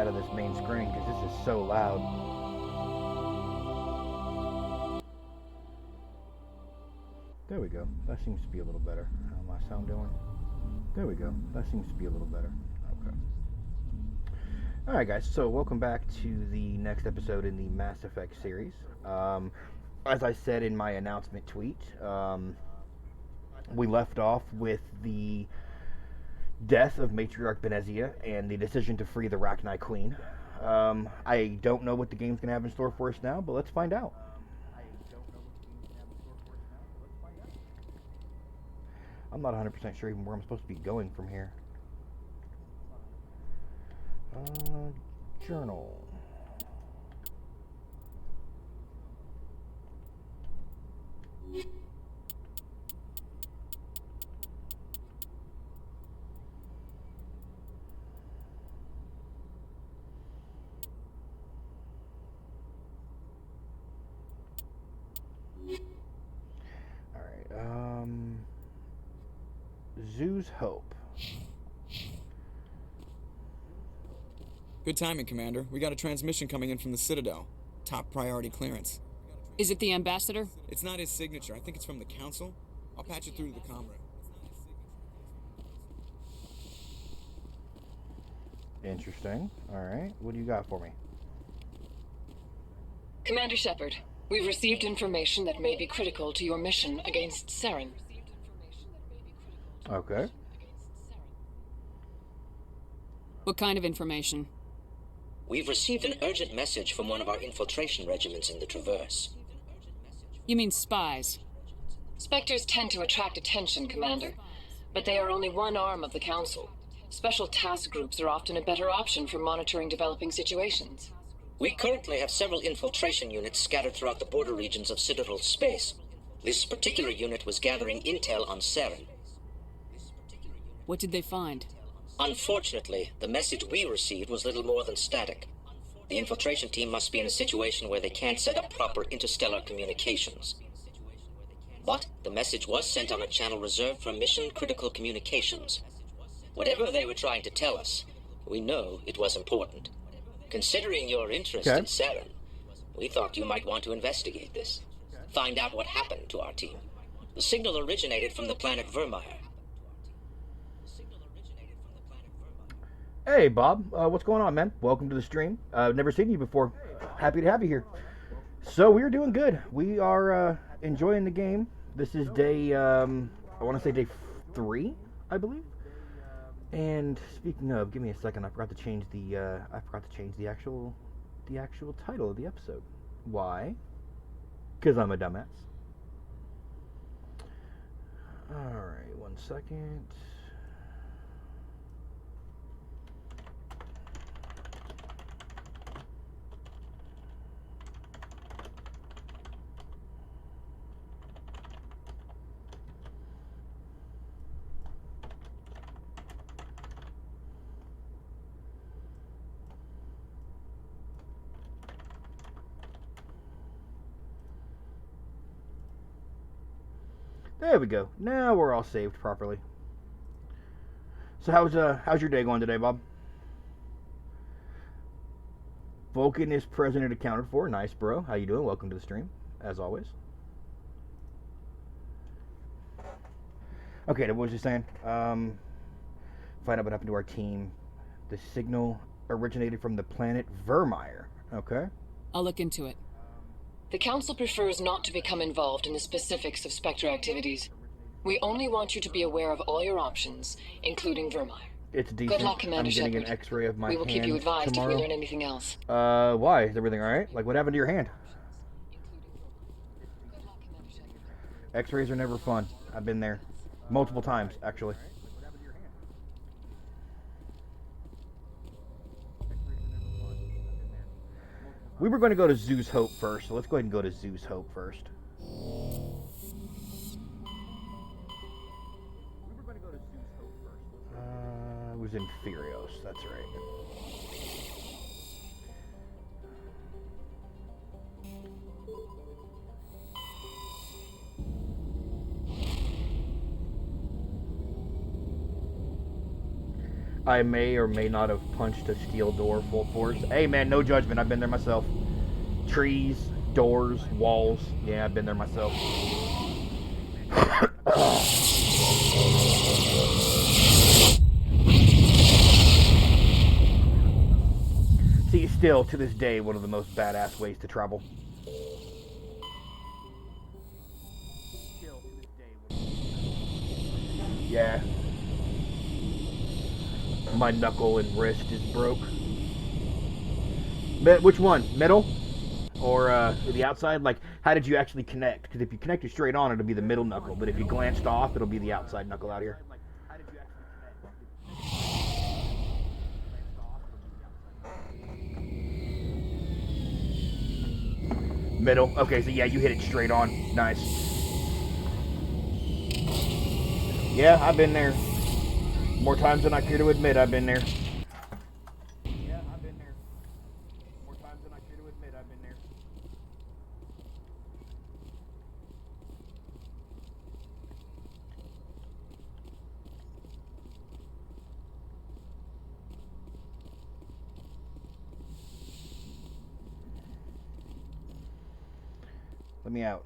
on this main screen because this is so loud. There we go. That seems to be a little better. How's my sound doing? There we go. That seems to be a little better. Okay. Alright guys, so welcome back to the next episode in the Mass Effect series. As I said in my announcement tweet, we left off with the death of Matriarch Benezia and the decision to free the Rachni Queen. I don't know what the game's going to have in store for us now, but let's find out. I'm not 100% sure even where I'm supposed to be going from here. Journal. Zoo's Hope. Good timing, Commander. We got a transmission coming in from the Citadel. Top priority clearance. Is it the Ambassador? It's not his signature. I think it's from the Council. I'll patch it through to the comm room. Interesting. Alright, what do you got for me? Commander Shepard, we've received information that may be critical to your mission against Saren. Okay. What kind of information? We've received an urgent message from one of our infiltration regiments in the Traverse. You mean spies? Spectres tend to attract attention, Commander, but they are only one arm of the Council. Special task groups are often a better option for monitoring developing situations. We currently have several infiltration units scattered throughout the border regions of Citadel space. This particular unit was gathering intel on Saren. What did they find? Unfortunately, the message we received was little more than static. The infiltration team must be in a situation where they can't set up proper interstellar communications. But the message was sent on a channel reserved for mission-critical communications. Whatever they were trying to tell us, we know it was important. Considering your interest in Saren, we thought you might want to investigate this. Find out what happened to our team. The signal originated from the planet Virmire. Hey, Bob. What's going on, man? Welcome to the stream. I've never seen you before. Happy to have you here. So, we're doing good. We are enjoying the game. This is day, I want to say day 3, I believe. And speaking of, give me a second. I forgot to change the actual title of the episode. Why? Because I'm a dumbass. Alright, 1 second. There we go. Now we're all saved properly. So how's your day going today, Bob? Vulcan is present and accounted for. Nice, bro. How you doing? Welcome to the stream, as always. Okay, what was you saying? Find out what happened to our team. The signal originated from the planet Virmire. Okay. I'll look into it. The Council prefers not to become involved in the specifics of Spectre activities. We only want you to be aware of all your options, including Virmire. It's decent. Good luck, Commander Shepard. I'm getting an X-ray of my hand. We will keep you advised tomorrow. if we learn anything else. Why? Is everything alright? Like, what happened to your hand? X-rays are never fun. I've been there. Multiple times, actually. We were going to go to Zoo's Hope first, so let's go ahead and go to Zoo's Hope first. It was in Furios, that's right. I may or may not have punched a steel door full force. Hey man, no judgment. I've been there myself. Trees, doors, walls. Yeah, I've been there myself. See, still, to this day, one of the most badass ways to travel. Yeah. My knuckle and wrist is broke. Which one? Middle? Or the outside? Like, how did you actually connect? Because if you connected straight on, it'll be the middle knuckle. But if you glanced off, it'll be the outside knuckle out here. Middle. Okay, so yeah, you hit it straight on. Nice. Yeah, I've been there. More times than I care to admit, I've been there. Yeah, I've been there. More times than I care to admit, I've been there. Let me out.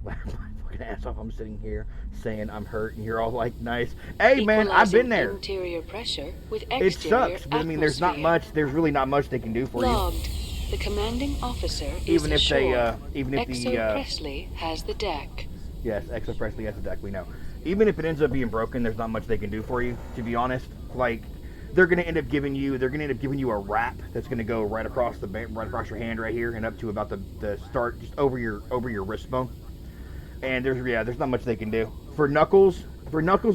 Laugh my fucking ass off. I'm sitting here saying I'm hurt, and you're all like, "Nice." Hey, man, I've been there. Interior pressure with It exterior sucks, but I mean, there's not atmosphere. much. There's really not much they can do for you. Logged. The commanding officer Even is if they, ashore. even if Exo the, Presley has the deck. yes, Exo Presley has a deck. We know. Even if it ends up being broken, there's not much they can do for you. To be honest, like, they're gonna end up giving you a wrap that's gonna go right across your hand right here and up to about the start, just over your wrist bone. And there's not much they can do for knuckles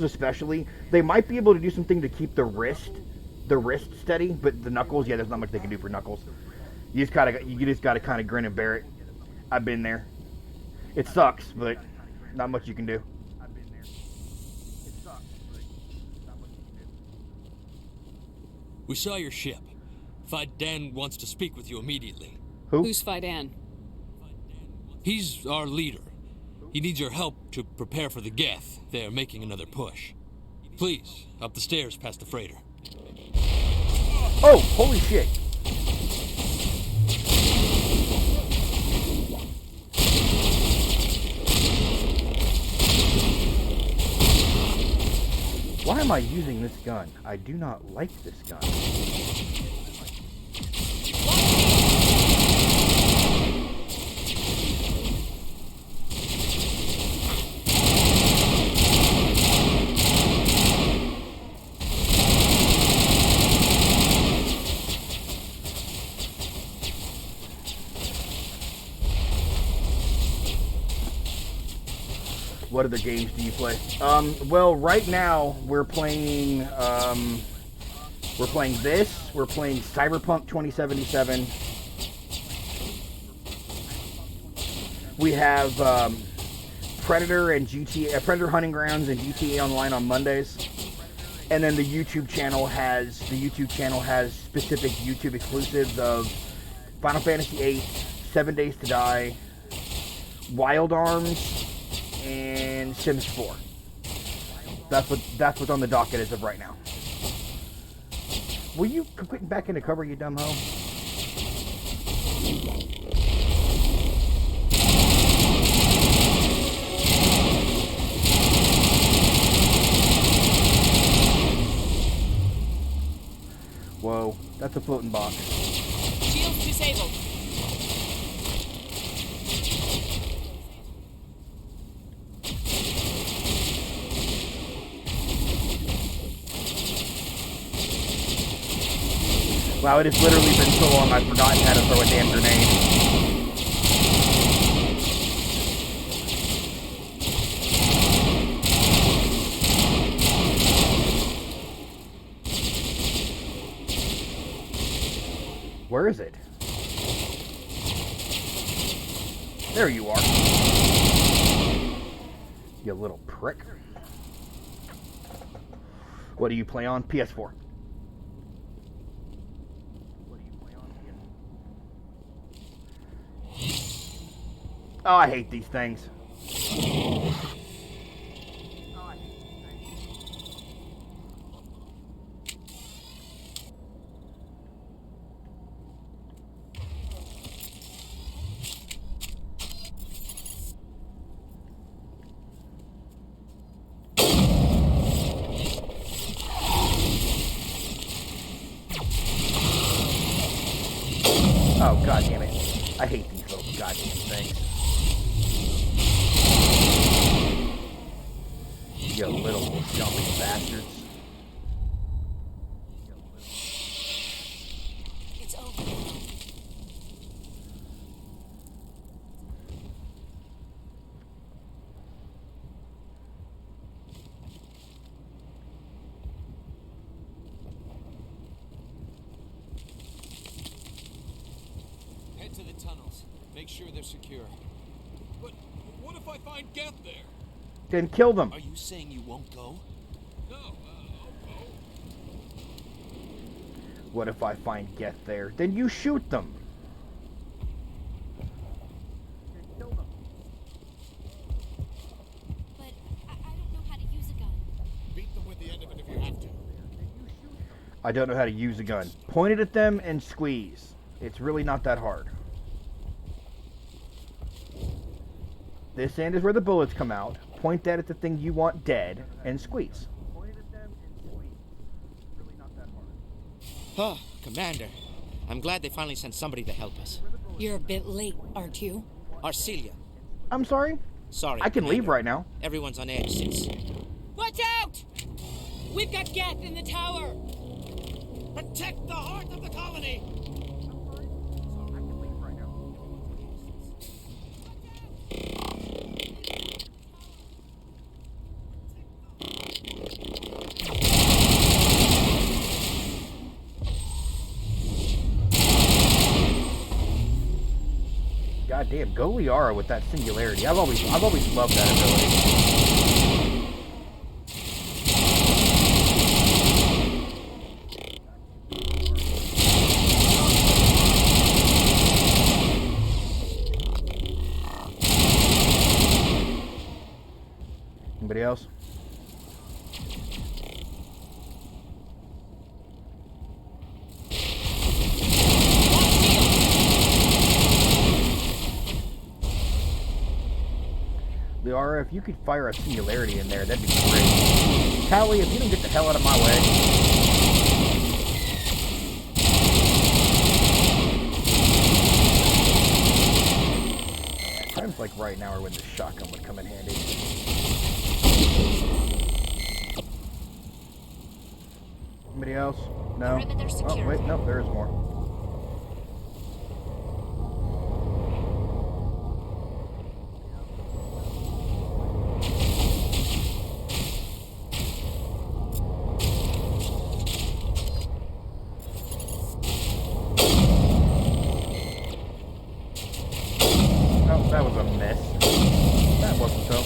especially. They might be able to do something to keep the wrist steady, but the knuckles, yeah, there's not much they can do for knuckles. You just gotta kind of grin and bear it. I've been there. It sucks, but not much you can do. We saw your ship. Fanged wants to speak with you immediately. Who? Who's Fanged? He's our leader. He needs your help to prepare for the Geth. They're making another push. Please, up the stairs past the freighter. Oh, holy shit. Why am I using this gun? I do not like this gun. What other games do you play? Well, right now we're playing this. We're playing Cyberpunk 2077. We have Predator and GTA, Predator Hunting Grounds and GTA Online on Mondays. And then the YouTube channel has specific YouTube exclusives of Final Fantasy VIII, 7 Days to Die, Wild Arms, and Sims 4. That's what's on the docket as of right now. Will you quit back into cover, you dumb hoe? Whoa, that's a floating box. Shields disabled. Wow, it has literally been so long I've forgotten how to throw a damn grenade. Where is it? There you are. You little prick. What do you play on? PS4. Oh, I hate these things. Oh, god damn it. I hate these little goddamn things. You little jumping bastards. It's over. Head to the tunnels. Make sure they're secure. But what if I find Geth there? Then kill them. Are you saying you won't go? No, I'll go. What if I find Geth there? Then you shoot them. Then kill them. But I don't know how to use a gun. Beat them with the end of it if you have to. I don't know how to use a gun. Point it at them and squeeze. It's really not that hard. This end is where the bullets come out. Point that at the thing you want dead and squeeze. Point it at them and squeeze. It's really not that hard. Oh, Commander. I'm glad they finally sent somebody to help us. You're a bit late, aren't you? Arcelia. I'm sorry. Sorry. I can leave Commander. right now. Everyone's on edge since. Watch out! We've got Geth in the tower! Protect the heart of the colony! I can leave right now. God damn, go Liara with that singularity. I've always loved that ability. Anybody else? Liara, if you could fire a singularity in there, that'd be great. Callie, if you don't get the hell out of my way. Times like right now are when the shotgun would come in handy. Anybody else? No? Perimeter Oh, secure. wait, no, there is more. Oh, that was a miss. That wasn't so.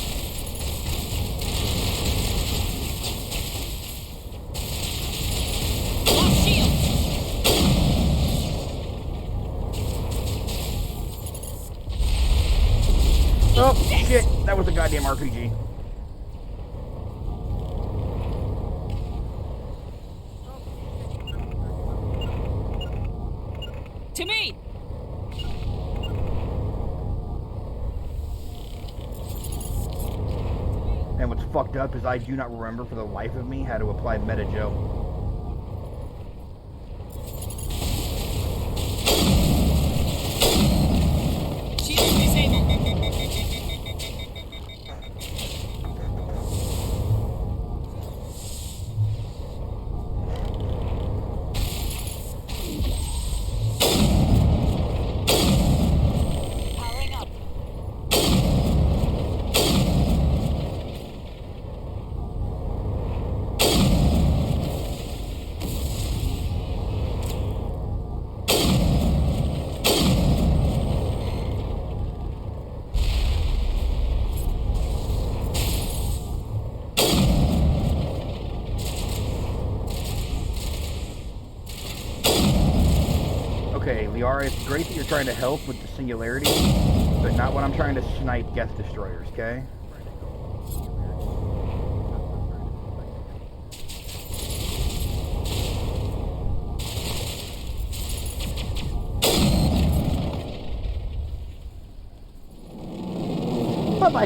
Lost shield! Oh, shit. That was a goddamn RPG. To me! And what's fucked up is I do not remember for the life of me how to apply Meta Joe. Shield disabled. Powering up. Okay, Liara, it's great that you're trying to help with the singularity. But not when I'm trying to snipe Geth destroyers, okay? Bye-bye.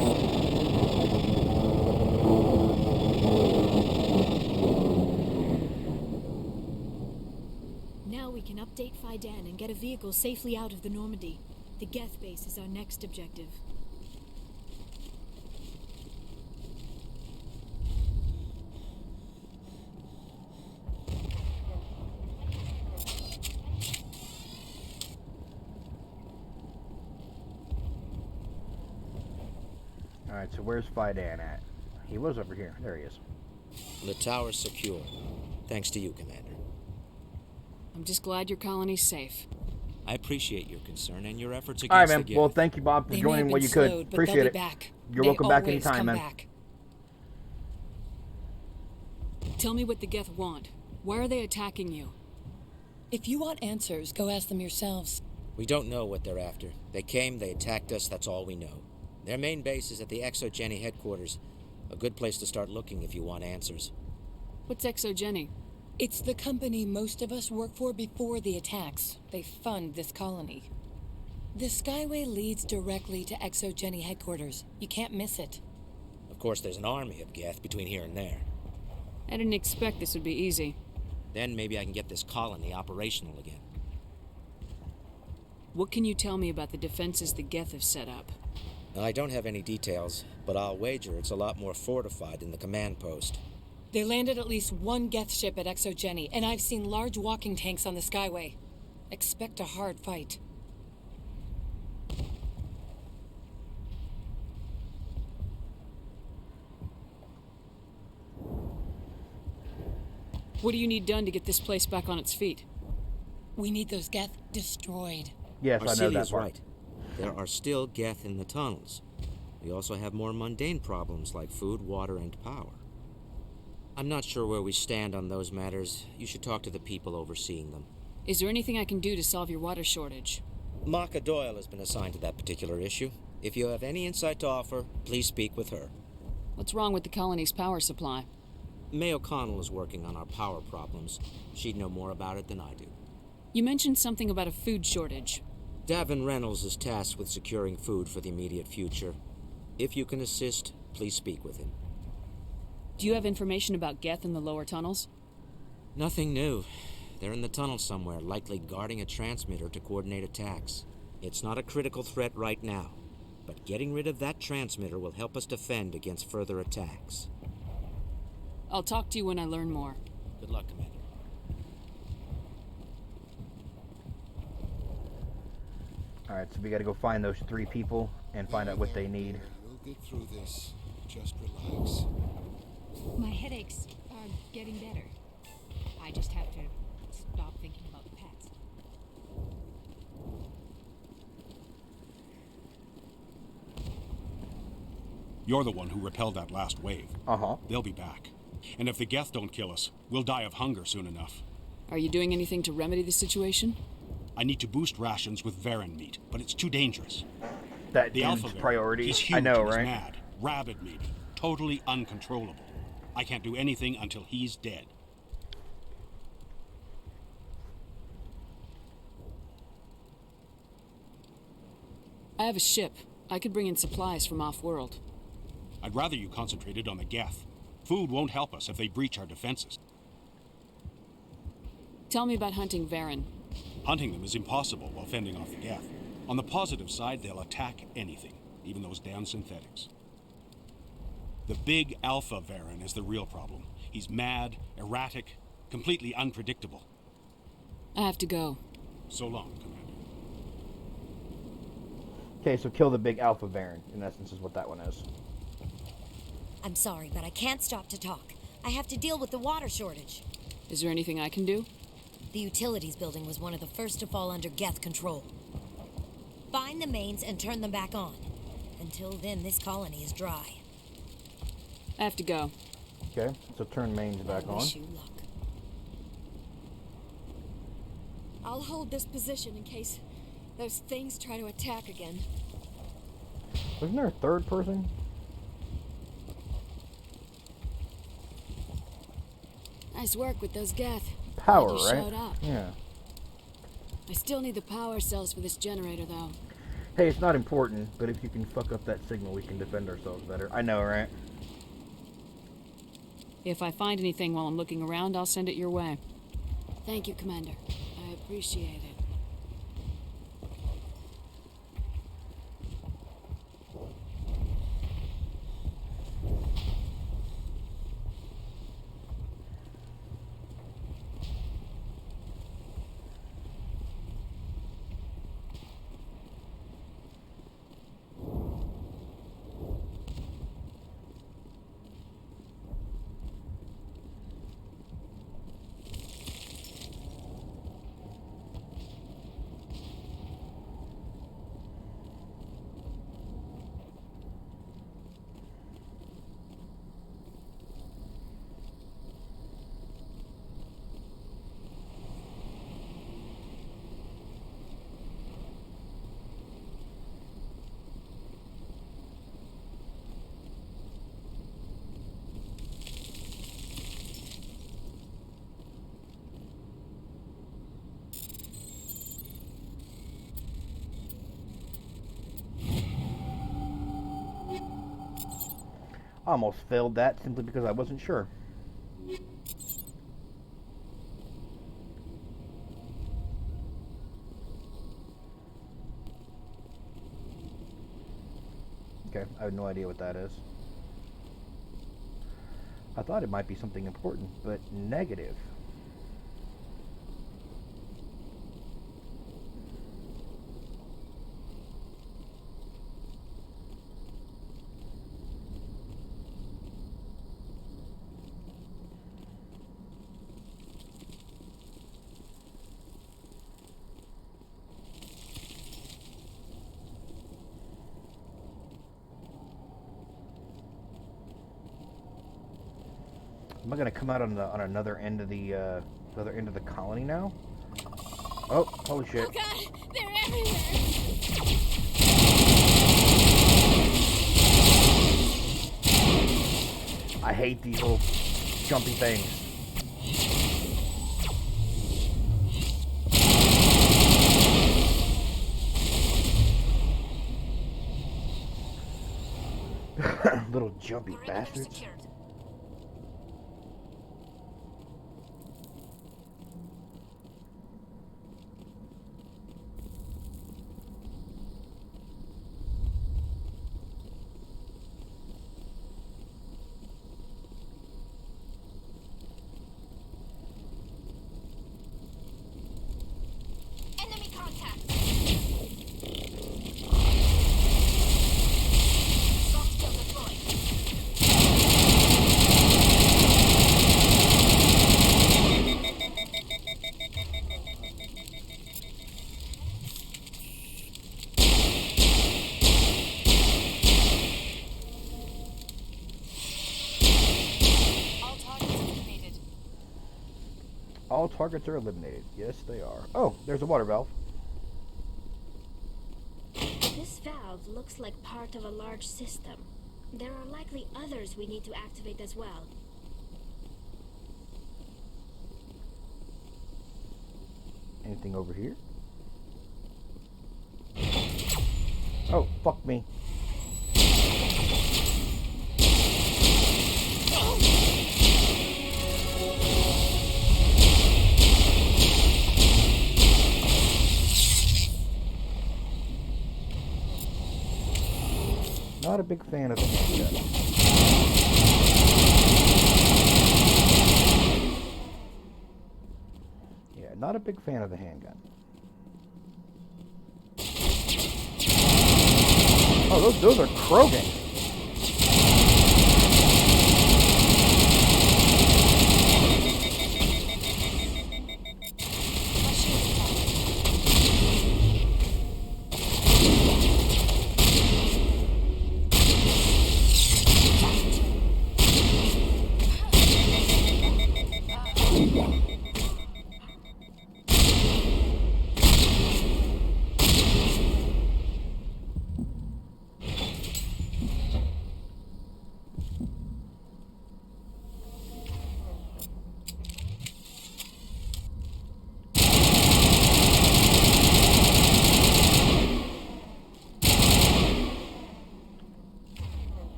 Now we can update Fanged and get a vehicle safely out of the Normandy. The Geth base is our next objective. Alright, so where's Fidan at? He was over here. There he is. The tower's secure. Thanks to you, Commander. I'm just glad your colony's safe. I appreciate your concern and your efforts Alright, against man. the Geth. Well, thank you, Bob, for They may joining have what been you could. slowed, but Appreciate they'll it. be back. You're They welcome back always anytime, come man. back. Tell me what the Geth want. Why are they attacking you? If you want answers, go ask them yourselves. We don't know what they're after. They came, they attacked us, that's all we know. Their main base is at the Exogeny headquarters. A good place to start looking if you want answers. What's Exogeny? It's the company most of us work for before the attacks. They fund this colony. The Skyway leads directly to Exogeny headquarters. You can't miss it. Of course, there's an army of Geth between here and there. I didn't expect this would be easy. Then maybe I can get this colony operational again. What can you tell me about the defenses the Geth have set up? I don't have any details, but I'll wager it's a lot more fortified than the command post. They landed at least one Geth ship at Exogeny, and I've seen large walking tanks on the Skyway. Expect a hard fight. What do you need done to get this place back on its feet? We need those Geth destroyed. Yes, I know that Arcelia's part. right. There are still Geth in the tunnels. We also have more mundane problems like food, water, and power. I'm not sure where we stand on those matters. You should talk to the people overseeing them. Is there anything I can do to solve your water shortage? Maka Doyle has been assigned to that particular issue. If you have any insight to offer, please speak with her. What's wrong with the colony's power supply? May O'Connell is working on our power problems. She'd know more about it than I do. You mentioned something about a food shortage. Davin Reynolds is tasked with securing food for the immediate future. If you can assist, please speak with him. Do you have information about Geth in the lower tunnels? Nothing new. They're in the tunnel somewhere, likely guarding a transmitter to coordinate attacks. It's not a critical threat right now, but getting rid of that transmitter will help us defend against further attacks. I'll talk to you when I learn more. Good luck, Commander. Alright, so we gotta go find those 3 people and find out what they need. We'll get through this. Just relax. My headaches are getting better. I just have to stop thinking about the pets. You're the one who repelled that last wave. Uh-huh. They'll be back. And if the Geth don't kill us, we'll die of hunger soon enough. Are you doing anything to remedy the situation? I need to boost rations with Varen meat, but it's too dangerous. That The dude's Alpha Varen, priority. he's huge I know, and he's right? mad, rabid maybe, totally uncontrollable. I can't do anything until he's dead. I have a ship. I could bring in supplies from off-world. I'd rather you concentrated on the Geth. Food won't help us if they breach our defenses. Tell me about hunting Varen. Hunting them is impossible while fending off the Geth. On the positive side, they'll attack anything, even those damn synthetics. The big Alpha Varen is the real problem. He's mad, erratic, completely unpredictable. I have to go. So long, Commander. Okay, so kill the big Alpha Varen, in essence, is what that one is. I'm sorry, but I can't stop to talk. I have to deal with the water shortage. Is there anything I can do? The utilities building was one of the first to fall under Geth control. Find the mains and turn them back on. Until then, this colony is dry. I have to go. Okay, so turn mains back on. Wish you luck. I'll hold this position in case those things try to attack again. Wasn't there a third person? Nice work with those Geth. Power, Glad you right? showed up. Yeah. I still need the power cells for this generator, though. Hey, it's not important, but if you can fuck up that signal, we can defend ourselves better. I know, right? If I find anything while I'm looking around, I'll send it your way. Thank you, Commander. I appreciate it. I almost failed that simply because I wasn't sure. Okay, I have no idea what that is. I thought it might be something important, but negative. Am I gonna come out on another end of the other end of the colony now? Oh, holy shit! Oh god, they're everywhere. I hate these little jumpy things. Little jumpy bastards. Enemy contact. Soft skill deployed. All targets are eliminated. Yes, they are. Oh, there's a water valve. This valve looks like part of a large system. There are likely others we need to activate as well. Anything over here? Oh, fuck me. Not a big fan of the handgun. Yeah, not a big fan of the handgun. Oh, those are Krogan.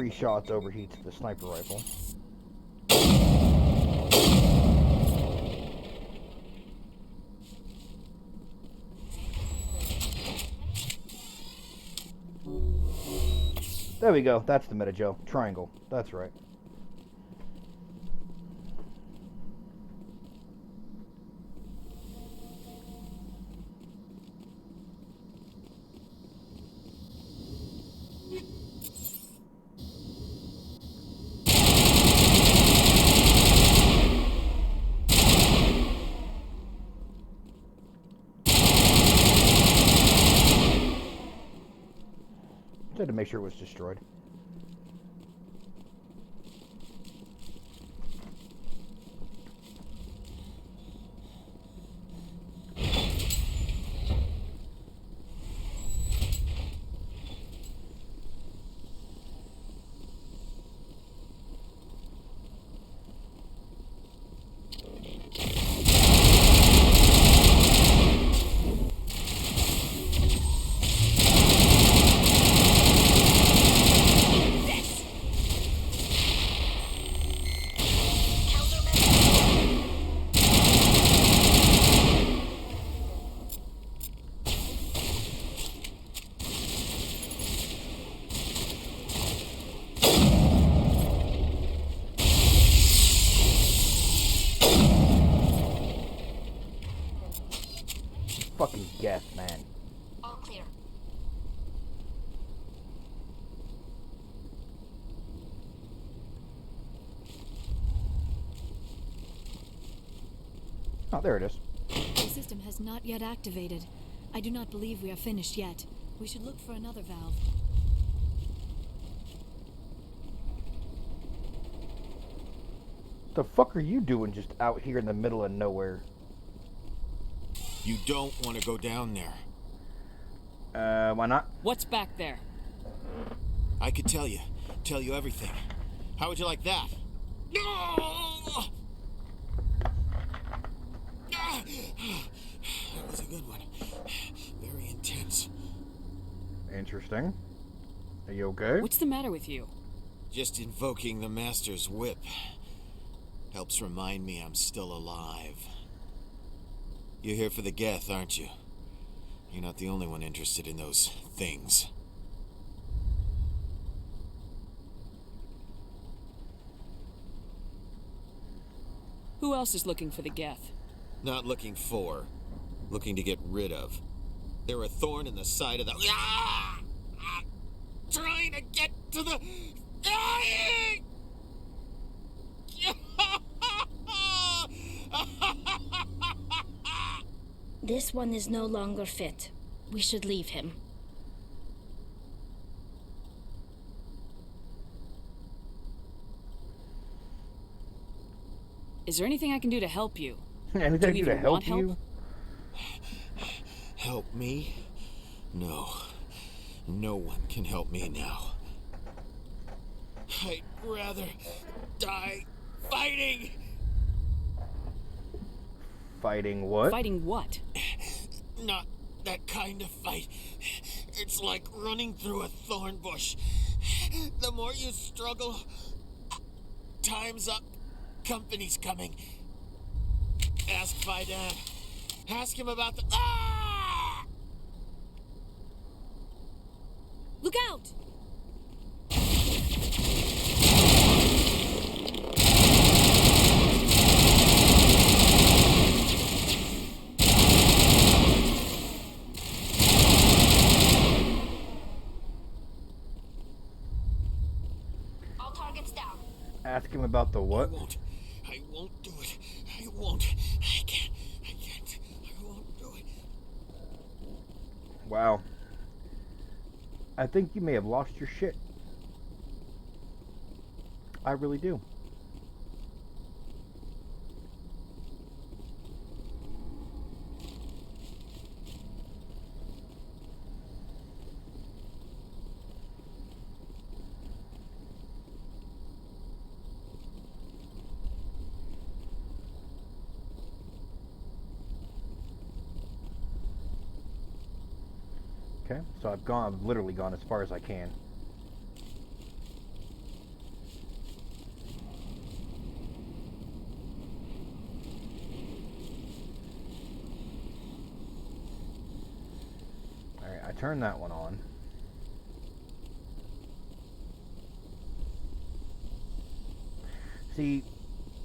3 shots overheats the sniper rifle. There we go. That's the meta, Joe. Triangle. That's right. Just had to make sure it was destroyed. Fucking Geth, man. All clear. Oh, there it is. The system has not yet activated. I do not believe we are finished yet. We should look for another valve. The fuck are you doing just out here in the middle of nowhere? You don't want to go down there. Why not? What's back there? I could tell you everything. How would you like that? No! That was a good one. Very intense. Interesting. Are you okay? What's the matter with you? Just invoking the Master's whip helps remind me I'm still alive. You're here for the Geth, aren't you? You're not the only one interested in those things. Who else is looking for the Geth? Not looking for, looking to get rid of. They're a thorn in the side of the... Trying to get to the... This one is no longer fit. We should leave him. Is there anything I can do to help you? Anything I can do to help you? Help me? No. No one can help me now. I'd rather die fighting! Fighting what? Fighting what? Not that kind of fight. It's like running through a thorn bush. The more you struggle, time's up. Company's coming. Ask Fanged. Ask him about the... Ah! Look out! All targets down. Ask him about the what? I won't do it. I won't. I can't. I won't do it. Wow. I think you may have lost your shit. I really do. Okay, so I've literally gone as far as I can. turn that one on. See,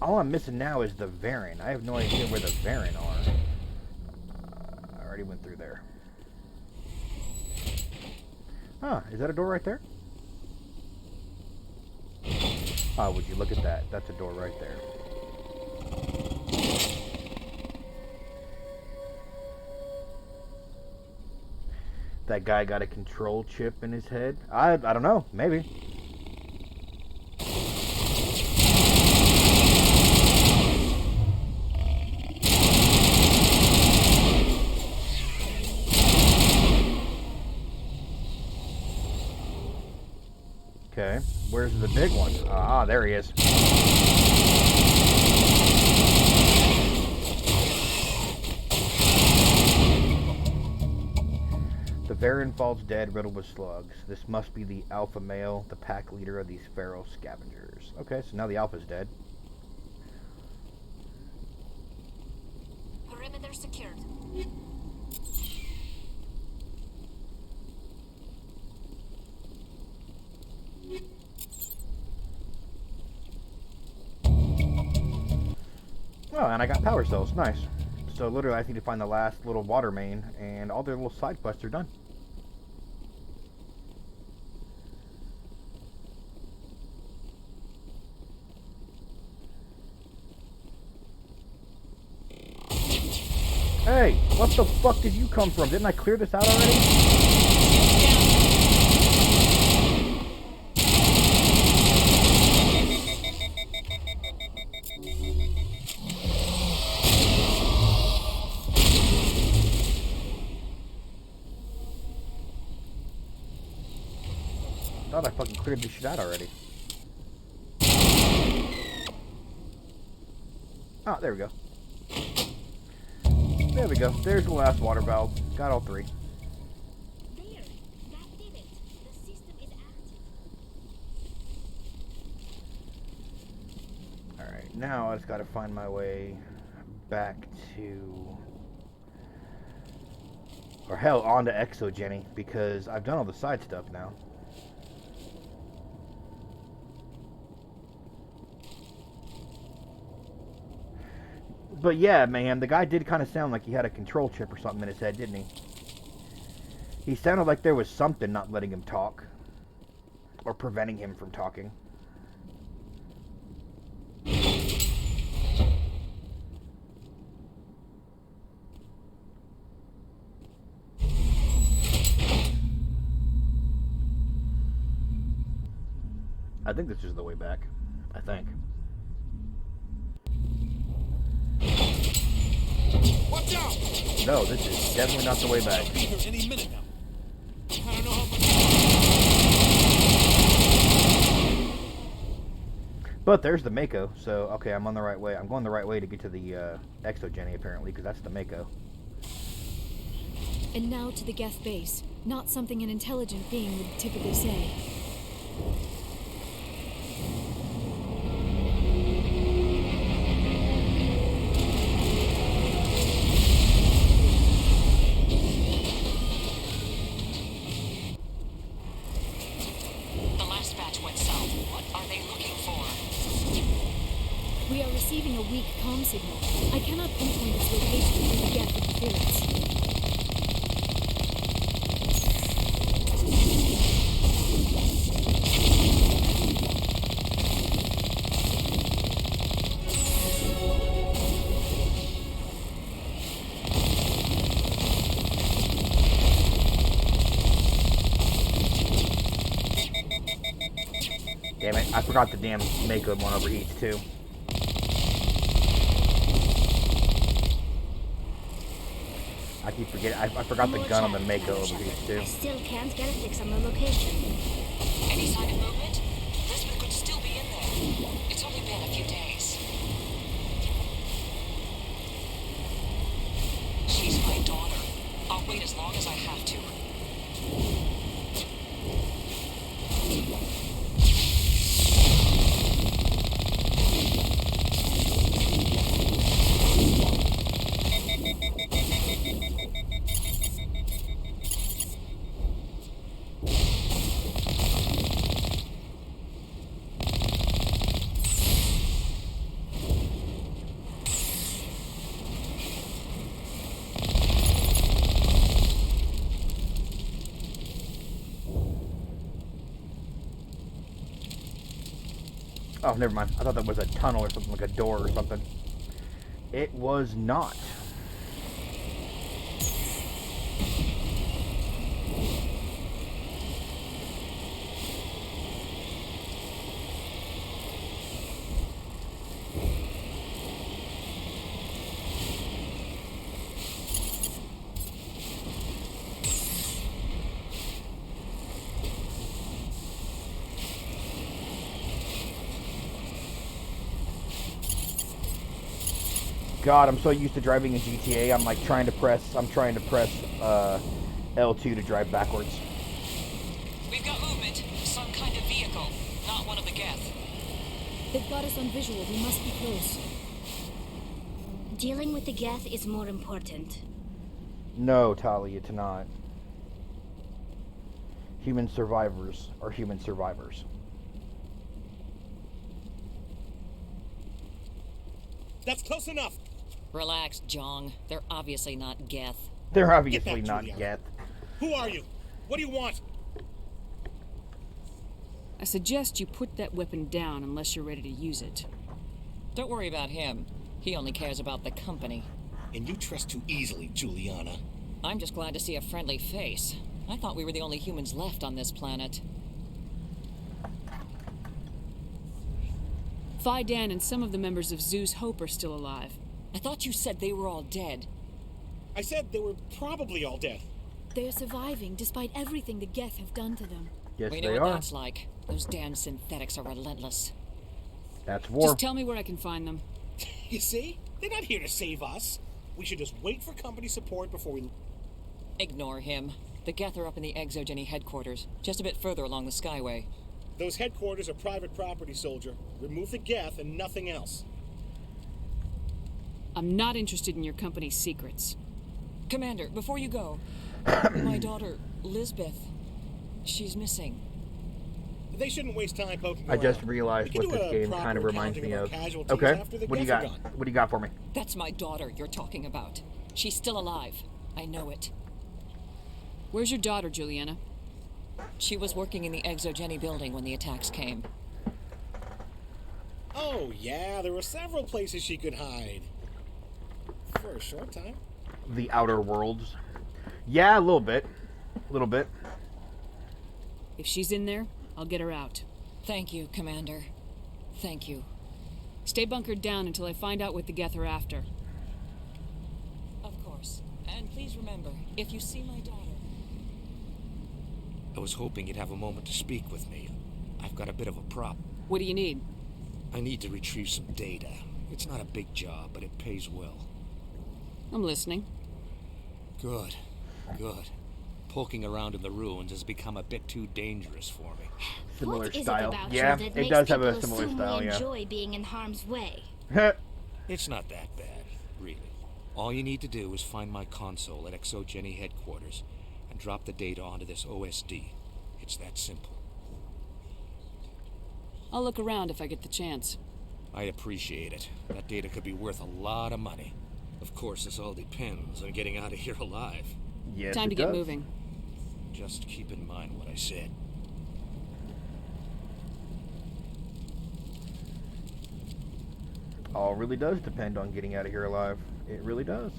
all I'm missing now is the Varen. I have no idea where the Varen are. I already went through there. Huh, is that a door right there? Oh, would you look at that? That's a door right there. That guy got a control chip in his head? I don't know, maybe. Okay, where's the big one? Ah, there he is. The Varen falls dead, riddled with slugs. This must be the alpha male, the pack leader of these feral scavengers. Okay, so now the alpha's dead. Perimeter secured. Oh, and I got power cells. Nice. So literally I just need to find the last little water main, and all their little side quests are done. Hey, what the fuck did you come from? Didn't I clear this out already? I thought I fucking cleared this shit out already. Oh, there we go. There we go. There's the last water valve. Got all three. There. That did it. The system is active. Alright, now I just gotta find my way back to... or hell, onto Exogeny, because I've done all the side stuff now. But yeah, man, the guy did kind of sound like he had a control chip or something in his head, didn't he? He sounded like there was something not letting him talk. Or preventing him from talking. I think this is the way back. I think. Watch out! No, this is definitely not the way back. I'll be here any minute now. I don't know how much. But there's the Mako, so okay, I'm on the right way. I'm going the right way to get to the Exogeny apparently, because that's the Mako. And now to the Geth base. Not something an intelligent being would typically say. The last batch went south. What are they looking for? We are receiving a weak comm signal. I cannot pinpoint its location through the Geth interference. Damn it, I forgot the damn Mako one overheats too. I keep forgetting, I forgot the gun on the Mako overheats too. I still can't get a fix on the location. Any sign of movement? Lisbon could still be in there. It's only been a few days. She's my daughter. I'll wait as long as I have to. Oh, never mind. I thought that was a tunnel or something, like a door or something. It was not. God, I'm so used to driving in GTA. I'm like trying to press L2 to drive backwards. We've got movement. Some kind of vehicle. Not one of the Geth. They've got us on visual. We must be close. Dealing with the Geth is more important. No, Tali, it's not. Human survivors are human survivors. That's close enough. Relax, Jong. They're obviously not Geth. They're obviously not Geth. Who are you? What do you want? I suggest you put that weapon down unless you're ready to use it. Don't worry about him. He only cares about the company. And you trust too easily, Juliana. I'm just glad to see a friendly face. I thought we were the only humans left on this planet. Fidan and some of the members of Zoo's Hope are still alive. I thought you said they were all dead. I said they were probably all dead. They're surviving despite everything the Geth have done to them. Yes, we they know what are. that's like. Those damn synthetics are relentless. That's war. Just tell me where I can find them. You see? They're not here to save us. We should just wait for company support before we... Ignore him. The Geth are up in the Exogeny headquarters, just a bit further along the Skyway. Those headquarters are private property, soldier. Remove the Geth and nothing else. I'm not interested in your company's secrets. Commander, before you go, my daughter, Lisbeth, she's missing. They shouldn't waste time poking I around. just realized what this game kind of reminds me of. Okay, what do you got? What do you got for me? That's my daughter you're talking about. She's still alive. I know it. Where's your daughter, Juliana? She was working in the Exogeny building when the attacks came. Oh, yeah, there were several places she could hide. For a short time. The Outer Worlds. Yeah, a little bit. A little bit. If she's in there, I'll get her out. Thank you, Commander. Thank you. Stay bunkered down until I find out what the Geth are after. Of course. And please remember, if you see my daughter... I was hoping you'd have a moment to speak with me. I've got a bit of a problem. What do you need? I need to retrieve some data. It's not a big job, but it pays well. I'm listening. Good. Good. Poking around in the ruins has become a bit too dangerous for me. Similar What is style. it about Yeah, you that it makes does have a people similar assume style, we yeah. enjoy being in harm's way? It's not that bad, really. All you need to do is find my console at Exogeny headquarters and drop the data onto this OSD. It's that simple. I'll look around if I get the chance. I'd appreciate it. That data could be worth a lot of money. Of course, this all depends on getting out of here alive. Yes, Time to get moving. Just keep in mind what I said. All really does depend on getting out of here alive. It really does.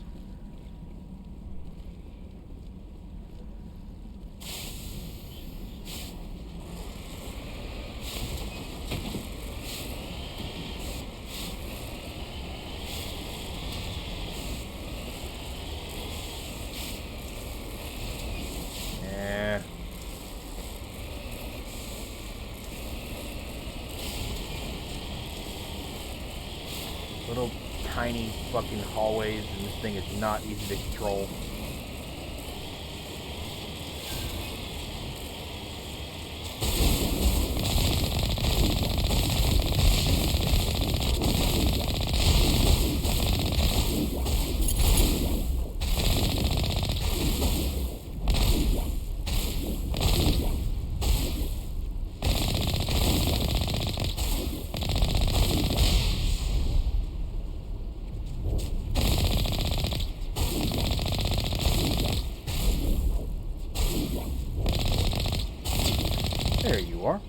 Little tiny fucking hallways, and this thing is not easy to control. There you are.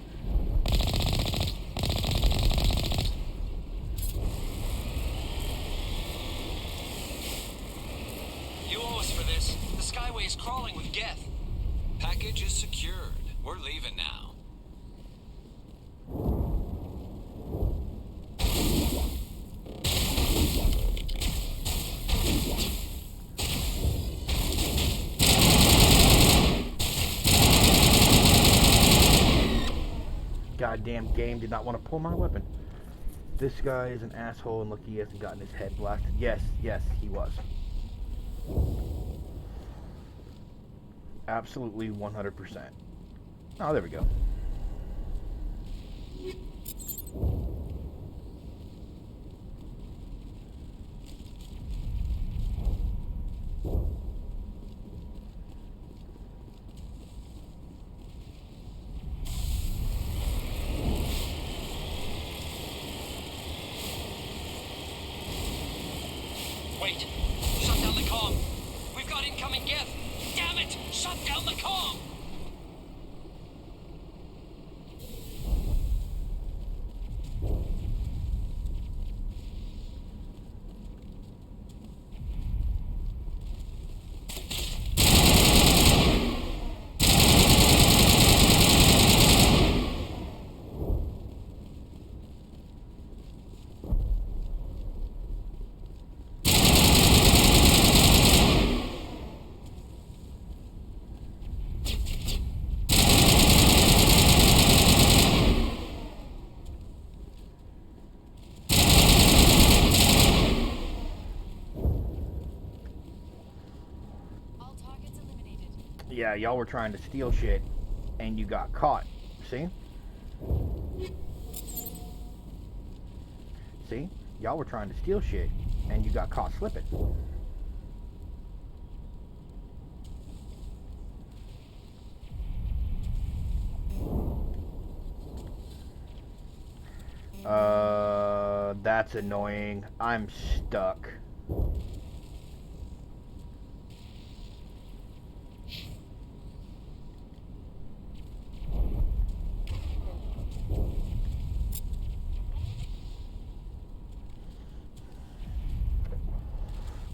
Skyway's crawling with Geth. Package is secured. We're leaving now. Goddamn game did not want to pull my weapon. This guy is an asshole and look, he hasn't gotten his head blasted. Yes, he was. Absolutely 100%. Oh, there we go. Wait! Shut down the comm! We've got incoming Geth! Damn it! Shut down the comm! Yeah, y'all were trying to steal shit, and you got caught. See? See? Y'all were trying to steal shit, and you got caught slipping. That's annoying. I'm stuck.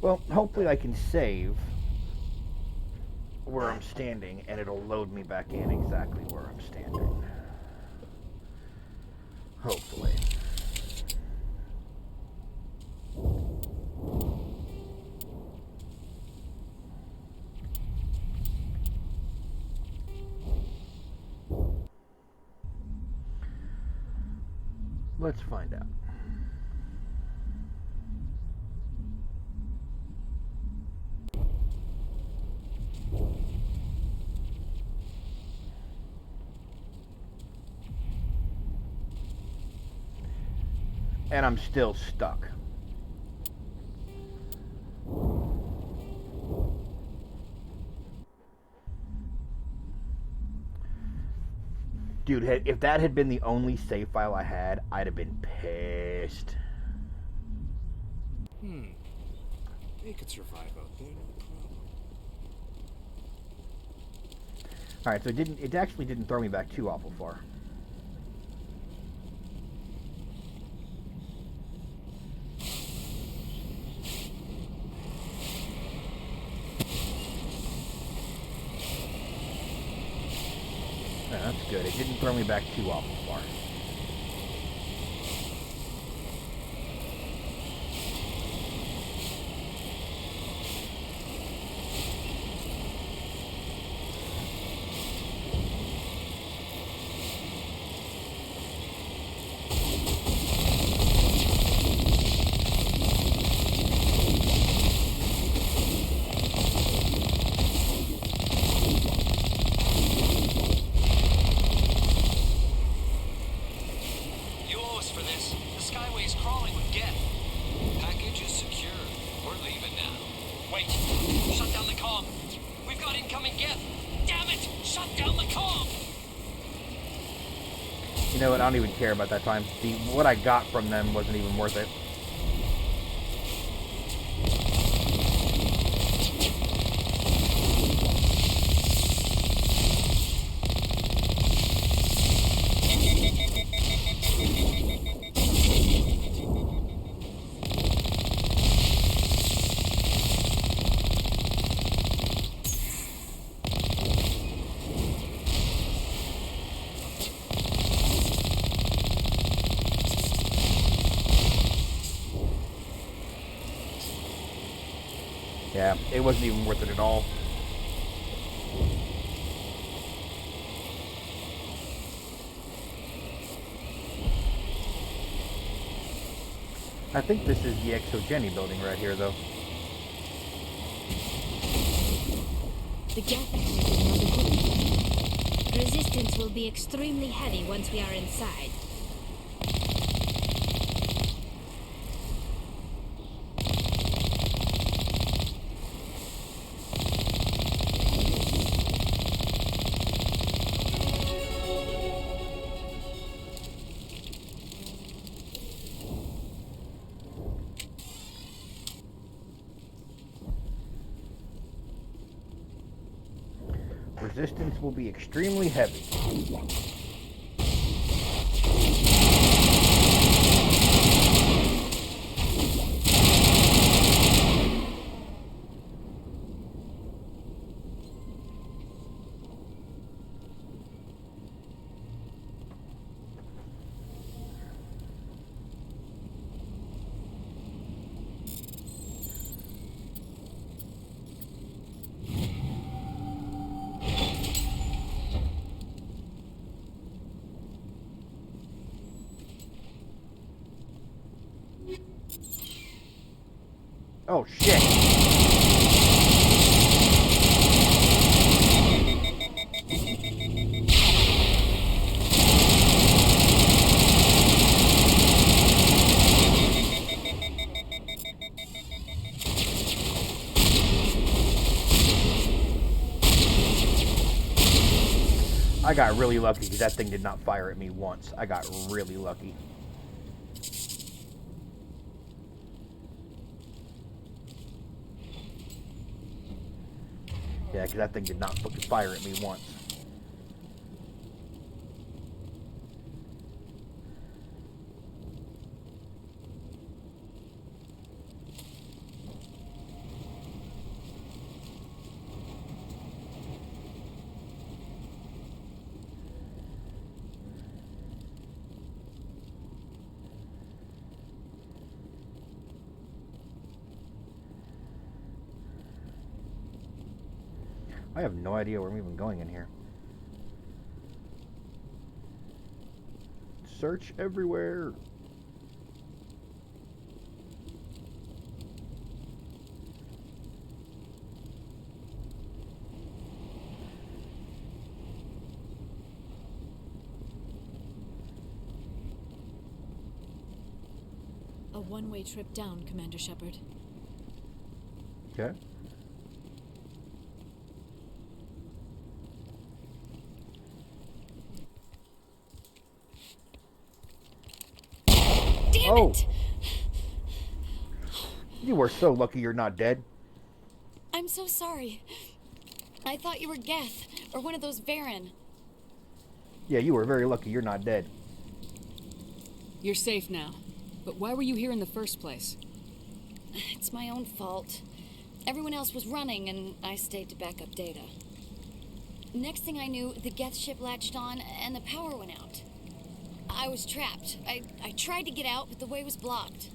Well, hopefully I can save where I'm standing, and it'll load me back in exactly where I'm standing. Hopefully. Let's find out. And I'm still stuck. Dude, if that had been the only save file I had, I'd have been pissed. They could survive out there, no problem. Alright, so it actually didn't throw me back too awful far. Yeah, that's good. It didn't throw me back too awful far. You know what? I don't even care about that time. What I got from them wasn't even worth it. Yeah, it wasn't even worth it at all. I think this is the Exogeny building right here, though. The gap is another group. Resistance will be extremely heavy once we are inside. Resistance will be extremely heavy. Oh, shit. I got really lucky because that thing did not fire at me once. I got really lucky. Yeah, because that thing did not fucking fire at me once. I have no idea where I'm even going in here. Search everywhere. A one-way trip down, Commander Shepard. Okay. Damn it! You are so lucky you're not dead. I'm so sorry. I thought you were Geth, or one of those Varen. Yeah, you were very lucky you're not dead. You're safe now. But why were you here in the first place? It's my own fault. Everyone else was running, and I stayed to back up data. Next thing I knew, the Geth ship latched on, and the power went out. I was trapped. I tried to get out, but the way was blocked.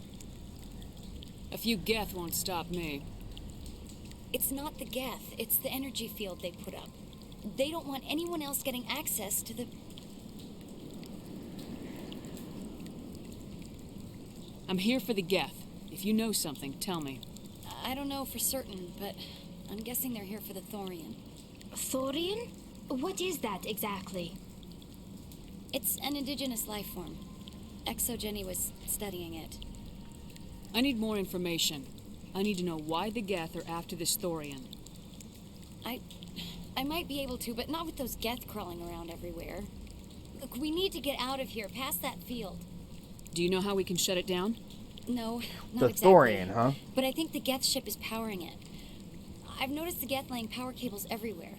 A few Geth won't stop me. It's not the Geth, it's the energy field they put up. They don't want anyone else getting access to the... I'm here for the Geth. If you know something, tell me. I don't know for certain, but I'm guessing they're here for the Thorian. Thorian? What is that exactly? It's an indigenous life form. Exogeny was studying it. I need more information. I need to know why the Geth are after this Thorian. I might be able to, but not with those Geth crawling around everywhere. Look, we need to get out of here, past that field. Do you know how we can shut it down? No, not the exactly. Thorian, huh? But I think the Geth ship is powering it. I've noticed the Geth laying power cables everywhere.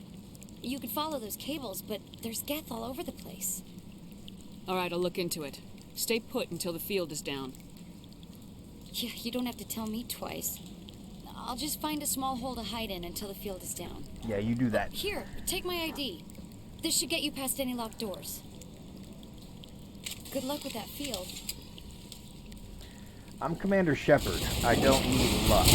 You could follow those cables, but there's Geth all over the place. All right, I'll look into it. Stay put until the field is down. Yeah, you don't have to tell me twice. I'll just find a small hole to hide in until the field is down. Yeah, you do that. Here, take my ID. This should get you past any locked doors. Good luck with that field. I'm Commander Shepard. I don't need luck.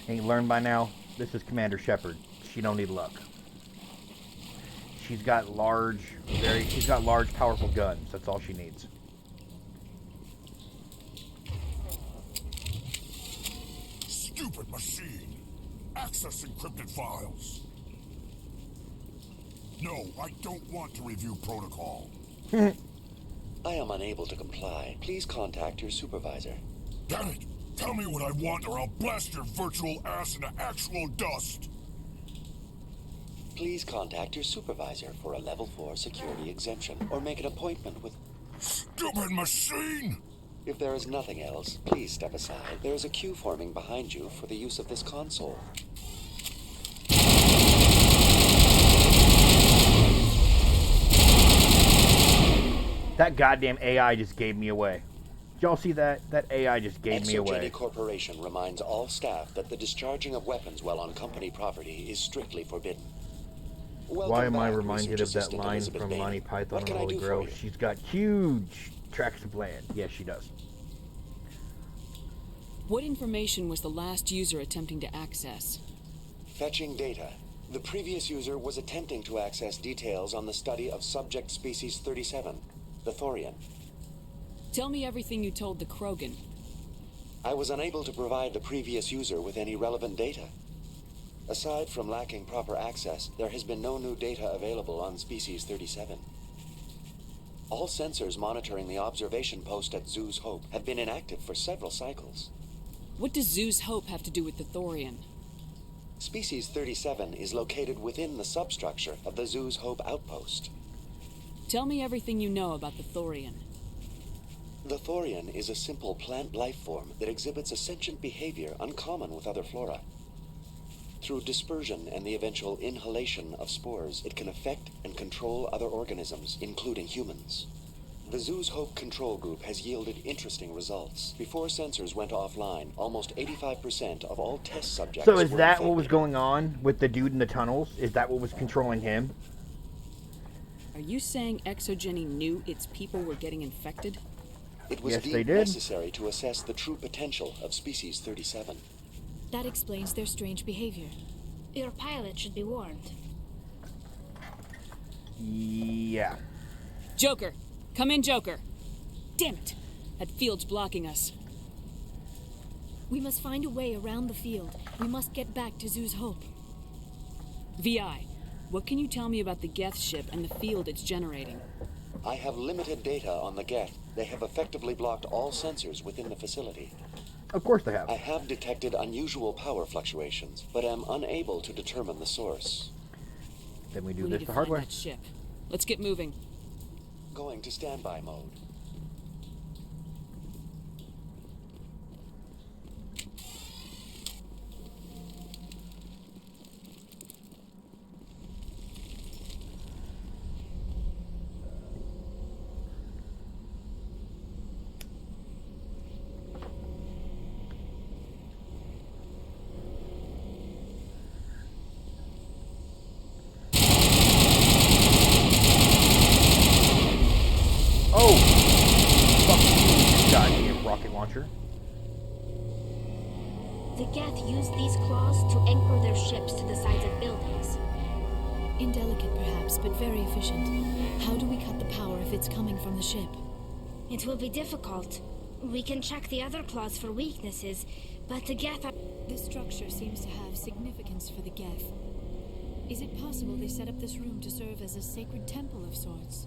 Ain't learned by now? This is Commander Shepard. She don't need luck. She's got large, powerful guns. That's all she needs. Stupid machine. Access encrypted files. No, I don't want to review protocol. I am unable to comply. Please contact your supervisor. Damn it! Tell me what I want or I'll blast your virtual ass into actual dust! Please contact your supervisor for a level 4 security exemption, or make an appointment with... Stupid machine! If there is nothing else, please step aside. There is a queue forming behind you for the use of this console. That goddamn AI just gave me away. Did y'all see that? That AI just gave me away. Exogeny Corporation reminds all staff that the discharging of weapons while on company property is strictly forbidden. Why am I reminded of that line from Monty Python and Holy Grail? She's got huge tracts of land. Yes, she does. What information was the last user attempting to access? Fetching data. The previous user was attempting to access details on the study of subject species 37, the Thorian. Tell me everything you told the Krogan. I was unable to provide the previous user with any relevant data. Aside from lacking proper access, there has been no new data available on species 37. All sensors monitoring the observation post at Zoo's Hope have been inactive for several cycles. What does Zoo's Hope have to do with the Thorian? Species 37 is located within the substructure of the Zoo's Hope outpost. Tell me everything you know about the Thorian. The Thorian is a simple plant life form that exhibits a sentient behavior uncommon with other flora. Through dispersion and the eventual inhalation of spores, it can affect and control other organisms, including humans. The Zoo's Hope control group has yielded interesting results. Before sensors went offline, almost 85% of all test subjects So is were that infected. what was going on with the dude in the tunnels? Is that what was controlling him? Are you saying Exogeny knew its people were getting infected? It was Yes, they deemed did. necessary to assess the true potential of species 37. That explains their strange behavior. Your pilot should be warned. Yeah. Joker! Come in, Joker! Damn it! That field's blocking us. We must find a way around the field. We must get back to Zoo's Hope. VI, what can you tell me about the Geth ship and the field it's generating? I have limited data on the Geth. They have effectively blocked all sensors within the facility. Of course they have. I have detected unusual power fluctuations, but am unable to determine the source. Then we do We this need the to hard find way. that ship. Let's get moving. Going to standby mode. Rocket launcher. The Geth use these claws to anchor their ships to the sides of buildings. Indelicate, perhaps, but very efficient. How do we cut the power if it's coming from the ship? It will be difficult. We can check the other claws for weaknesses, but the Geth are... This structure seems to have significance for the Geth. Is it possible they set up this room to serve as a sacred temple of sorts?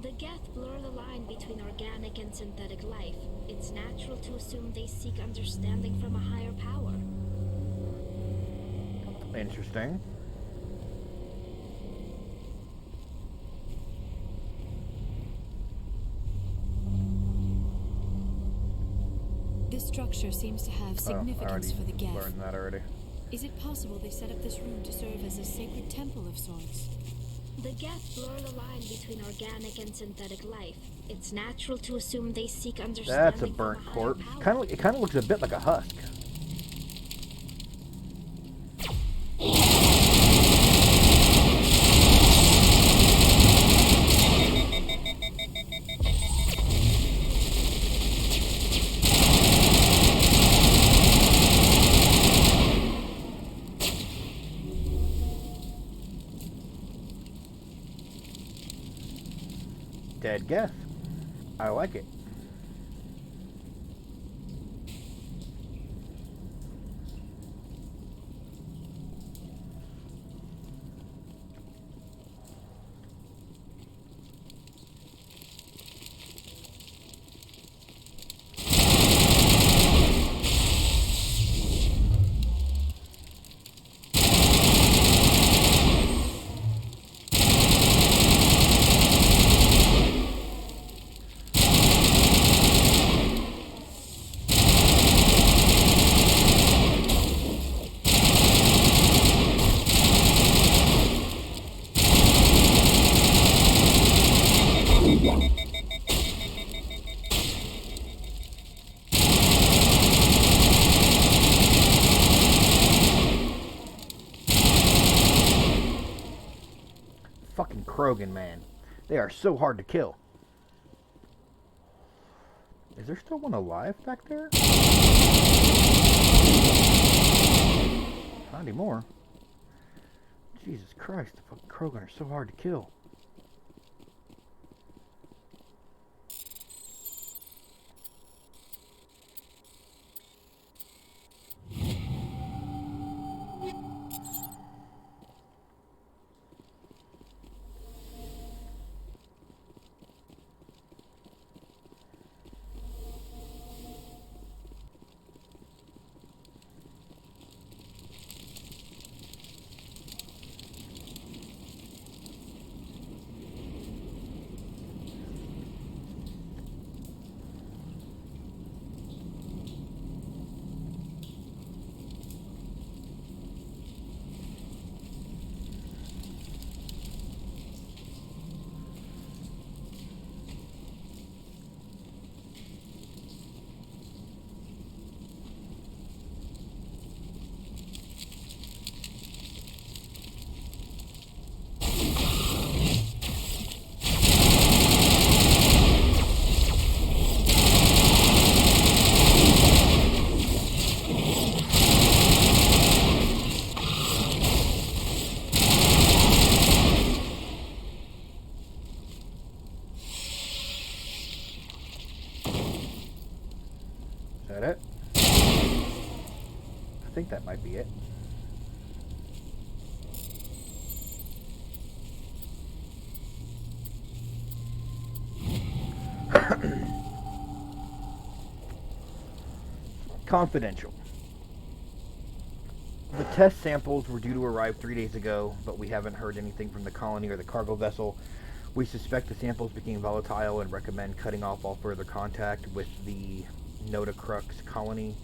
The Geth blur the line between organic and synthetic life. It's natural to assume they seek understanding from a higher power. Interesting. This structure seems to have significance for the Geth. Learned that already. Is it possible they set up this room to serve as a sacred temple of sorts? The Geth blur the line between organic and synthetic life. It's natural to assume they seek understanding. That's a burnt corpse. It kind of looks a bit like a husk. Dead Geth. I like it. Fucking Krogan, man. They are so hard to kill. Is there still one alive back there? Not anymore. Jesus Christ, the fucking Krogan are so hard to kill. Is that it? I think that might be it. Confidential. The test samples were due to arrive 3 days ago, but we haven't heard anything from the colony or the cargo vessel. We suspect the samples became volatile and recommend cutting off all further contact with the Notacrux colony.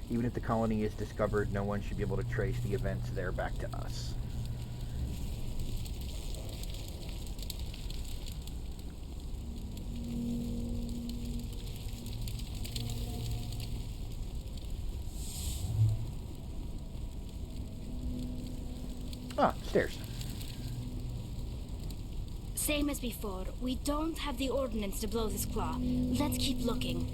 Even if the colony is discovered, no one should be able to trace the events there back to us. Ah, stairs. Same as before. We don't have the ordnance to blow this claw. Let's keep looking.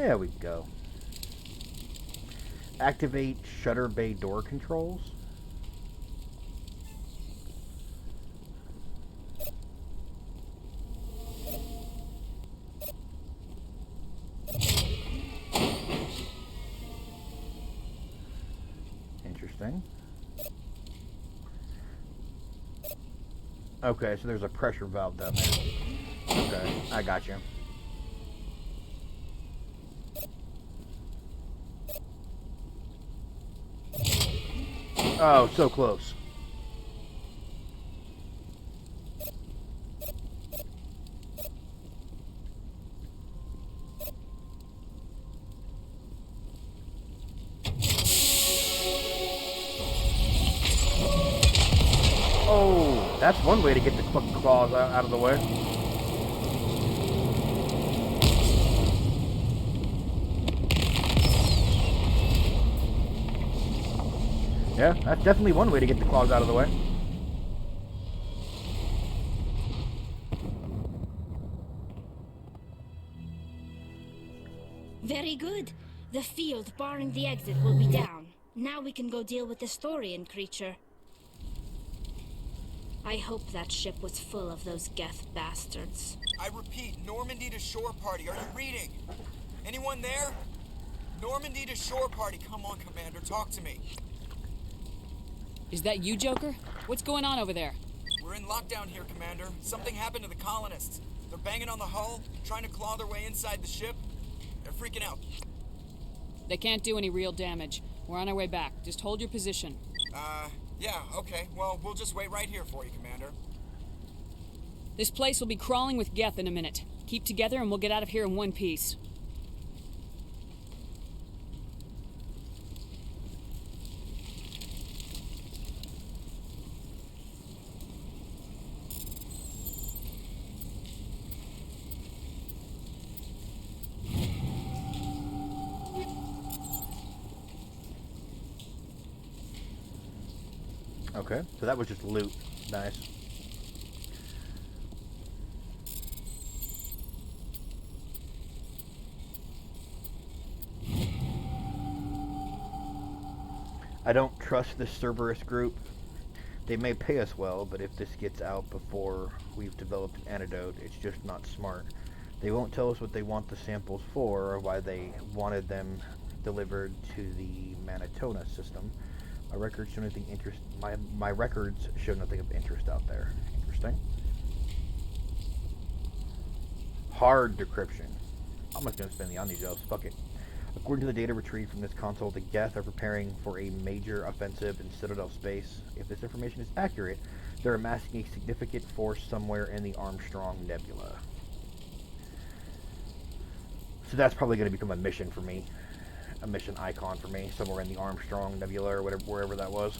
There we go. Activate shutter bay door controls. Interesting. Okay, so there's a pressure valve down there. Okay, I got you. Oh, so close. Oh, that's one way to get the claws out of the way. Yeah, that's definitely one way to get the claws out of the way. Very good. The field barring the exit will be down. Now we can go deal with the Storian creature. I hope that ship was full of those Geth bastards. I repeat, Normandy to shore party. Are you reading? Anyone there? Normandy to shore party. Come on, Commander, talk to me. Is that you, Joker? What's going on over there? We're in lockdown here, Commander. Something happened to the colonists. They're banging on the hull, trying to claw their way inside the ship. They're freaking out. They can't do any real damage. We're on our way back. Just hold your position. Yeah, okay. Well, we'll just wait right here for you, Commander. This place will be crawling with Geth in a minute. Keep together and we'll get out of here in one piece. Okay, so that was just loot. Nice. I don't trust this Cerberus group. They may pay us well, but if this gets out before we've developed an antidote, it's just not smart. They won't tell us what they want the samples for, or why they wanted them delivered to the Manitona system. My records show nothing my records show nothing of interest out there. Interesting. Hard decryption. I'm just gonna spend the omnigels. Fuck it. According to the data retrieved from this console, the Geth are preparing for a major offensive in Citadel space. If this information is accurate, they're amassing a significant force somewhere in the Armstrong Nebula. So that's probably going to become a mission for me. A mission icon for me, somewhere in the Armstrong Nebula or whatever, wherever that was.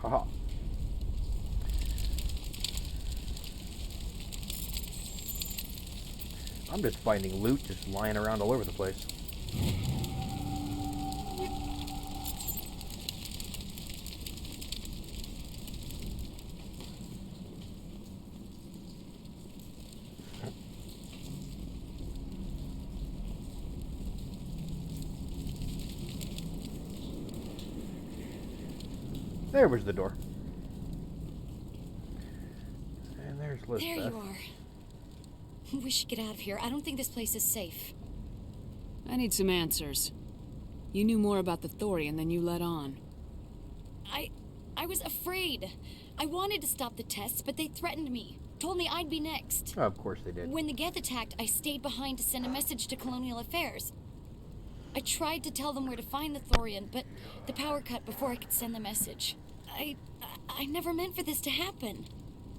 Haha. I'm just finding loot just lying around all over the place. There was the door. And there's Lisbeth. There you are. We should get out of here. I don't think this place is safe. I need some answers. You knew more about the Thorian than you let on. I was afraid. I wanted to stop the tests, but they threatened me. Told me I'd be next. Oh, of course they did. When the Geth attacked, I stayed behind to send a message to Colonial Affairs. I tried to tell them where to find the Thorian, but the power cut before I could send the message. I never meant for this to happen.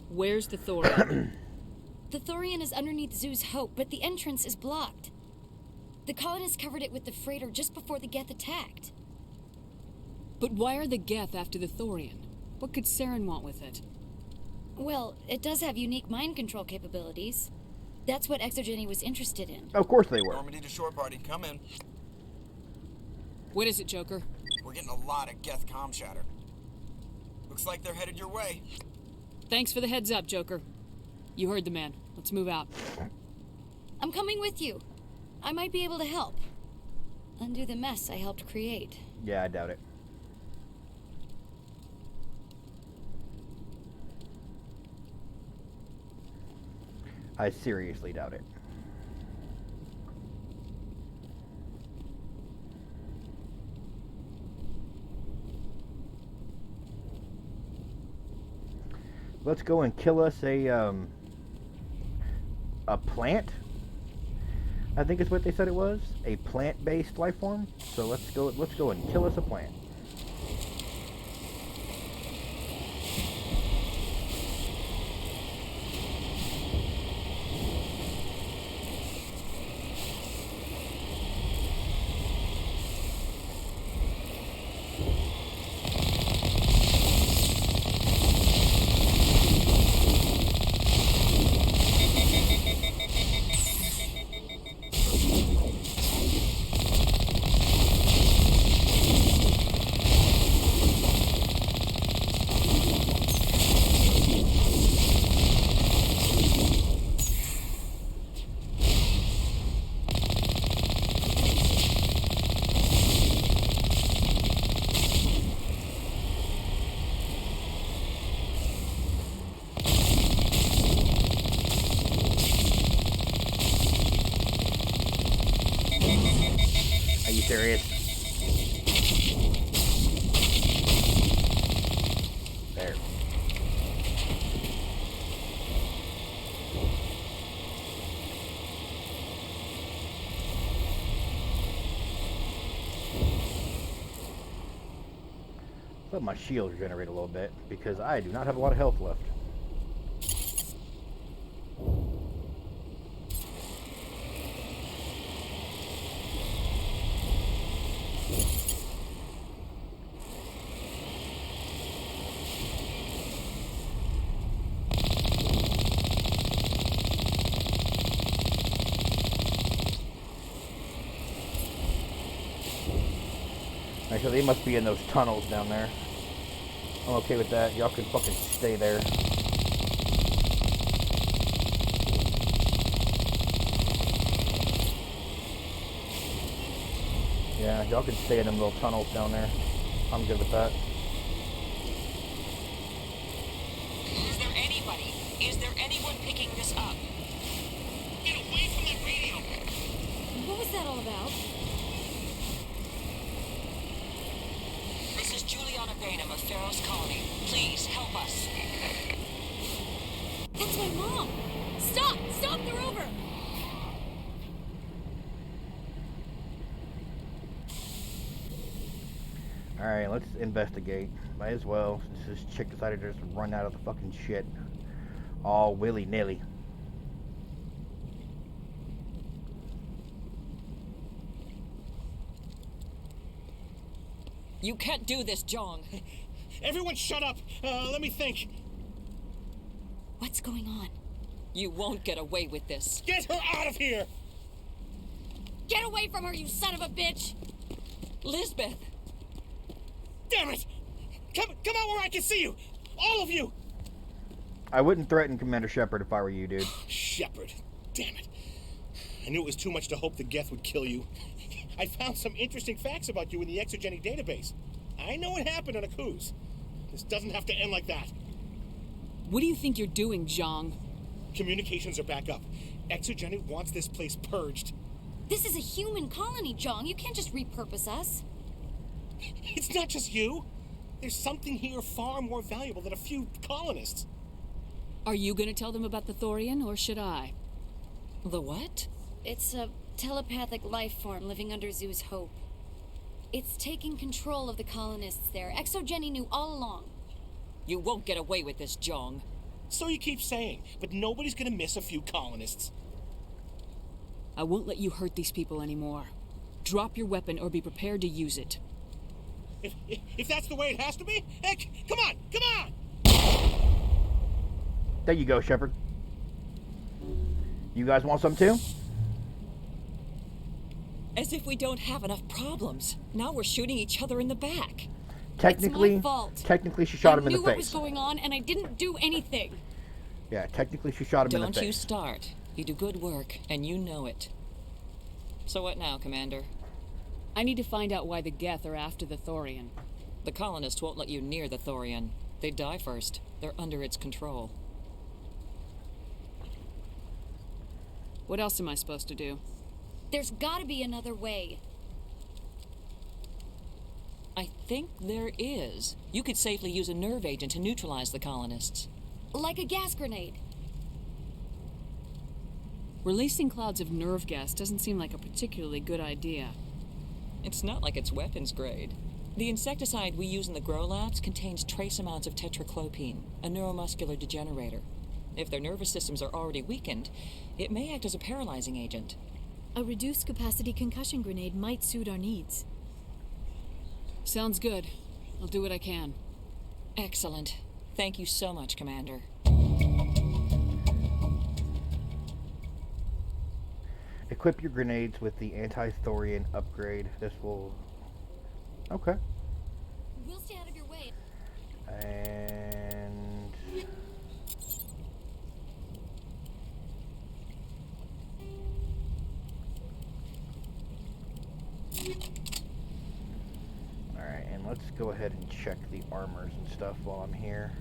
Where's the Thorian? The Thorian is underneath Zoo's Hope, but the entrance is blocked. The colonists covered it with the freighter just before the Geth attacked. But why are the Geth after the Thorian? What could Saren want with it? Well, it does have unique mind control capabilities. That's what Exogeny was interested in. Of course they were. Normandy to shore party, come in. What is it, Joker? We're getting a lot of Geth comm chatter. Looks like they're headed your way. Thanks for the heads up, Joker. You heard the man. Let's move out. I'm coming with you. I might be able to help. Undo the mess I helped create. Yeah, I doubt it. I seriously doubt it. Let's go and kill us a plant. I think is what they said it was. A plant-based life form. So let's go and kill us a plant. Serious. There. Let my shield regenerate a little bit because I do not have a lot of health left. So they must be in those tunnels down there. I'm okay with that. Y'all can fucking stay there. Yeah, y'all can stay in them little tunnels down there. I'm good with that. Is there anybody? Is there anyone picking this up? Get away from that radio! What was that all about? This is Juliana Bainham of Pharaoh's Colony. Please, help us. That's my mom! Stop! Stop the rover! Alright, let's investigate. Might as well, since this chick decided to just run out of the fucking shit. All willy-nilly. You can't do this, Jong. Everyone shut up! Let me think. What's going on? You won't get away with this. Get her out of here! Get away from her, you son of a bitch! Lisbeth! Damn it! Come out where I can see you! All of you! I wouldn't threaten Commander Shepard if I were you, dude. Shepard. Damn it. I knew it was too much to hope the Geth would kill you. I found some interesting facts about you in the Exogeny database. I know what happened on Akuz. This doesn't have to end like that. What do you think you're doing, Jong? Communications are back up. Exogeny wants this place purged. This is a human colony, Jong. You can't just repurpose us. It's not just you. There's something here far more valuable than a few colonists. Are you gonna tell them about the Thorian, or should I? The what? It's a telepathic life form living under Zoo's Hope. It's taking control of the colonists there. Exogeny knew all along. You won't get away with this, Jong. So you keep saying, but nobody's gonna miss a few colonists. I won't let you hurt these people anymore. Drop your weapon or be prepared to use it. If that's the way it has to be, heck, come on, come on! There you go, Shepard. You guys want some too? As if we don't have enough problems. Now we're shooting each other in the back. Technically, it's my fault. technically she shot him in the I knew what face. was going on, and I didn't do anything. Yeah, technically she shot him in the face. Don't you start. You do good work, and you know it. So what now, Commander? I need to find out why the Geth are after the Thorian. The colonists won't let you near the Thorian. They'd die first. They're under its control. What else am I supposed to do? There's gotta be another way. I think there is. You could safely use a nerve agent to neutralize the colonists. Like a gas grenade. Releasing clouds of nerve gas doesn't seem like a particularly good idea. It's not like it's weapons grade. The insecticide we use in the grow labs contains trace amounts of tetraclopine, a neuromuscular degenerator. If their nervous systems are already weakened, it may act as a paralyzing agent. A reduced capacity concussion grenade might suit our needs. Sounds good. I'll do what I can. Excellent. Thank you so much, Commander. Equip your grenades with the anti-thorian upgrade. This will... Okay. We'll stay out of your way. And... Alright, and let's go ahead and check the armors and stuff while I'm here.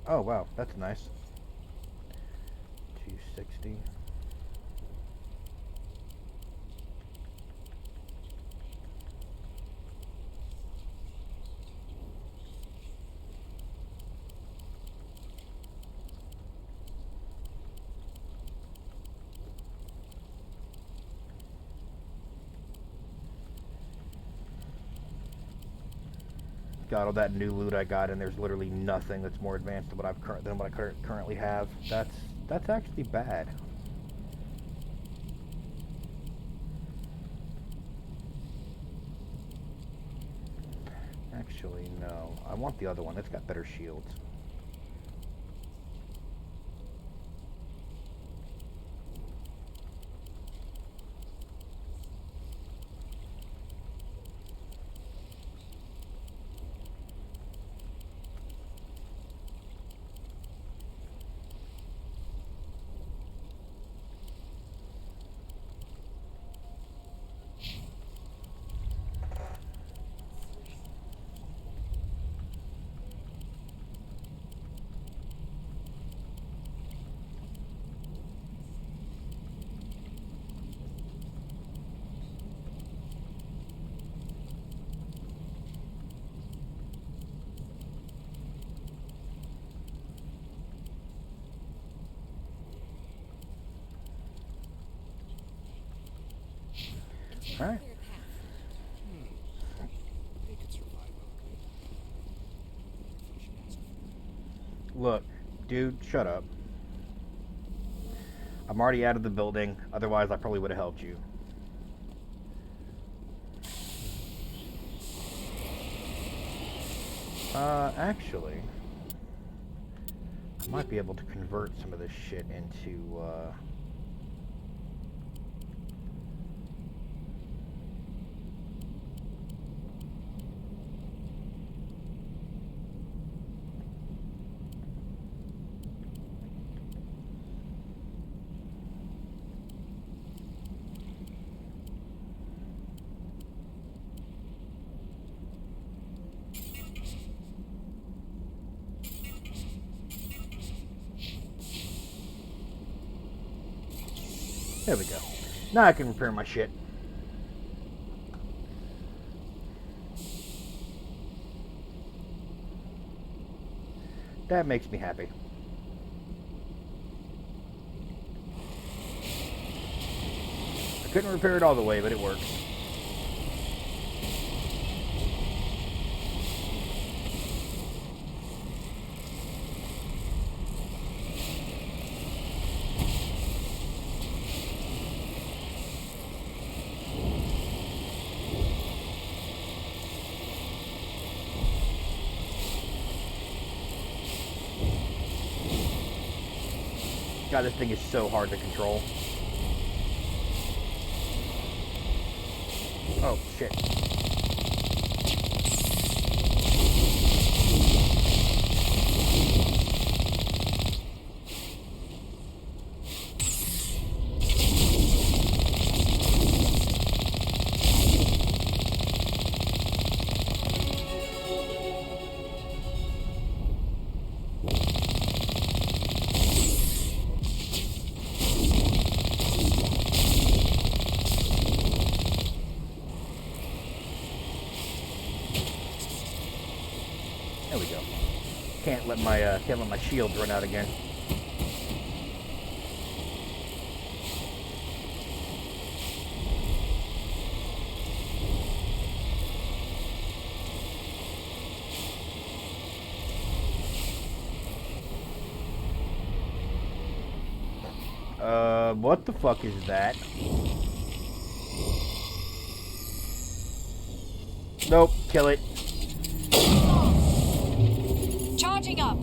Oh wow, that's nice. 260. Got all that new loot I got, and there's literally nothing that's more advanced than what I currently have. That's actually bad. Actually, no. I want the other one. That's got better shields. Alright. Look, dude, shut up. I'm already out of the building, otherwise I probably would have helped you. Actually, I might be able to convert some of this shit into, there we go. Now I can repair my shit. That makes me happy. Couldn't repair it all the way, but it works. God, this thing is so hard to control. Oh, shit. There we go. Can't let my shields run out again. What the fuck is that? Nope, kill it. Charging up.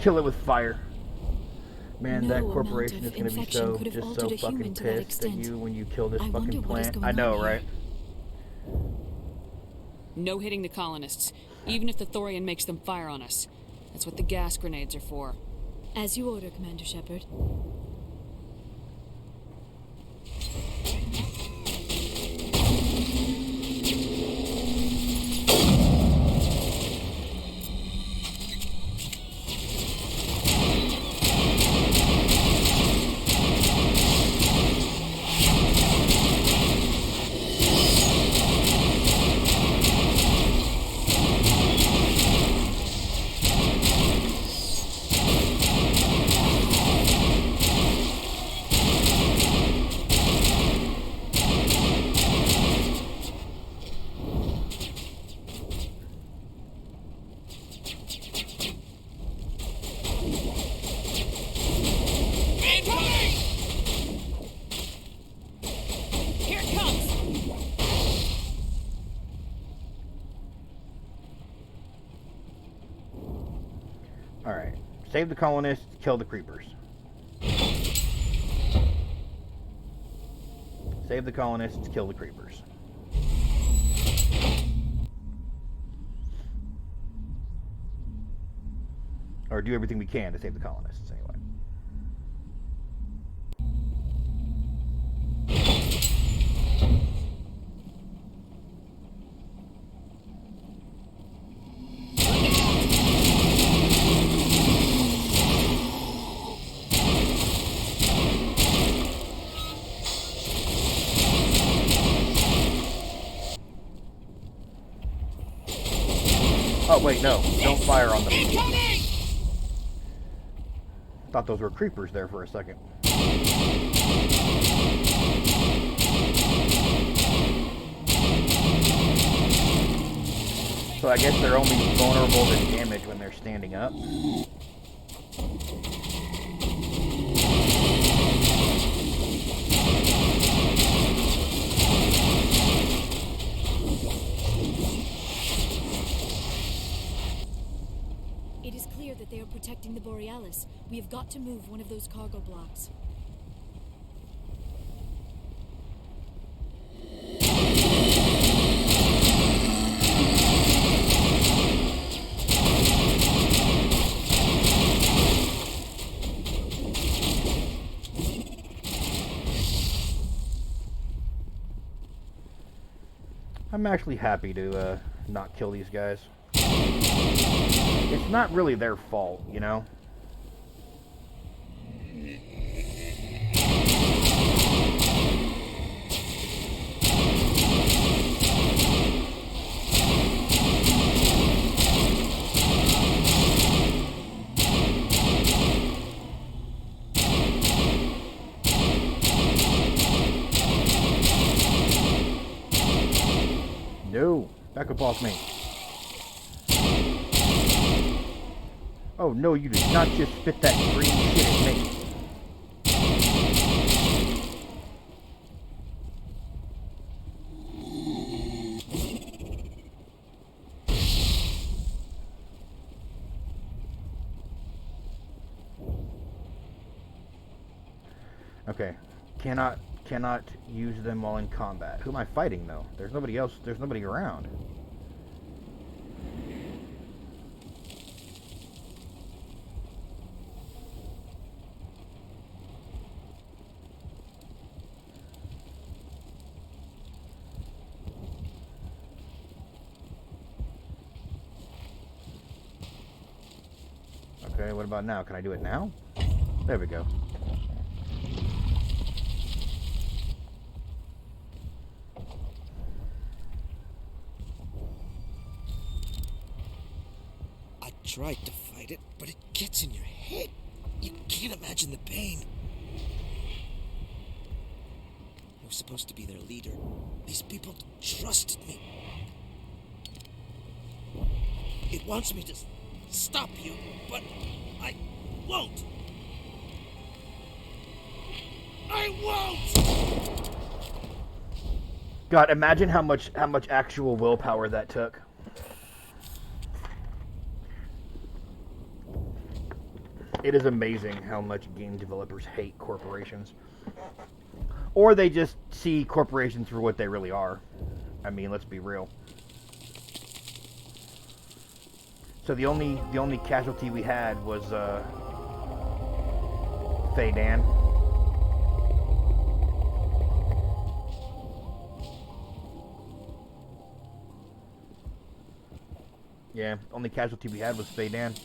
Kill it with fire. Man, No that amount corporation of is gonna be infection so could have just so altered a human fucking to that pissed at extent. you when you kill this I wonder fucking what is plant. going I know, on here. right? No hitting the colonists, even if the Thorian makes them fire on us. That's what the gas grenades are for. As you order, Commander Shepard. Here it comes! Alright. Save the colonists, kill the creepers. Save the colonists, kill the creepers. Or do everything we can to save the colonists, anyway. Oh, wait, no. Don't fire on them. Thought those were creepers there for a second. So I guess they're only vulnerable to damage when they're standing up. It is clear that they are protecting the Borealis. We have got to move one of those cargo blocks. I'm actually happy to not kill these guys. It's not really their fault, you know? No. Back up off me. Oh, no, you did not just spit that green shit at me. Okay. Cannot use them while in combat. Who am I fighting, though? There's nobody else. There's nobody around. Okay, what about now? Can I do it now? There we go. I tried to fight it, but it gets in your head. You can't imagine the pain. I was supposed to be their leader. These people trusted me. It wants me to stop you, but I won't. I won't! God, imagine how much actual willpower that took. It is amazing how much game developers hate corporations. Or they just see corporations for what they really are. I mean, let's be real. So the only casualty we had was Fanged. Yeah, only casualty we had was Fanged.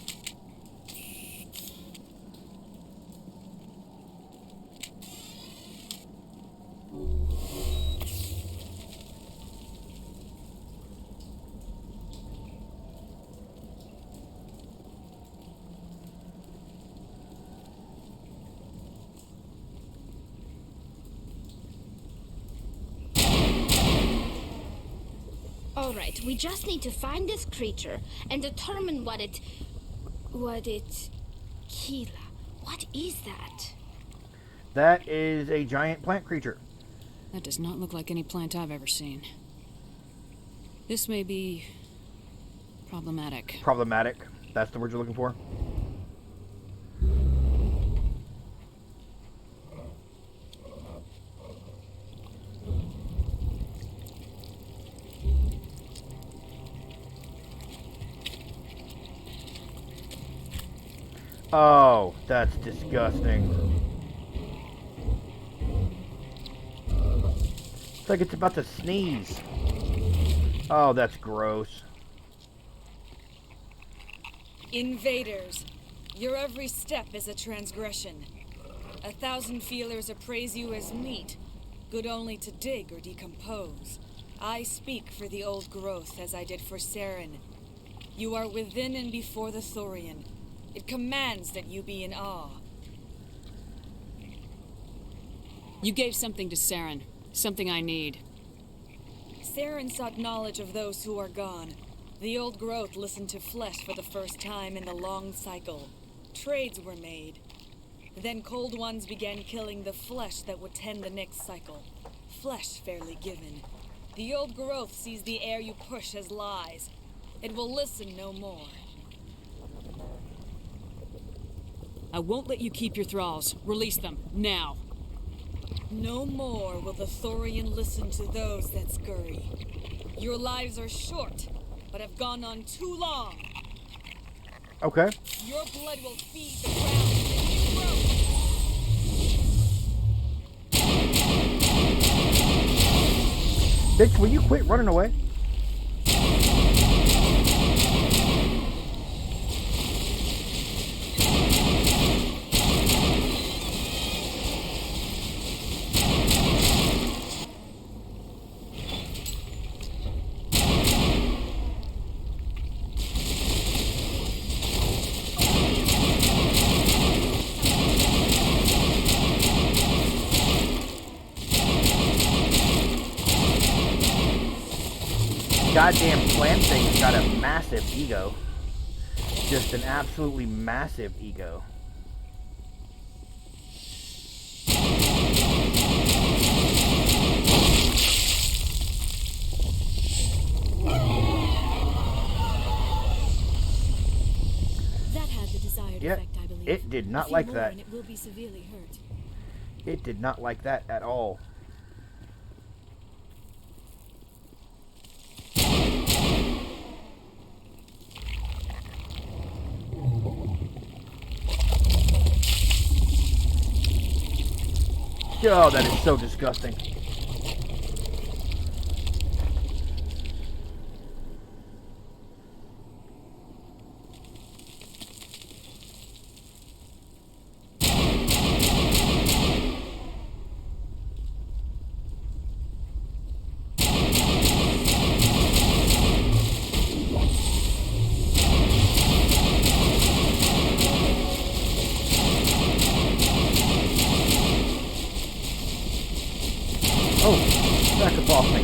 Alright, we just need to find this creature and determine what it... Keela. What is that? That is a giant plant creature. That does not look like any plant I've ever seen. This may be... problematic. Problematic. That's the word you're looking for? Oh, that's disgusting. It's like it's about to sneeze. Oh, that's gross. Invaders, your every step is a transgression. 1,000 feelers appraise you as meat, good only to dig or decompose. I speak for the old growth as I did for Saren. You are within and before the Thorian. It commands that you be in awe. You gave something to Saren. Something I need. Saren sought knowledge of those who are gone. The old growth listened to flesh for the first time in the long cycle. Trades were made. Then cold ones began killing the flesh that would tend the next cycle. Flesh fairly given. The old growth sees the air you push as lies. It will listen no more. I won't let you keep your thralls. Release them, now. No more will the Thorian listen to those that scurry. Your lives are short, but have gone on too long. Okay. Your blood will feed the ground and you grow. Bitch, will you quit running away? goddamn plant thing's got a massive ego. Just an absolutely massive ego. That had the desired Yep, effect, I believe. it did not A few like more that. and it will be severely hurt. It did not like that at all. Oh, that is so disgusting. Oh, back up off me.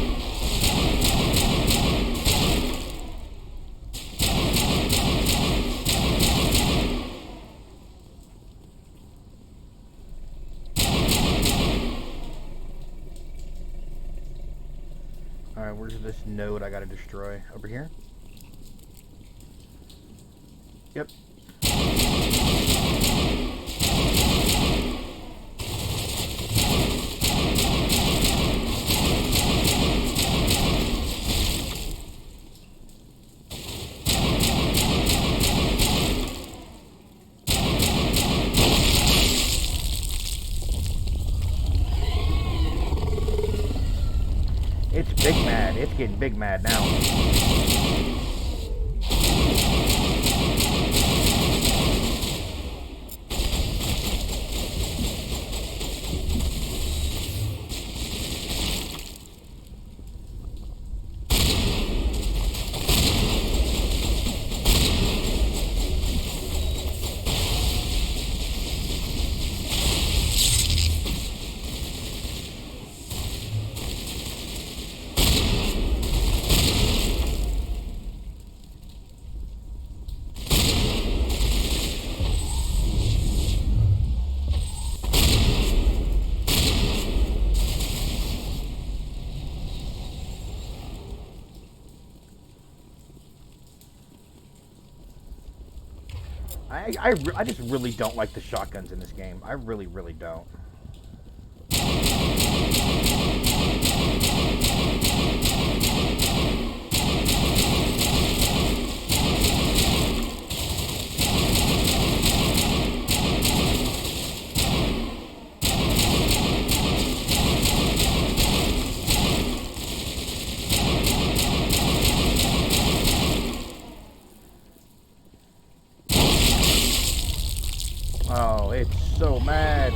Alright, where's this node I gotta destroy? Over here? Yep. It's big mad. It's getting big mad now. I just really don't like the shotguns in this game. I really, really don't. Oh, it's so mad.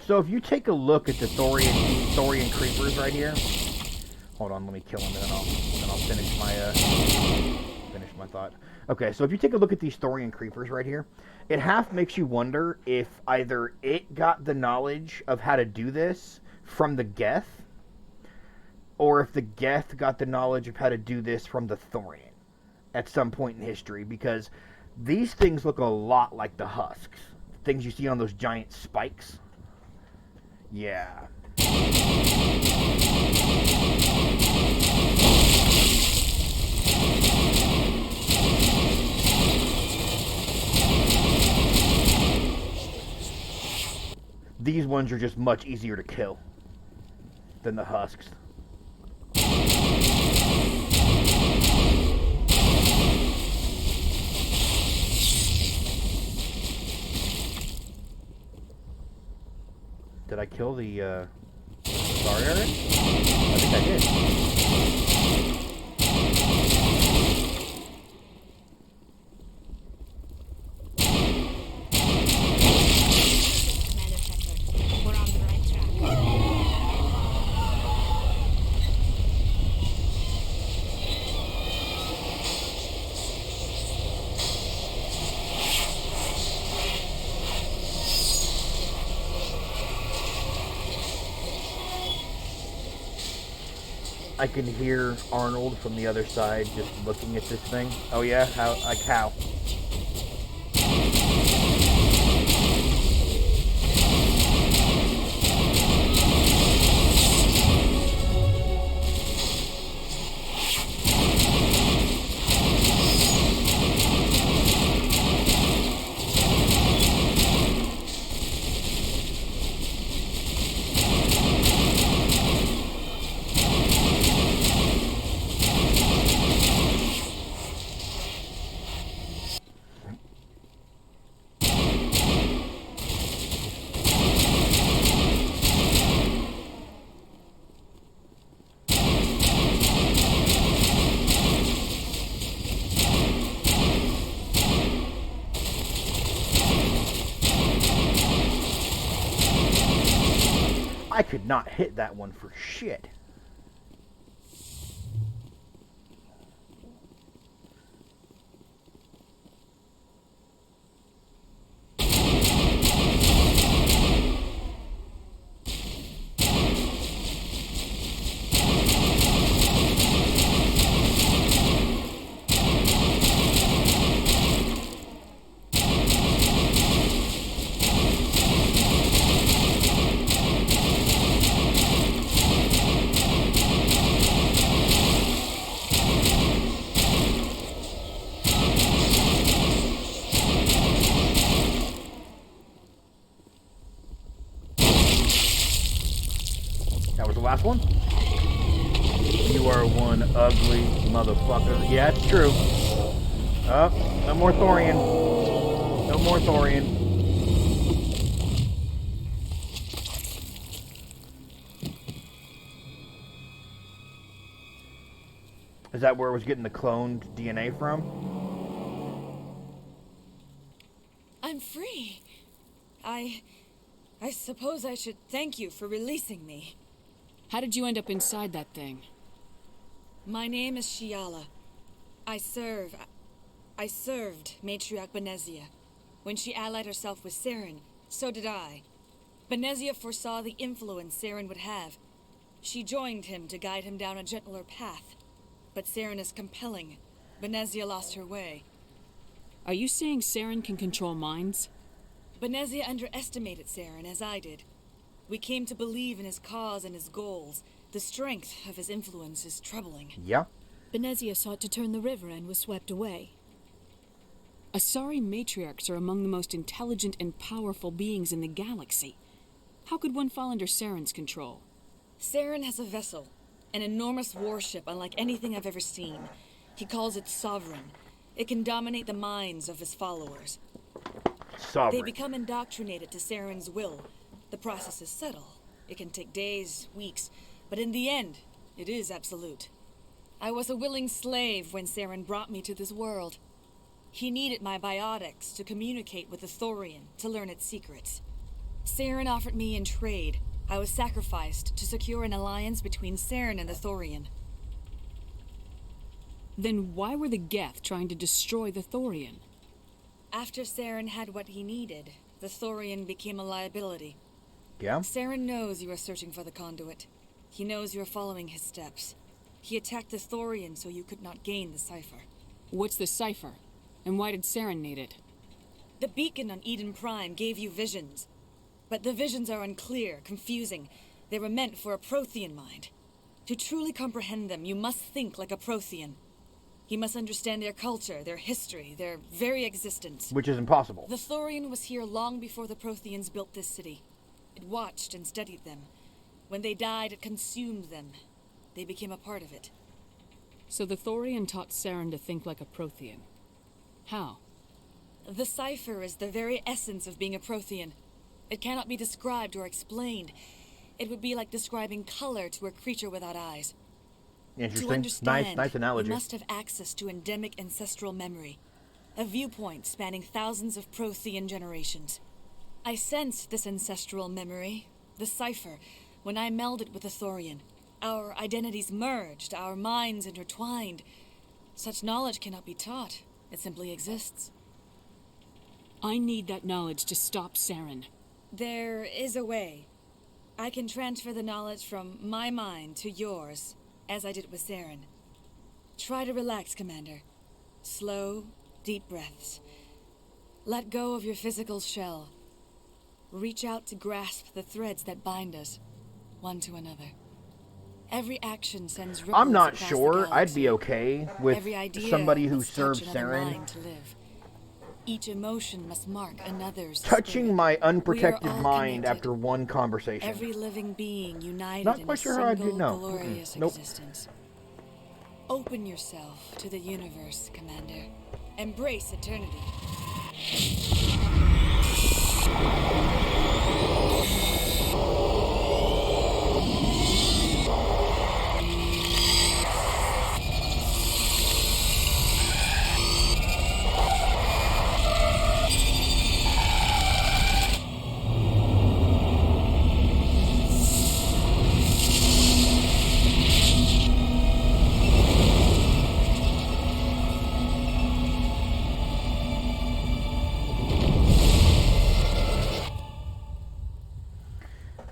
So if you take a look at the Thorian creepers right here, hold on, let me kill him, and then I'll finish my thought. Okay, so if you take a look at these Thorian creepers right here, it half makes you wonder if either it got the knowledge of how to do this from the Geth, or if the Geth got the knowledge of how to do this from the Thorian at some point in history, because these things look a lot like the husks, things you see on those giant spikes. Yeah. These ones are just much easier to kill than the husks. Did I kill the Saren? I think I did. We're on the right track. I can hear Arnold from the other side just looking at this thing. Oh yeah? How? Like how? I could not hit that one for shit. That was the last one? You are one ugly motherfucker. Yeah, it's true. Oh, no more Thorian. No more Thorian. Is that where it was getting the cloned DNA from? I'm free. I suppose I should thank you for releasing me. How did you end up inside that thing? My name is Shiala. I served Matriarch Benezia. When she allied herself with Saren, so did I. Benezia foresaw the influence Saren would have. She joined him to guide him down a gentler path. But Saren is compelling. Benezia lost her way. Are you saying Saren can control minds? Benezia underestimated Saren, as I did. We came to believe in his cause and his goals. The strength of his influence is troubling. Yeah. Benezia sought to turn the river and was swept away. Asari matriarchs are among the most intelligent and powerful beings in the galaxy. How could one fall under Saren's control? Saren has a vessel, an enormous warship unlike anything I've ever seen. He calls it Sovereign. It can dominate the minds of his followers. Sovereign. They become indoctrinated to Saren's will. The process is subtle. It can take days, weeks, but in the end, it is absolute. I was a willing slave when Saren brought me to this world. He needed my biotics to communicate with the Thorian, to learn its secrets. Saren offered me in trade. I was sacrificed to secure an alliance between Saren and the Thorian. Then why were the Geth trying to destroy the Thorian? After Saren had what he needed, the Thorian became a liability. Yeah? Saren knows you are searching for the conduit. He knows you are following his steps. He attacked the Thorian so you could not gain the cipher. What's the cipher? And why did Saren need it? The beacon on Eden Prime gave you visions. But the visions are unclear, confusing. They were meant for a Prothean mind. To truly comprehend them, you must think like a Prothean. You must understand their culture, their history, their very existence. Which is impossible. The Thorian was here long before the Protheans built this city. It watched and studied them. When they died, it consumed them. They became a part of it. So the Thorian taught Saren to think like a Prothean. How? The cipher is the very essence of being a Prothean. It cannot be described or explained. It would be like describing color to a creature without eyes. Interesting. To understand, Nice analogy. you must have access to endemic ancestral memory. A viewpoint spanning thousands of Prothean generations. I sensed this ancestral memory, the cipher, when I melded with the Thorian. Our identities merged, our minds intertwined. Such knowledge cannot be taught. It simply exists. I need that knowledge to stop Saren. There is a way. I can transfer the knowledge from my mind to yours, as I did with Saren. Try to relax, Commander. Slow, deep breaths. Let go of your physical shell. Reach out to grasp the threads that bind us, one to another. Every action sends ripples I'm not across sure the I'd galaxy. be okay with Every idea somebody who must touch serves another Saren mind to live. Each emotion must mark another's touching spirit. my We are unprotected all mind connected. after one conversation. Every living being united Not in quite a sure how I'd single do. No. glorious Nope. existence. Open yourself to the universe, Commander. Embrace eternity.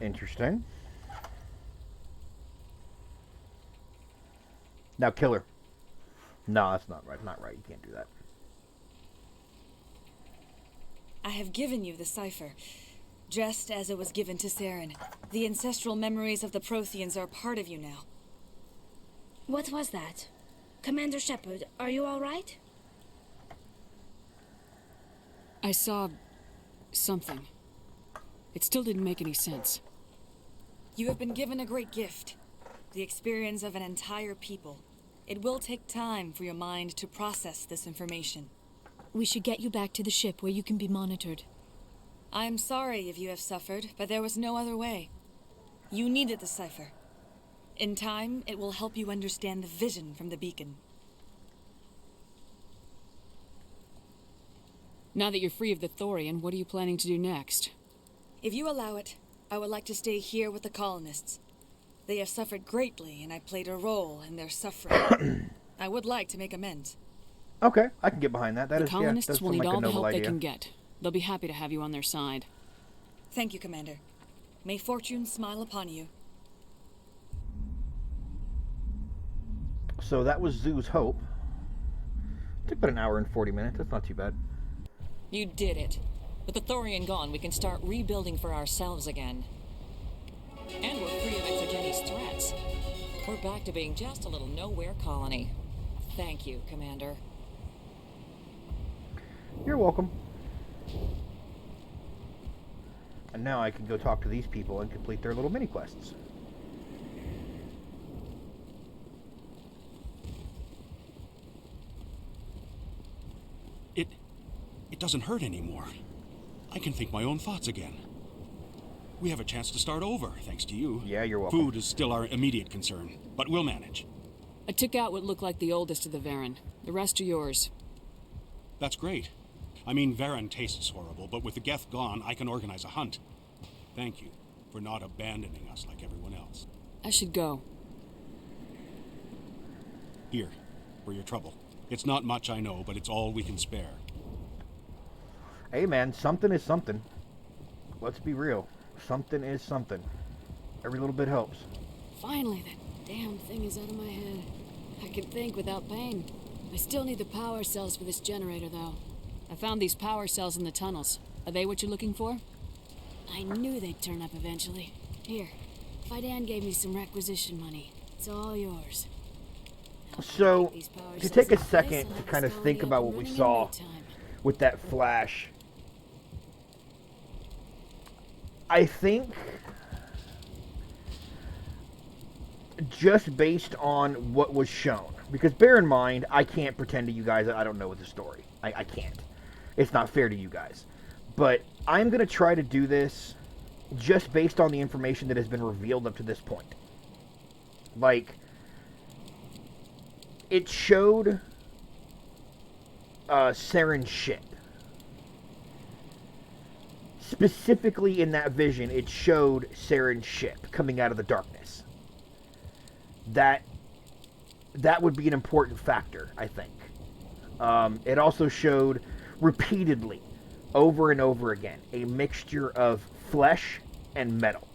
Interesting. Now kill her. No, that's not right. Not right. You can't do that. I have given you the cipher, just as it was given to Saren. The ancestral memories of the Protheans are part of you now. What was that? Commander Shepard, are you all right? I saw something. It still didn't make any sense. You have been given a great gift. The experience of an entire people. It will take time for your mind to process this information. We should get you back to the ship where you can be monitored. I am sorry if you have suffered, but there was no other way. You needed the cipher. In time, it will help you understand the vision from the beacon. Now that you're free of the Thorian, what are you planning to do next? If you allow it, I would like to stay here with the colonists. They have suffered greatly, and I played a role in their suffering. I would like to make amends. Okay, I can get behind that. That The is, colonists does will seem need like a all the noble help they idea. can get. They'll be happy to have you on their side. Thank you, Commander. May fortune smile upon you. So that was Zoo's hope. Took about an hour and 40 minutes. That's not too bad. You did it. With the Thorian gone, we can start rebuilding for ourselves again. And we're free of Exogeni's threats. We're back to being just a little nowhere colony. Thank you, Commander. You're welcome. And now I can go talk to these people and complete their little mini quests. It doesn't hurt anymore. I can think my own thoughts again. We have a chance to start over, thanks to you. Yeah, you're welcome. Food is still our immediate concern, but we'll manage. I took out what looked like the oldest of the Varen. The rest are yours. That's great. I mean, Varen tastes horrible, but with the Geth gone, I can organize a hunt. Thank you for not abandoning us like everyone else. I should go. Here, for your trouble. It's not much, I know, but it's all we can spare. Hey man, something is something. Let's be real. Something is something. Every little bit helps. Finally, that damn thing is out of my head. I can think without pain. I still need the power cells for this generator, though. I found these power cells in the tunnels. Are they what you're looking for? I knew they'd turn up eventually. Here, Fidan gave me some requisition money. It's all yours. So, to take a second to kind of think about what we saw with that flash, I think just based on what was shown, because bear in mind, I can't pretend to you guys that I don't know the story. I can't. It's not fair to you guys. But I'm going to try to do this just based on the information that has been revealed up to this point. Like, it showed Saren's ship. Specifically in that vision, it showed Saren's ship coming out of the darkness. That would be an important factor, I think. It also showed repeatedly, over and over again, a mixture of flesh and metal.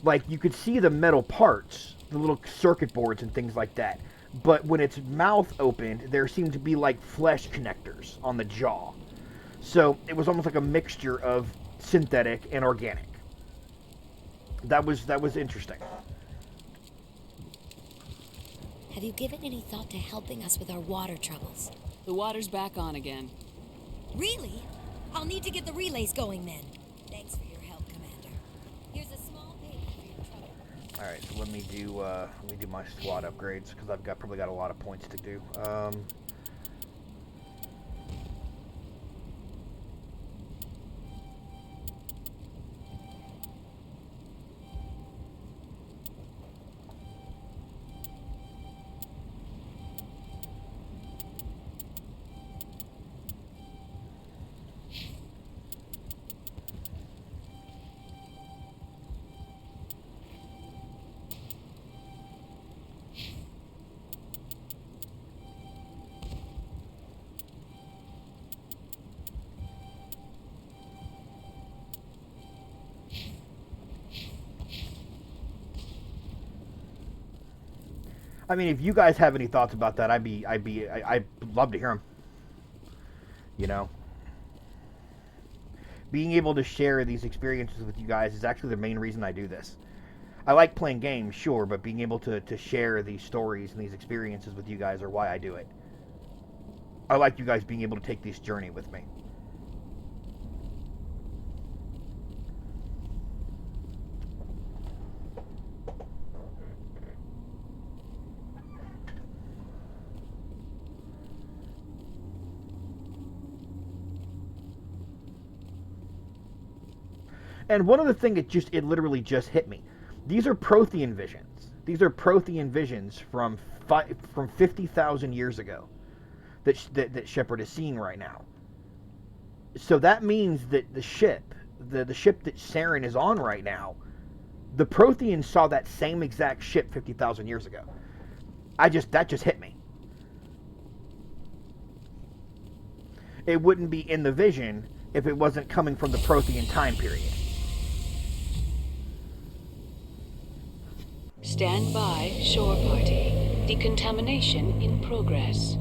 Like, you could see the metal parts, the little circuit boards and things like that, but when its mouth opened, there seemed to be like flesh connectors on the jaw. So it was almost like a mixture of synthetic and organic. That was interesting. Have you given any thought to helping us with our water troubles? The water's back on again. Really? I'll need to get the relays going then. Thanks for your help, Commander. Here's a small payment for your trouble. All right, so let me do my SWAT upgrades because I've probably got a lot of points to do. I mean, if you guys have any thoughts about that, I'd love to hear them. You know, being able to share these experiences with you guys is actually the main reason I do this. I like playing games, sure, but being able to share these stories and these experiences with you guys are why I do it. I like you guys being able to take this journey with me. And one other thing, it literally just hit me. These are Prothean visions. These are Prothean visions from 50,000 years ago that Shepard is seeing right now. So that means that the ship that Saren is on right now, the Protheans saw that same exact ship 50,000 years ago. That just hit me. It wouldn't be in the vision if it wasn't coming from the Prothean time period. Stand by, shore party. Decontamination in progress.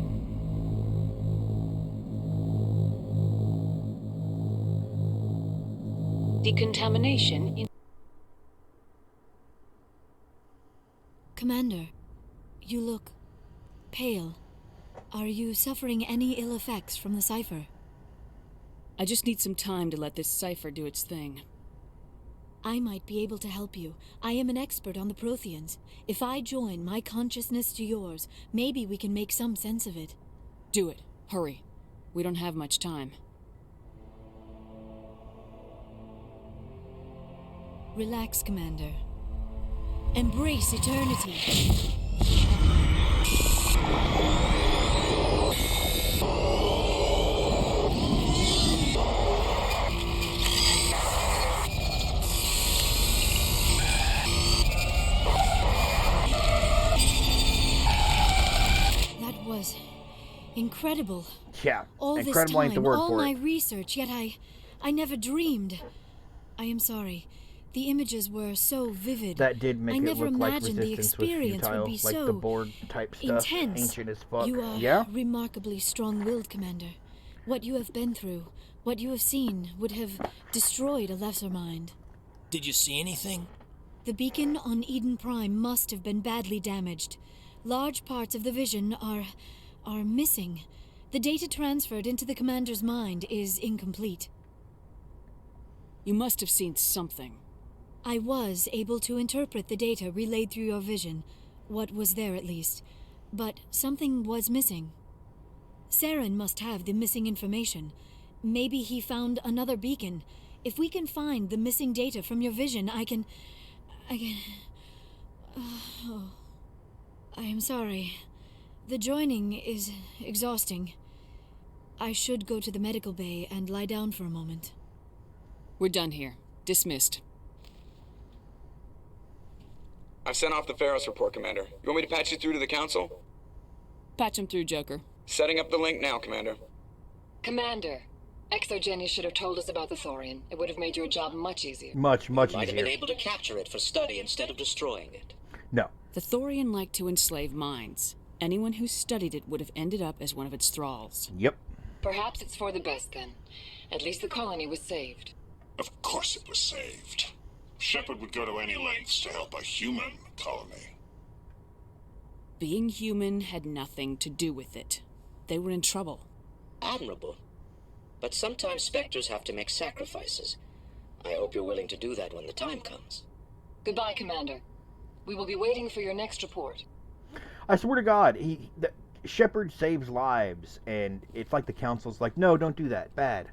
Decontamination in... Commander, you look pale. Are you suffering any ill effects from the cipher? I just need some time to let this cipher do its thing. I might be able to help you. I am an expert on the Protheans. If I join my consciousness to yours, maybe we can make some sense of it. Do it. Hurry. We don't have much time. Relax, Commander. Embrace eternity. That was incredible. Yeah, all incredible this ain't the time, word all for my it. research, yet I never dreamed. I am sorry. The images were so vivid. That did make I it never look like imagined the Resistance was experience futile, would be like so the board type stuff, intense. ancient as fuck. You are Yeah? remarkably strong-willed, Commander. What you have been through, what you have seen, would have destroyed a lesser mind. Did you see anything? The beacon on Eden Prime must have been badly damaged. Large parts of the vision are missing. The data transferred into the Commander's mind is incomplete. You must have seen something. I was able to interpret the data relayed through your vision, what was there at least, but something was missing. Saren must have the missing information. Maybe he found another beacon. If we can find the missing data from your vision, I can... Oh. I am sorry. The joining is exhausting. I should go to the medical bay and lie down for a moment. We're done here. Dismissed. I've sent off the Pharos report, Commander. You want me to patch you through to the Council? Patch him through, Joker. Setting up the link now, Commander. Commander, Exogeny should have told us about the Thorian. It would have made your job much easier. Much Might have easier. been able to capture it for study instead of destroying it. No. The Thorian liked to enslave minds. Anyone who studied it would have ended up as one of its thralls. Yep. Perhaps it's for the best then. At least the colony was saved. Of course it was saved. Shepard would go to any lengths to help a human colony. Being human had nothing to do with it. They were in trouble. Admirable. But sometimes Spectres have to make sacrifices. I hope you're willing to do that when the time comes. Goodbye, Commander. We will be waiting for your next report. I swear to God, Shepard saves lives, and it's like the Council's like, no, don't do that. Bad.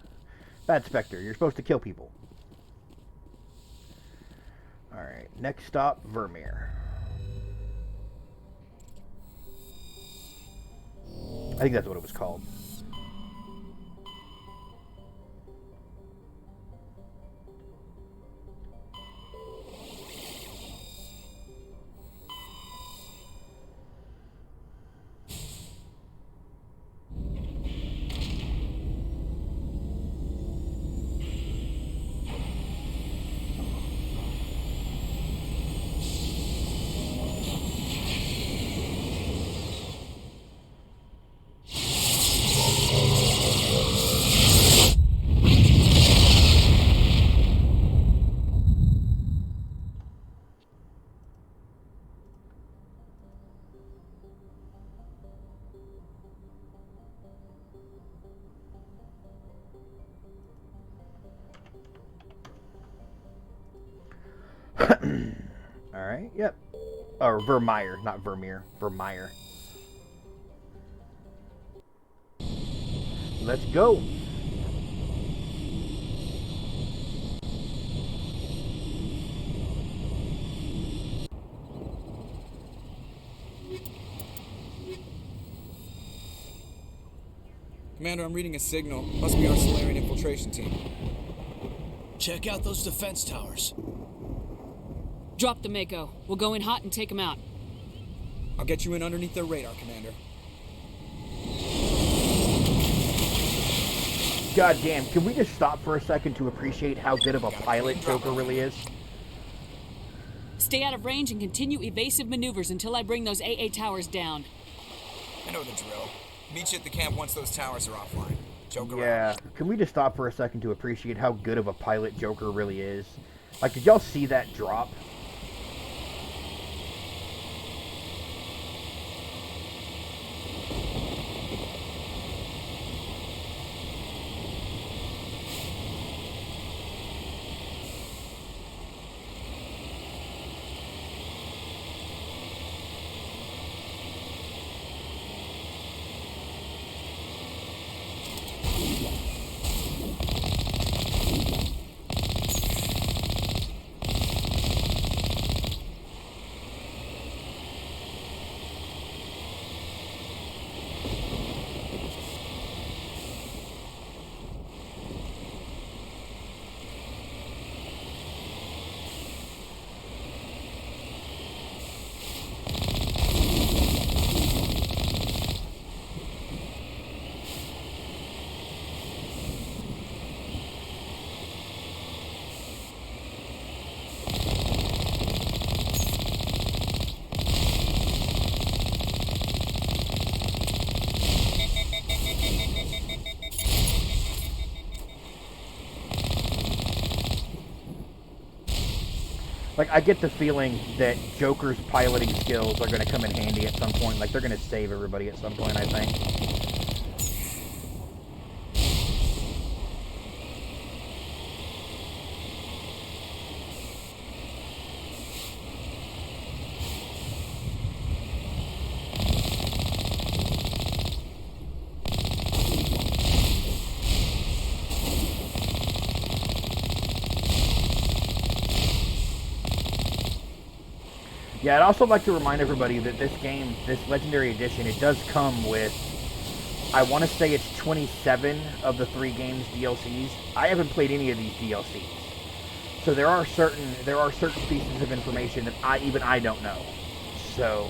Bad Spectre. You're supposed to kill people. Alright, next stop, Virmire. I think that's what it was called. Alright, yep. Or Virmire, not Virmire. Virmire. Let's go. Commander, I'm reading a signal. Must be our Solarian infiltration team. Check out those defense towers. Drop the Mako. We'll go in hot and take him out. I'll get you in underneath their radar, Commander. God damn, can we just stop for a second to appreciate how good of a pilot Joker really is? Stay out of range and continue evasive maneuvers until I bring those AA towers down. I know the drill. Meet you at the camp once those towers are offline. Joker Yeah, around. can we just stop for a second to appreciate how good of a pilot Joker really is? Like, did y'all see that drop? Like, I get the feeling that Joker's piloting skills are going to come in handy at some point. Like, they're going to save everybody at some point, I think. Yeah, I'd also like to remind everybody that this game, this Legendary Edition, it does come with, I want to say it's 27 of the 3 games DLCs. I haven't played any of these DLCs. So there are certain pieces of information that I don't know. So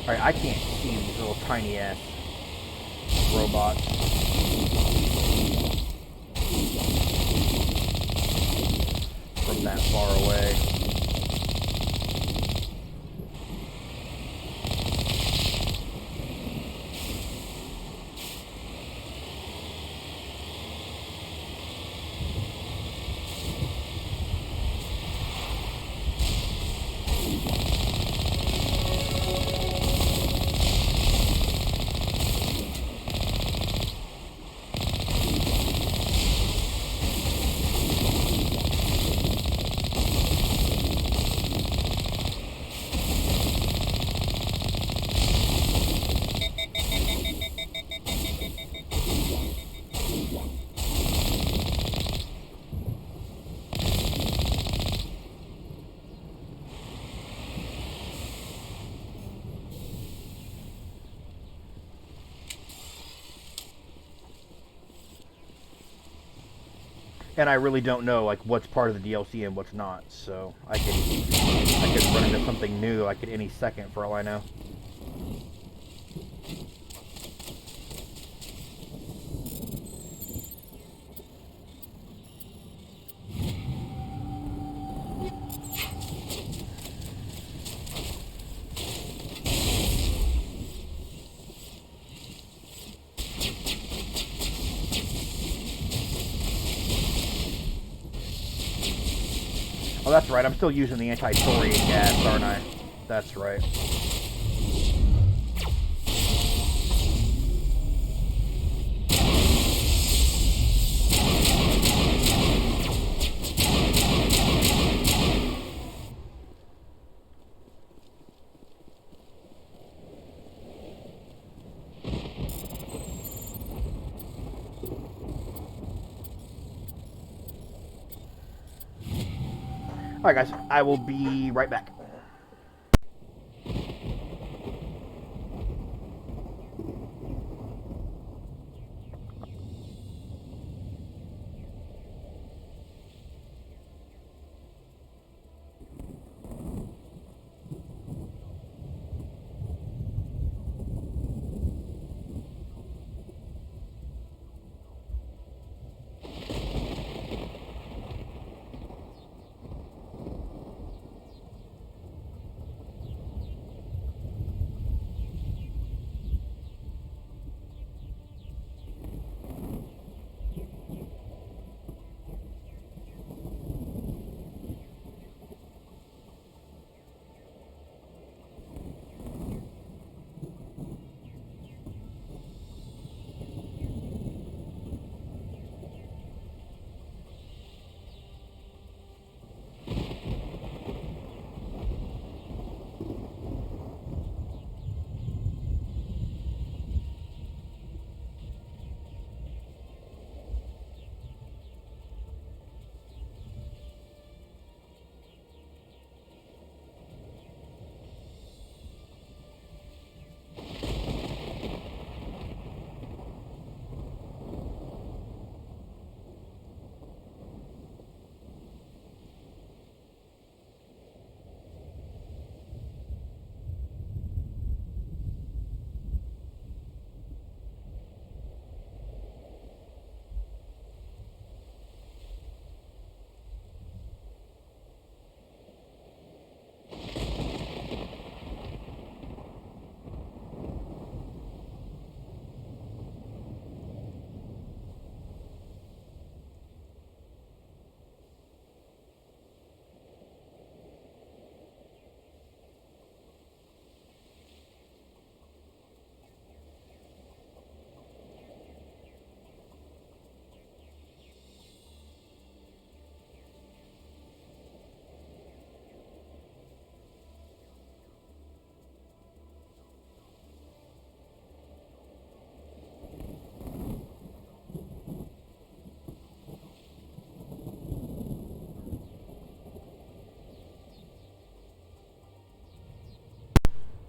alright, I can't see these little tiny ass robots. From that far away. And I really don't know like what's part of the DLC and what's not, so I could run into something new like at any second for all I know. Oh, that's right. I'm still using the anti-thorium gas, aren't I? That's right. Alright guys, I will be right back.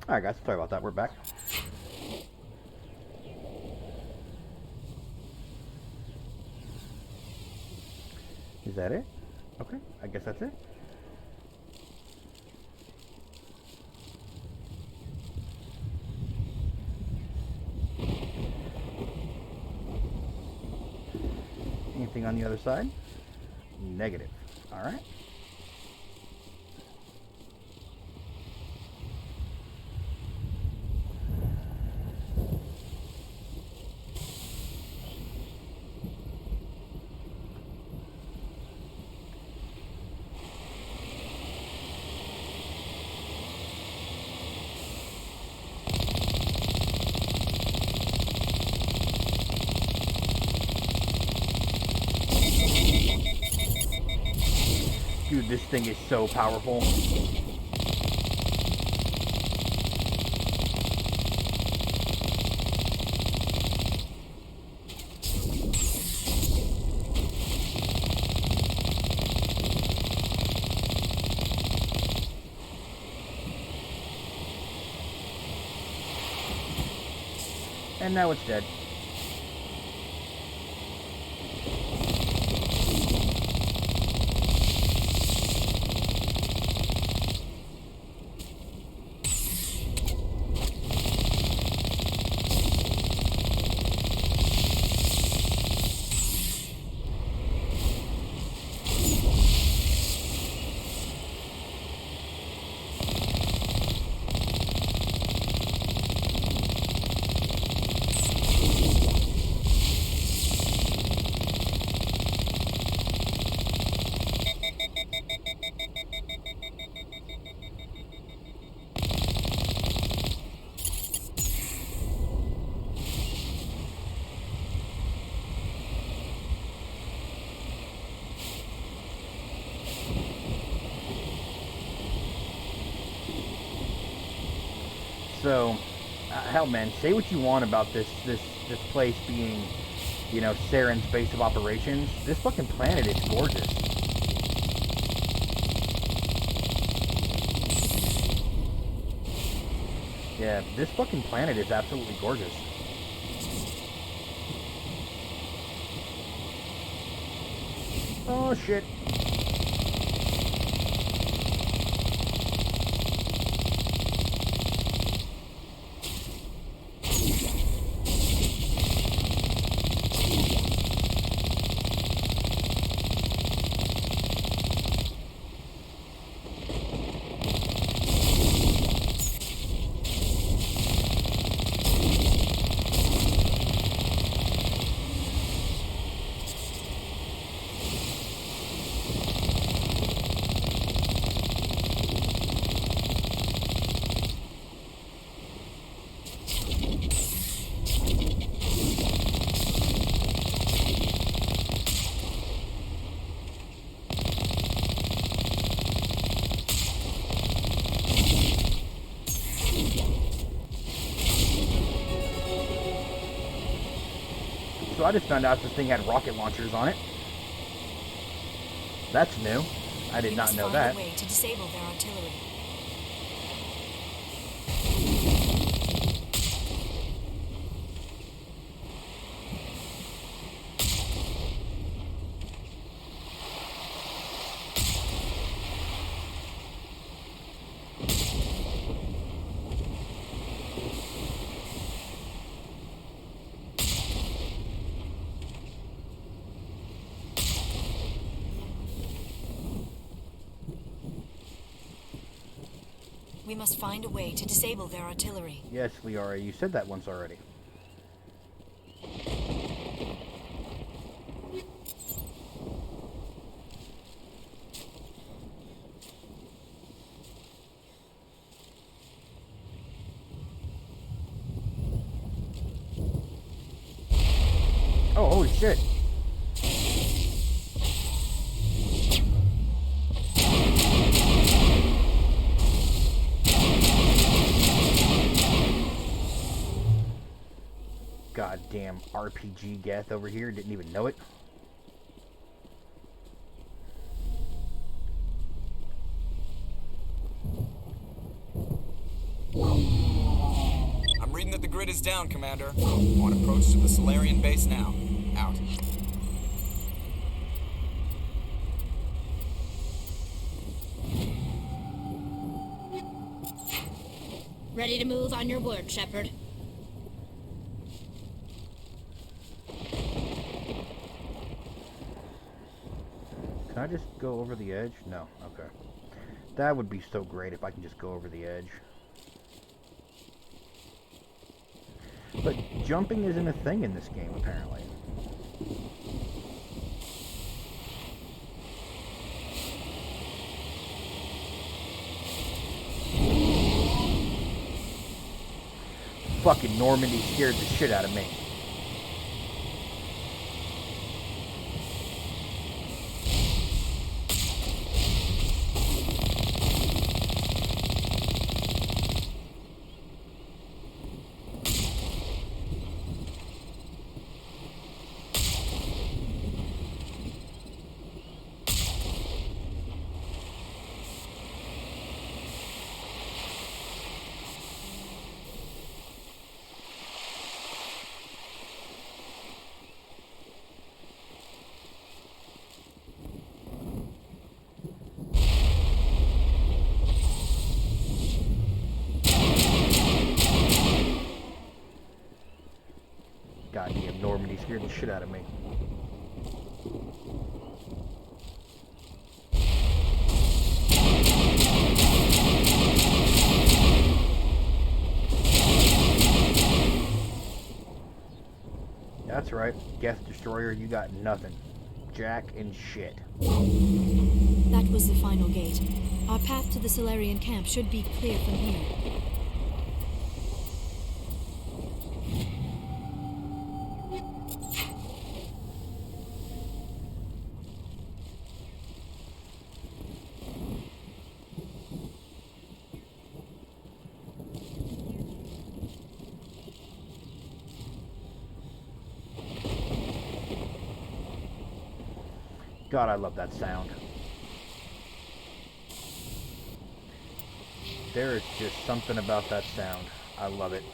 Alright guys, sorry about that, we're back. Is that it? Okay, I guess that's it. Anything on the other side? Negative. Alright. Dude, this thing is so powerful. And now it's dead. So, hell, man, say what you want about this place being, you know, Saren's base of operations. This fucking planet is gorgeous. Yeah, this fucking planet is absolutely gorgeous. Oh, shit. So I just found out this thing had rocket launchers on it. That's new. I did not know that. We must find a way to disable their artillery. We must find a way to disable their artillery. Yes, Liara, you said that once already. Oh, holy shit. Goddamn RPG Geth over here, didn't even know it. down, Commander. On approach to the Solarian base now. Out. Ready to move on your word, Shepard. Can I just go over the edge? No. Okay. That would be so great if I can just go over the edge. But jumping isn't a thing in this game, apparently. Fucking Normandy scared the shit out of me. Goddamn Normandy scared the shit out of me. That's right, Geth Destroyer, you got nothing. Jack and shit. That was the final gate. Our path to the Solarian camp should be clear from here. God, I love that sound. There is just something about that sound. I love it.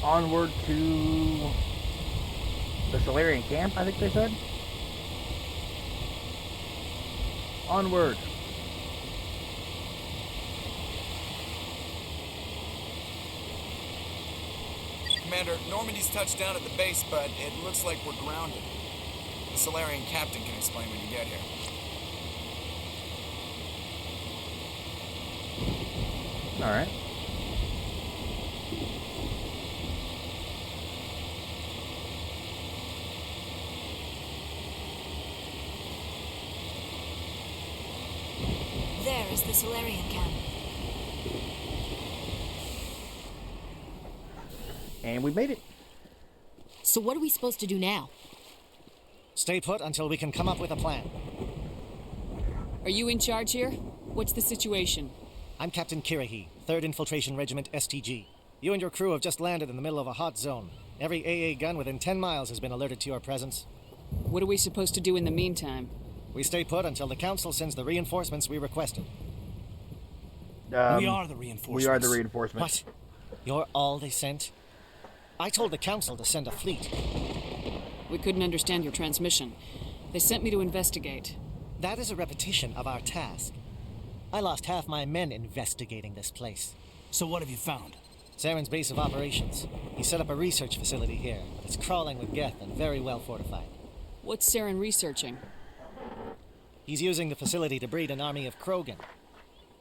Onward to the Solarian camp, I think they said. Onward. Commander, Normandy's touched down at the base, but it looks like we're grounded. The Solarian captain can explain when you get here. All right. There is the Solarian camp. And we made it. So what are we supposed to do now? Stay put until we can come up with a plan. Are you in charge here? What's the situation? I'm Captain Kirahi, 3rd Infiltration Regiment STG. You and your crew have just landed in the middle of a hot zone. Every AA gun within 10 miles has been alerted to your presence. What are we supposed to do in the meantime? We stay put until the Council sends the reinforcements we requested. We are the reinforcements. We are the reinforcements. What? You're all they sent? I told the Council to send a fleet. We couldn't understand your transmission. They sent me to investigate. That is a repetition of our task. I lost half my men investigating this place. So what have you found? Saren's base of operations. He set up a research facility here, but it's crawling with Geth and very well fortified. What's Saren researching? He's using the facility to breed an army of Krogan.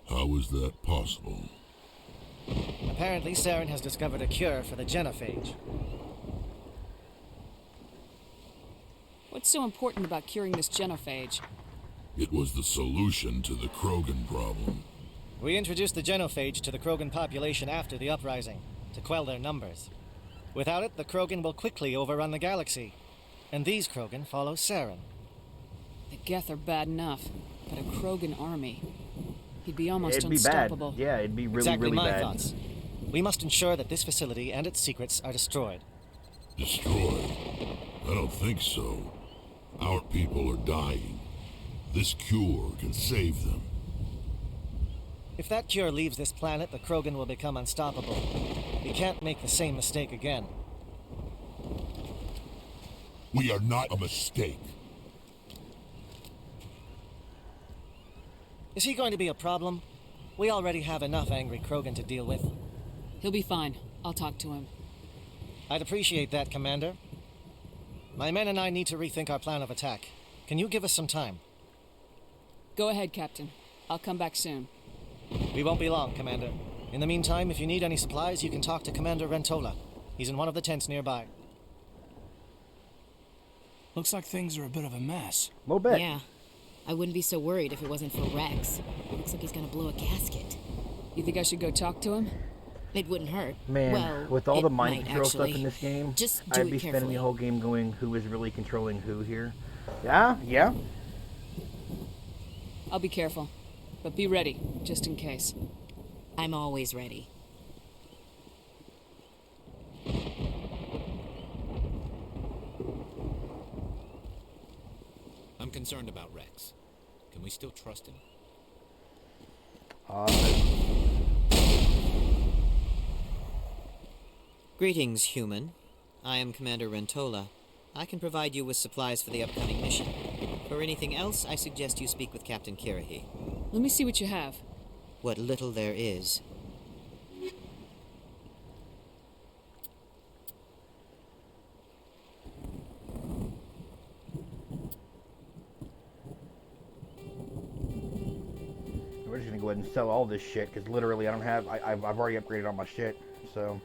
How is that possible? Apparently, Saren has discovered a cure for the genophage. What's so important about curing this genophage? It was the solution to the Krogan problem. We introduced the genophage to the Krogan population after the uprising, to quell their numbers. Without it, the Krogan will quickly overrun the galaxy. And these Krogan follow Saren. The Geth are bad enough, but a Krogan army. He'd be almost It'd be unstoppable. bad. Yeah, it'd be really, Exactly really my bad. thoughts. We must ensure that this facility and its secrets are destroyed. Destroyed? I don't think so. Our people are dying. This cure can save them. If that cure leaves this planet, the Krogan will become unstoppable. We can't make the same mistake again. We are not a mistake. Is he going to be a problem? We already have enough angry Krogan to deal with. He'll be fine. I'll talk to him. I'd appreciate that, Commander. My men and I need to rethink our plan of attack. Can you give us some time? Go ahead, Captain. I'll come back soon. We won't be long, Commander. In the meantime, if you need any supplies, you can talk to Commander Rentola. He's in one of the tents nearby. Looks like things are a bit of a mess. A little bit. Yeah. I wouldn't be so worried if it wasn't for Rex. Looks like he's gonna blow a gasket. You think I should go talk to him? It wouldn't hurt. Man, well, with all it the mind might, control actually. stuff in this game, Just do I'd it be spending carefully. the whole game going, who is really controlling who here? Yeah. I'll be careful. But be ready, just in case. I'm always ready. I'm concerned about Rex. Can we still trust him? Greetings, human. I am Commander Rentola. I can provide you with supplies for the upcoming mission. For anything else, I suggest you speak with Captain Kirahi. Let me see what you have. What little there is. We're just gonna go ahead and sell all this shit because literally I don't have. I've already upgraded all my shit, so.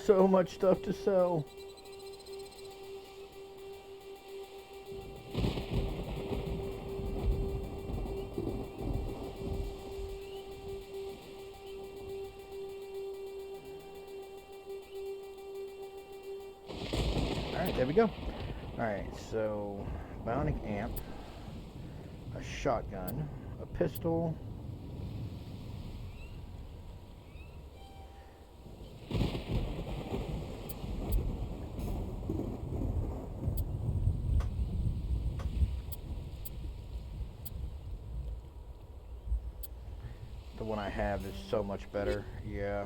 So much stuff to sell. Alright, there we go. Alright, so bionic amp, a shotgun, a pistol. The one I have is so much better. Yeah.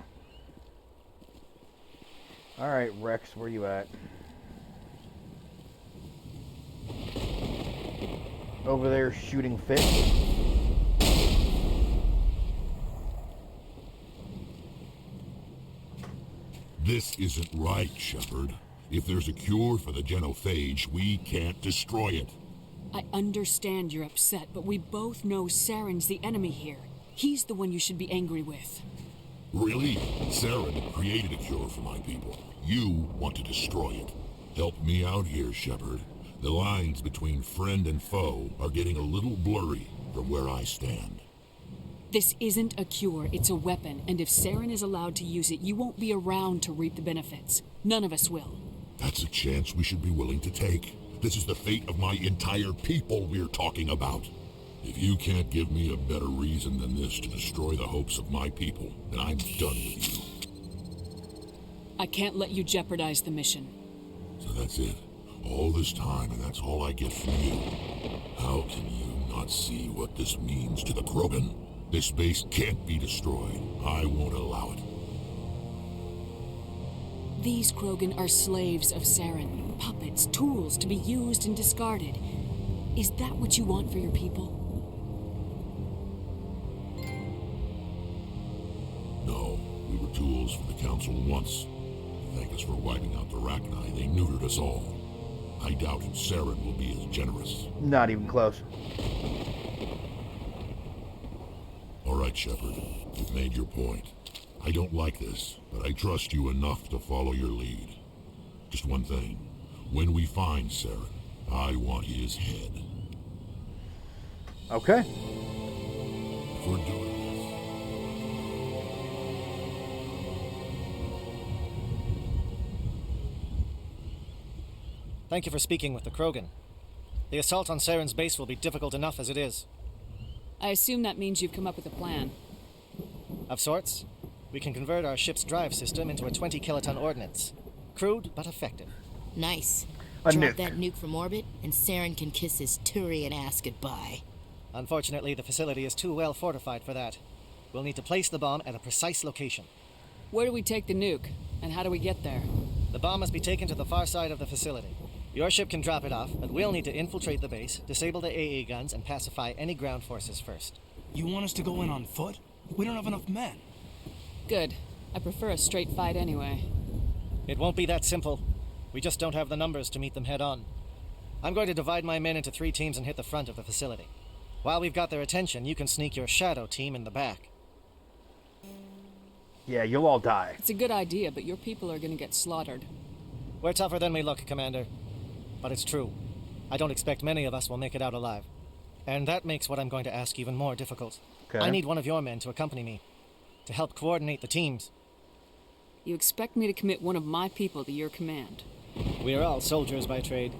Alright, Rex, where you at? Over there shooting fish. This isn't right, Shepard. If there's a cure for the genophage, we can't destroy it. I understand you're upset, but we both know Saren's the enemy here. He's the one you should be angry with. Really? Saren created a cure for my people. You want to destroy it. Help me out here, Shepard. The lines between friend and foe are getting a little blurry from where I stand. This isn't a cure, it's a weapon, and if Saren is allowed to use it, you won't be around to reap the benefits. None of us will. That's a chance we should be willing to take. This is the fate of my entire people we're talking about. If you can't give me a better reason than this to destroy the hopes of my people, then I'm done with you. I can't let you jeopardize the mission. So that's it. All this time, and that's all I get from you. How can you not see what this means to the Krogan? This base can't be destroyed. I won't allow it. These Krogan are slaves of Saren. Puppets, tools to be used and discarded. Is that what you want for your people? No, we were tools for the Council once. To thank us for wiping out the Rachni, they neutered us all. I doubt Saren will be as generous. Not even close. All right, Shepard. You've made your point. I don't like this, but I trust you enough to follow your lead. Just one thing. When we find Saren, I want his head. Okay. If we're doing Thank you for speaking with the Krogan. The assault on Saren's base will be difficult enough as it is. I assume that means you've come up with a plan. Of sorts. We can convert our ship's drive system into a 20-kiloton ordnance. Crude, but effective. Nice. A Drop nuke. that nuke from orbit, and Saren can kiss his Turian ass goodbye. Unfortunately, the facility is too well fortified for that. We'll need to place the bomb at a precise location. Where do we take the nuke? And how do we get there? The bomb must be taken to the far side of the facility. Your ship can drop it off, but we'll need to infiltrate the base, disable the AA guns, and pacify any ground forces first. You want us to go in on foot? We don't have enough men. Good. I prefer a straight fight anyway. It won't be that simple. We just don't have the numbers to meet them head on. I'm going to divide my men into 3 teams and hit the front of the facility. While we've got their attention, you can sneak your shadow team in the back. Yeah, you'll all die. It's a good idea, but your people are gonna get slaughtered. We're tougher than we look, Commander. But it's true. I don't expect many of us will make it out alive. And that makes what I'm going to ask even more difficult. Okay. I need one of your men to accompany me, to help coordinate the teams. You expect me to commit one of my people to your command? We are all soldiers by trade.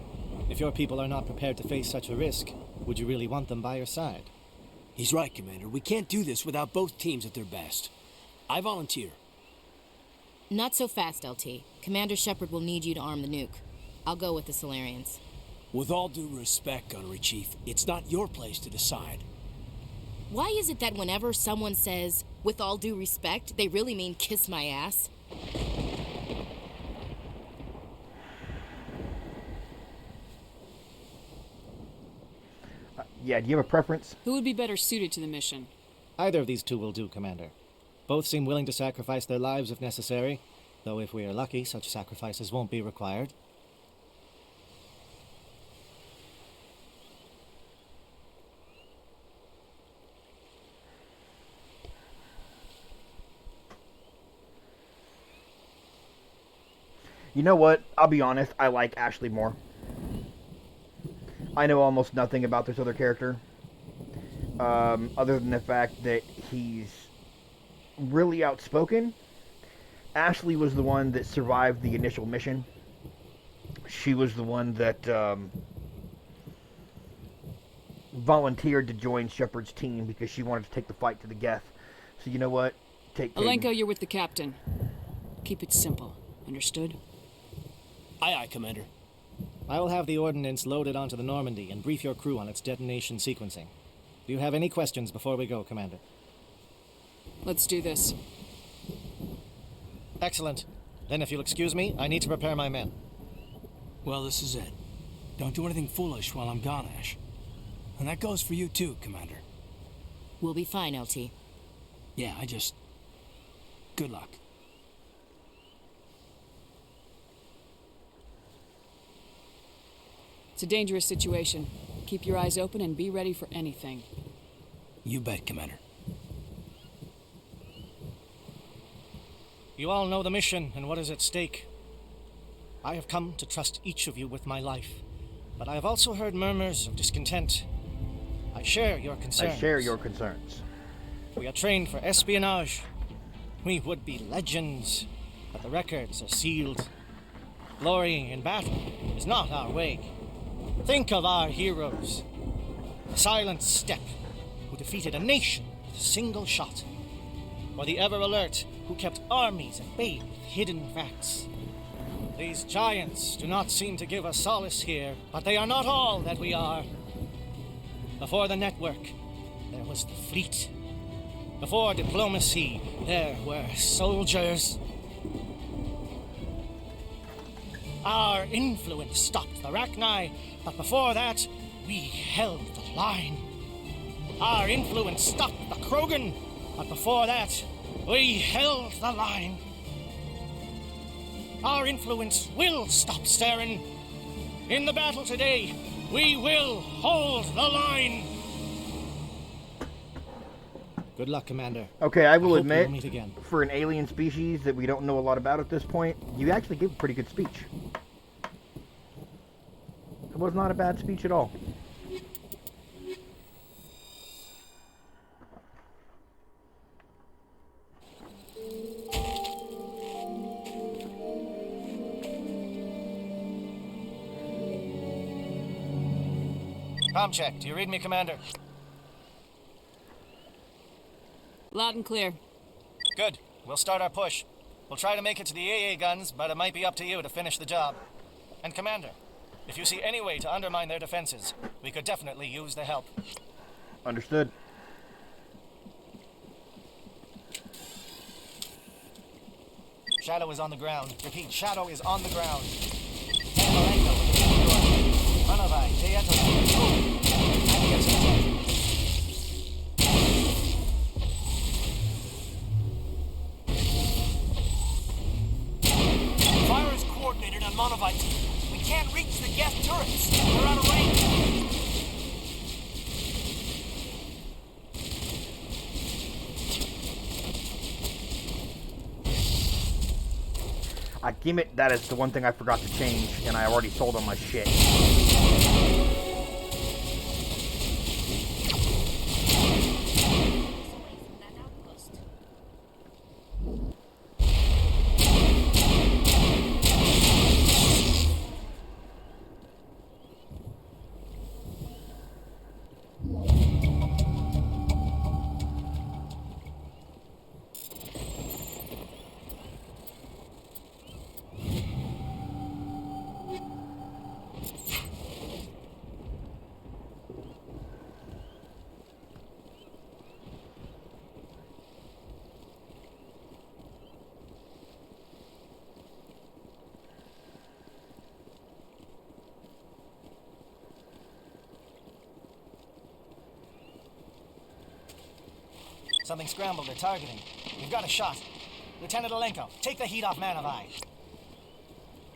If your people are not prepared to face such a risk, would you really want them by your side? He's right, Commander. We can't do this without both teams at their best. I volunteer. Not so fast, LT. Commander Shepard will need you to arm the nuke. I'll go with the Solarians. With all due respect, Gunnery Chief, it's not your place to decide. Why is it that whenever someone says, with all due respect, they really mean kiss my ass? Yeah, do you have a preference? Who would be better suited to the mission? Either of these 2 will do, Commander. Both seem willing to sacrifice their lives if necessary, though if we are lucky, such sacrifices won't be required. You know what? I'll be honest, I like Ashley more. I know almost nothing about this other character. Other than the fact that he's really outspoken. Ashley was the one that survived the initial mission. She was the one that volunteered to join Shepard's team because she wanted to take the fight to the Geth. So you know what? Take Caden. Alenko, you're with the captain. Keep it simple. Understood? Aye, aye, Commander. I will have the ordnance loaded onto the Normandy and brief your crew on its detonation sequencing. Do you have any questions before we go, Commander? Let's do this. Excellent. Then if you'll excuse me, I need to prepare my men. Well, this is it. Don't do anything foolish while I'm gone, Ash. And that goes for you too, Commander. We'll be fine, LT. Yeah, good luck. It's a dangerous situation. Keep your eyes open and be ready for anything. You bet, Commander. You all know the mission and what is at stake. I have come to trust each of you with my life, but I have also heard murmurs of discontent. I share your concerns. We are trained for espionage. We would be legends, but the records are sealed. Glory in battle is not our way. Think of our heroes. The Silent Step, who defeated a nation with a single shot. Or the Ever Alert, who kept armies at bay with hidden facts. These giants do not seem to give us solace here, but they are not all that we are. Before the network, there was the fleet. Before diplomacy, there were soldiers. Our influence stopped the Rachni, but before that, we held the line. Our influence stopped the Krogan, but before that, we held the line. Our influence will stop Saren. In the battle today, we will hold the line. Good luck, Commander. Okay, I will hope admit, we'll meet again. for an alien species that we don't know a lot about at this point, you actually gave a pretty good speech. It was not a bad speech at all. Comm check. Do you read me, Commander? Loud and clear. Good. We'll start our push. We'll try to make it to the AA guns, but it might be up to you to finish the job. And Commander, if you see any way to undermine their defenses, we could definitely use the help. Understood. Shadow is on the ground. Repeat, Shadow is on the ground. Fire is coordinated on Monovite. We can't reach the Geth turrets. We're out of range. Damn it, that is the one thing I forgot to change, and I already sold on my shit. Something scrambled. They're targeting. We've got a shot. Lieutenant Alenko, take the heat off Manovi.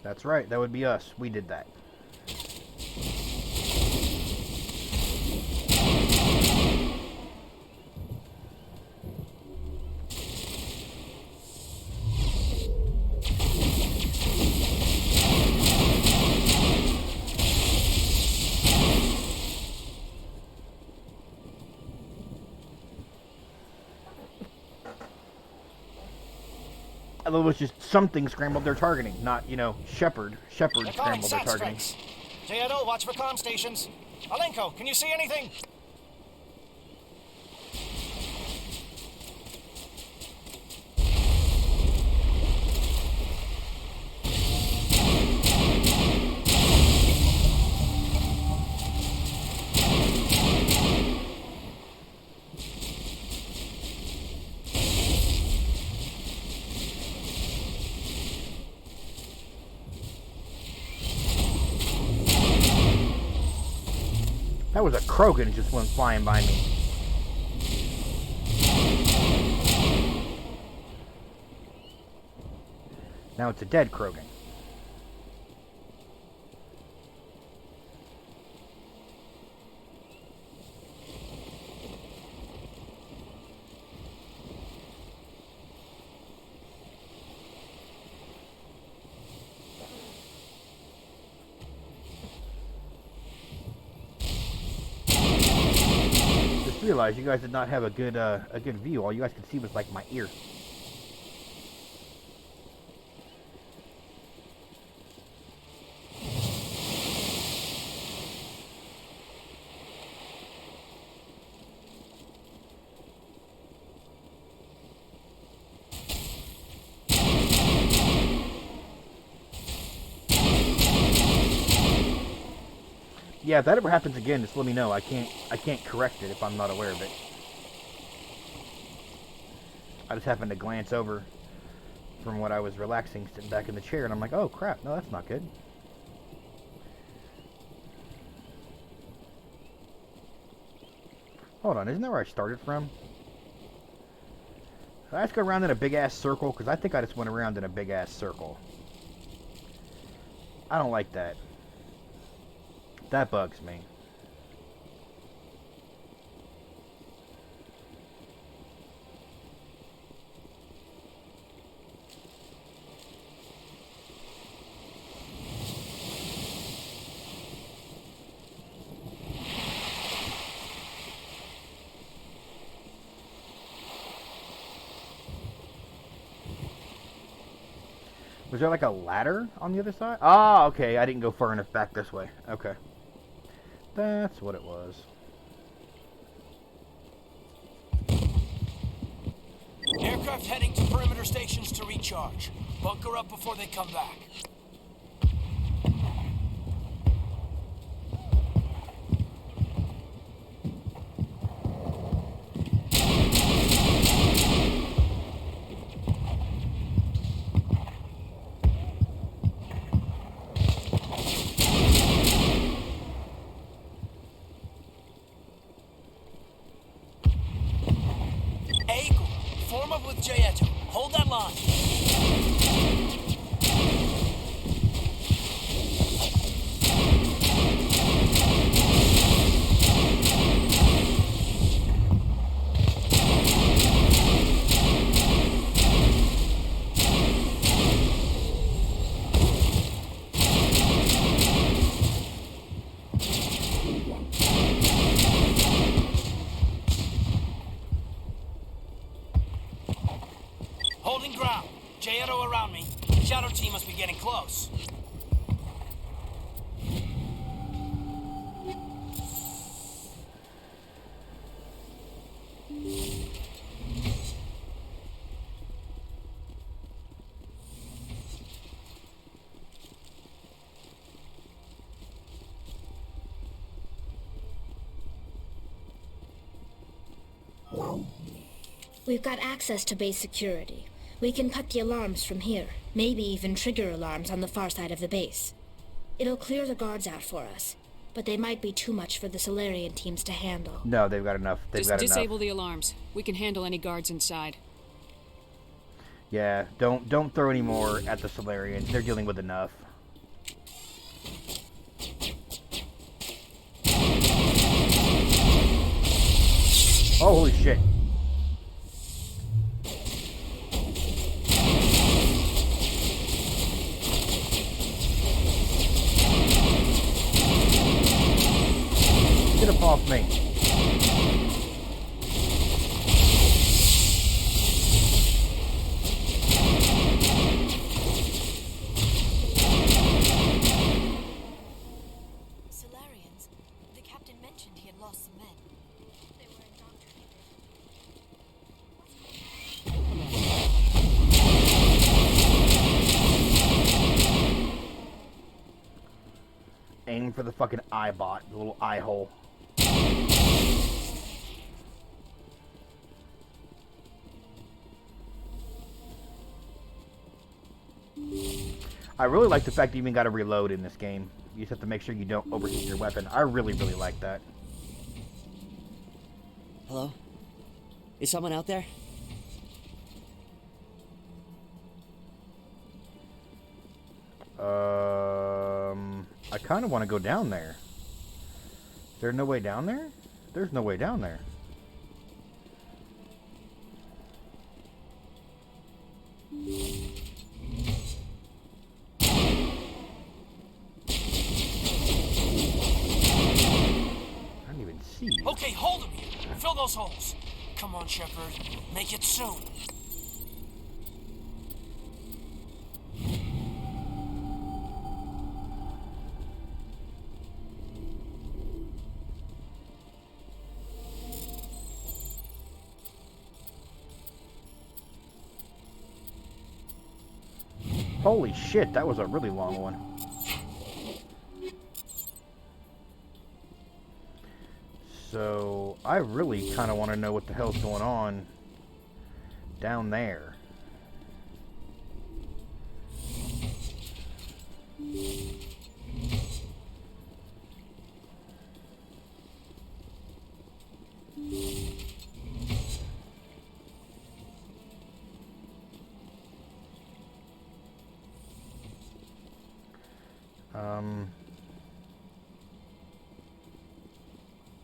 That's right, that would be us. We did that. It was just something scrambled their targeting, not, you know, Shepard scrambled their targeting. J-Edo, watch for comm stations. Alenko, can you see anything? That was a Krogan just went flying by me. Now it's a dead Krogan. Just realized you guys did not have a good view. All you guys could see was like my ear. Yeah, if that ever happens again, just let me know. I can't correct it if I'm not aware of it. I just happened to glance over from what I was relaxing, sitting back in the chair, and I'm like, oh crap, no, that's not good. Hold on, isn't that where I started from? Did I just go around in a big-ass circle? Because I think I just went around in a big-ass circle. I don't like that. That bugs me. Was there like a ladder on the other side? Ah, okay. I didn't go far enough back this way. Okay. That's what it was. Aircraft heading to perimeter stations to recharge. Bunker up before they come back. Form up with Jayeto. Hold that line. Holding ground. Jayeto around me. Shadow team must be getting close. We've got access to base security. We can cut the alarms from here. Maybe even trigger alarms on the far side of the base. It'll clear the guards out for us. But they might be too much for the Solarian teams to handle. No, they've got enough. Just disable the alarms. We can handle any guards inside. Yeah, don't throw any more at the Solarians. They're dealing with enough. Oh, holy shit. Get up off me. Solarians? The captain mentioned he had lost some men. They were indoctrinated. Aim for the fucking eye bot, the little eye hole. I really like the fact that you even got to reload in this game. You just have to make sure you don't overheat your weapon. I really, really like that. Hello? Is someone out there? I kind of want to go down there. Is there no way down there? There's no way down there. I didn't even see you. Okay, hold him here. Fill those holes. Come on, Shepard. Make it soon. Holy shit, that was a really long one. So, I really kind of want to know what the hell's going on down there.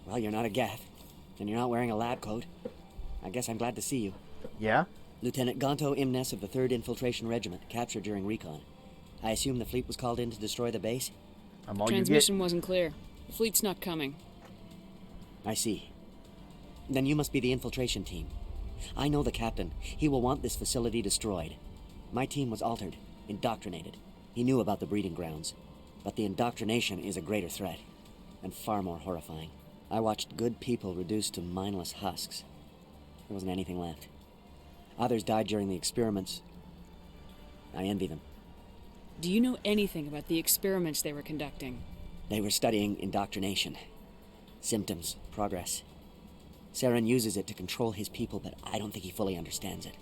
Well, you're not a Geth, and you're not wearing a lab coat. I guess I'm glad to see you. Yeah? Lieutenant Gonto Imnes of the 3rd Infiltration Regiment, captured during recon. I assume the fleet was called in to destroy the base? I'm all Transmission wasn't clear. The fleet's not coming. I see. Then you must be the infiltration team. I know the captain. He will want this facility destroyed. My team was altered, indoctrinated. He knew about the breeding grounds. But the indoctrination is a greater threat, and far more horrifying. I watched good people reduced to mindless husks. There wasn't anything left. Others died during the experiments. I envy them. Do you know anything about the experiments they were conducting? They were studying indoctrination. Symptoms, progress. Saren uses it to control his people, but I don't think he fully understands it.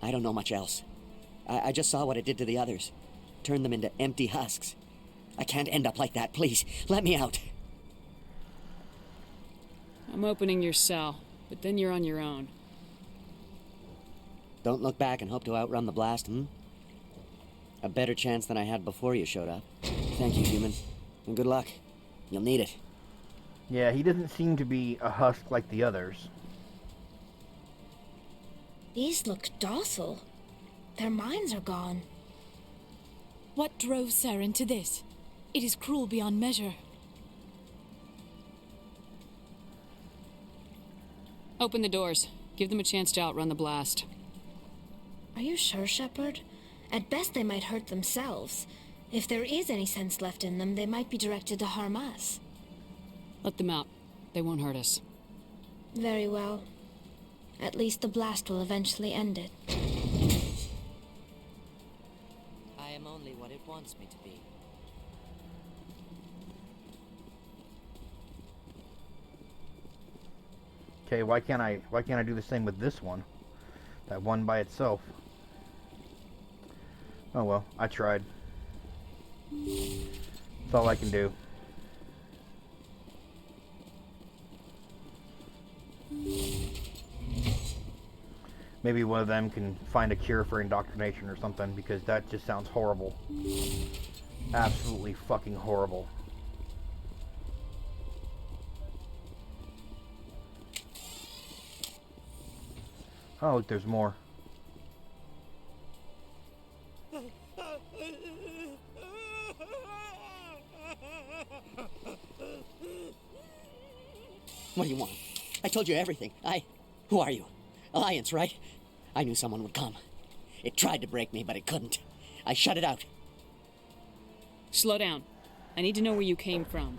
I don't know much else. I just saw what it did to the others. Turned them into empty husks. I can't end up like that, please. Let me out. I'm opening your cell, but then you're on your own. Don't look back and hope to outrun the blast, A better chance than I had before you showed up. Thank you, human. And good luck. You'll need it. Yeah, he doesn't seem to be a husk like the others. These look docile. Their minds are gone. What drove Saren to this? It is cruel beyond measure. Open the doors. Give them a chance to outrun the blast. Are you sure, Shepard? At best, they might hurt themselves. If there is any sense left in them, they might be directed to harm us. Let them out. They won't hurt us. Very well. At least the blast will eventually end it. I am only what it wants me to be. Okay, why can't I do the same with this one? That one by itself. Oh well, I tried. That's all I can do. Maybe one of them can find a cure for indoctrination or something, because that just sounds horrible. Absolutely fucking horrible. Oh, look, there's more. What do you want? I told you everything. Who are you? Alliance, right? I knew someone would come. It tried to break me, but it couldn't. I shut it out. Slow down. I need to know where you came from.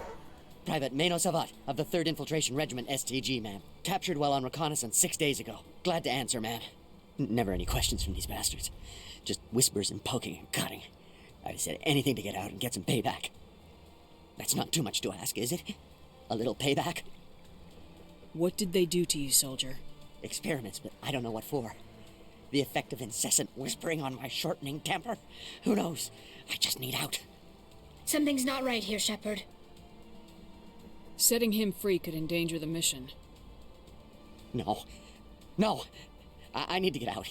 Private Mano Savat of the 3rd Infiltration Regiment STG, ma'am. Captured while on reconnaissance 6 days ago. Glad to answer, ma'am. Never any questions from these bastards. Just whispers and poking and cutting. I'd have said anything to get out and get some payback. That's not too much to ask, is it? A little payback? What did they do to you, soldier? Experiments, but I don't know what for. The effect of incessant whispering on my shortening temper? Who knows? I just need out. Something's not right here, Shepard. Setting him free could endanger the mission. No. No. I need to get out.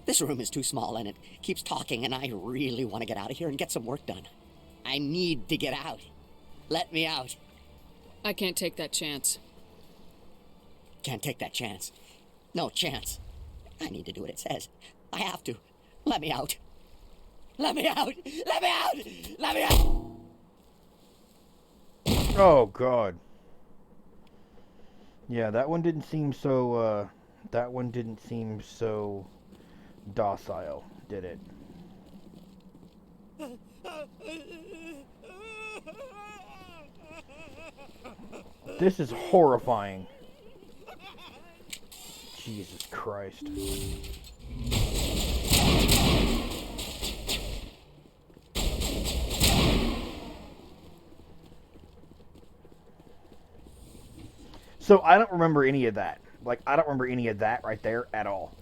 This room is too small and it keeps talking, and I really want to get out of here and get some work done. I need to get out. Let me out. I can't take that chance. Can't take that chance. No chance. I need to do what it says. I have to. Let me out. Let me out. Let me out. Let me out. Oh, God. Yeah, that one didn't seem so, docile, did it? This is horrifying. Jesus Christ. So I don't remember any of that. Like, I don't remember any of that right there at all.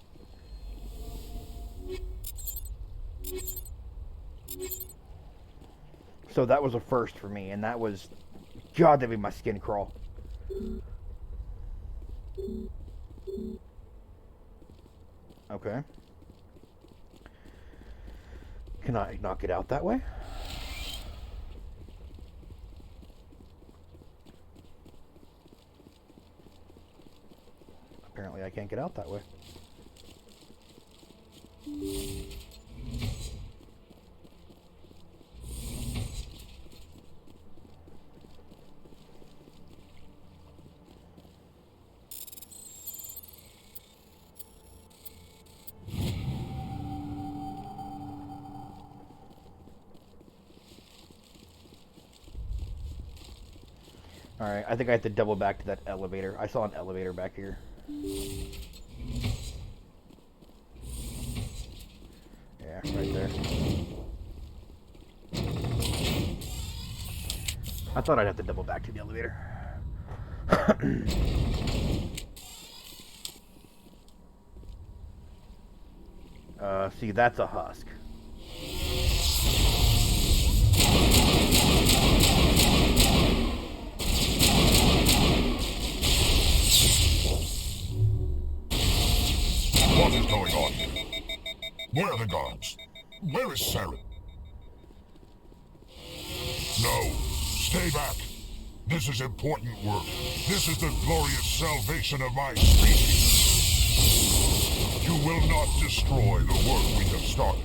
So that was a first for me, and that was... God, that made my skin crawl. Okay. Can I not get out that way? Apparently I can't get out that way. Alright, I think I have to double back to that elevator. I saw an elevator back here. Yeah, right there. I thought I'd have to double back to the elevator. See, that's a husk. What is going on here? Where are the guards? Where is Saren? No, stay back. This is important work. This is the glorious salvation of my species. You will not destroy the work we have started.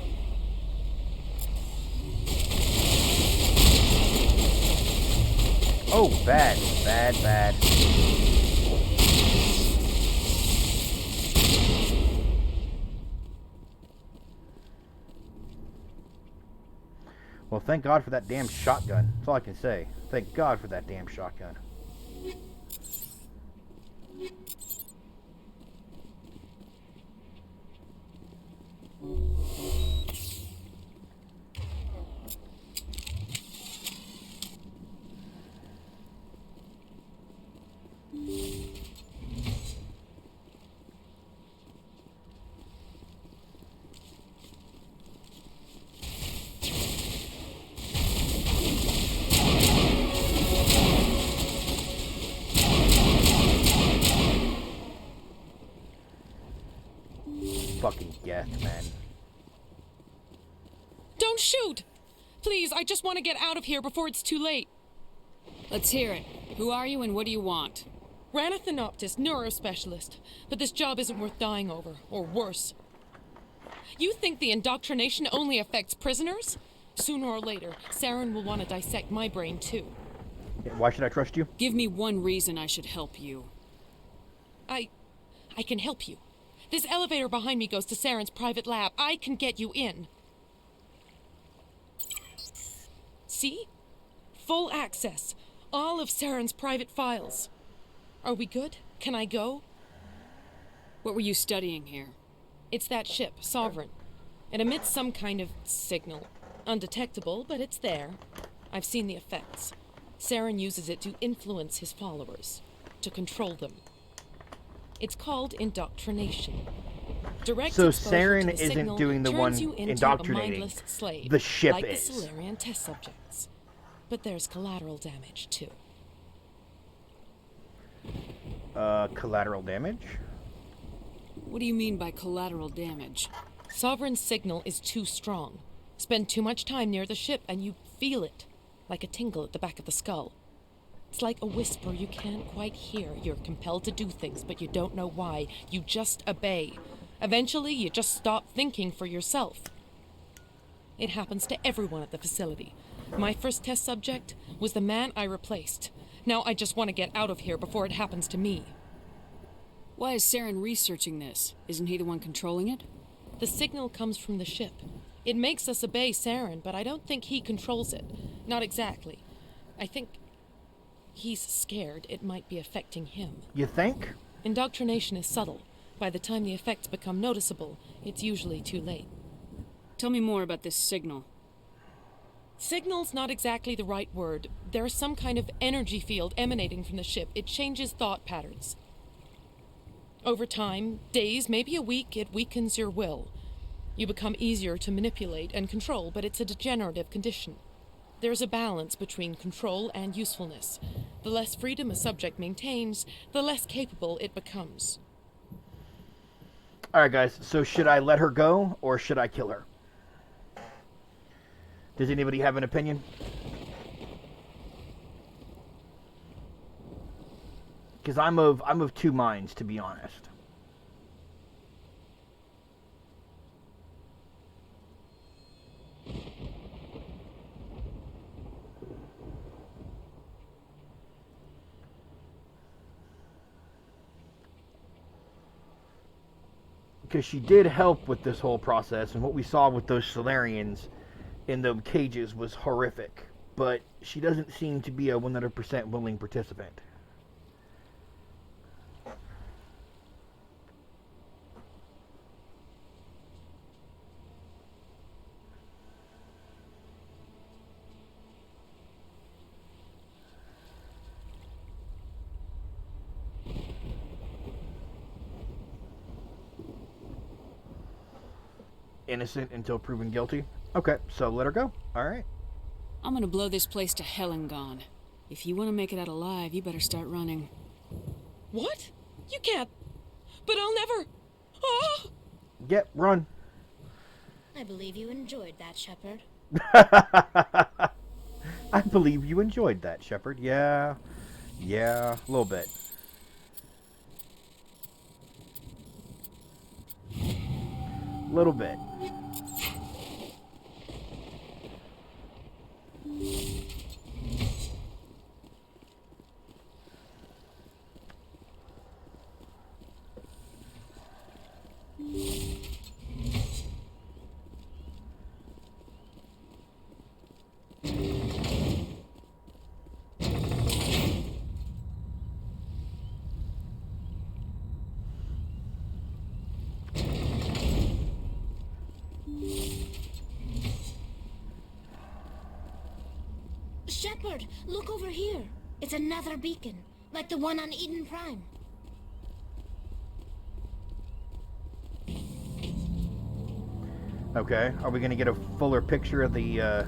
Oh, bad, bad, bad. Well, thank God for that damn shotgun. That's all I can say. Thank God for that damn shotgun. Fucking Geth, man. Don't shoot! Please, I just want to get out of here before it's too late. Let's hear it. Who are you and what do you want? Ranathanoptis, neurospecialist. But this job isn't worth dying over, or worse. You think the indoctrination only affects prisoners? Sooner or later, Saren will want to dissect my brain too. Why should I trust you? Give me one reason I should help you. I can help you. This elevator behind me goes to Saren's private lab. I can get you in. See? Full access. All of Saren's private files. Are we good? Can I go? What were you studying here? It's that ship, Sovereign. It emits some kind of signal. Undetectable, but it's there. I've seen the effects. Saren uses it to influence his followers. To control them. It's called indoctrination. Direct so exposure Saren to the isn't signal doing the one turns you into indoctrinating. A mindless slave, the ship like is. the Solarian test subjects. But there's collateral damage too. Collateral damage? What do you mean by collateral damage? Sovereign's signal is too strong. Spend too much time near the ship and you feel it, like a tingle at the back of the skull. It's like a whisper you can't quite hear. You're compelled to do things, but you don't know why. You just obey. Eventually, you just stop thinking for yourself. It happens to everyone at the facility. My first test subject was the man I replaced. Now I just want to get out of here before it happens to me. Why is Saren researching this? Isn't he the one controlling it? The signal comes from the ship. It makes us obey Saren, but I don't think he controls it. Not exactly. I think he's scared it might be affecting him. You think? Indoctrination is subtle. By the time the effects become noticeable, it's usually too late. Tell me more about this signal. Signal's not exactly the right word. There's some kind of energy field emanating from the ship. It changes thought patterns. Over time, days, maybe a week, it weakens your will. You become easier to manipulate and control, but it's a degenerative condition. There's a balance between control and usefulness. The less freedom a subject maintains, the less capable it becomes. Alright guys, so should I let her go, or should I kill her? Does anybody have an opinion? Because I'm of two minds, to be honest. Because she did help with this whole process, and what we saw with those Solarians in the cages was horrific. But she doesn't seem to be a 100% willing participant. Innocent until proven guilty. Okay, so let her go. Alright. I'm gonna blow this place to hell and gone. If you want to make it out alive, you better start running. What? You can't. But I'll never. Ah! Yep, run. I believe you enjoyed that, Shepard. I believe you enjoyed that, Shepard. Yeah, a little bit. Little bit. Shepard, look over here. It's another beacon, like the one on Eden Prime. Okay, are we going to get a fuller picture of the,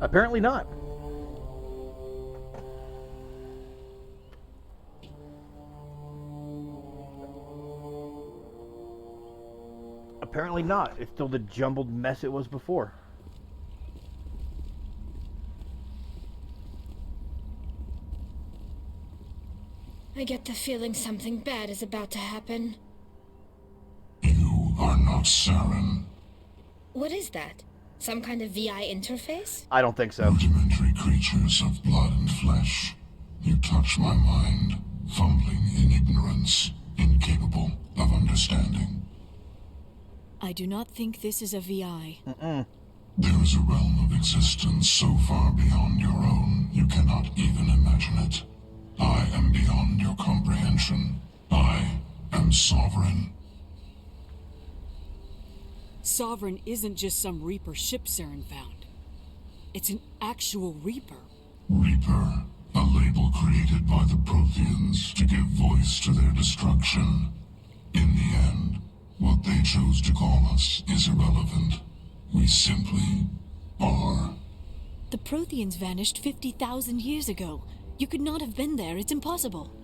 Apparently not. Apparently not. It's still the jumbled mess it was before. I get the feeling something bad is about to happen. You are not Saren. What is that? Some kind of VI interface? I don't think so. Rudimentary creatures of blood and flesh. You touch my mind, fumbling in ignorance, incapable of understanding. I do not think this is a VI. There is a realm of existence so far beyond your own, you cannot even imagine it. I am beyond your comprehension. I am sovereign. Sovereign isn't just some Reaper ship Saren found. It's an actual Reaper. Reaper, a label created by the Protheans to give voice to their destruction. In the end, what they chose to call us is irrelevant. We simply are. The Protheans vanished 50,000 years ago. You could not have been there. It's impossible.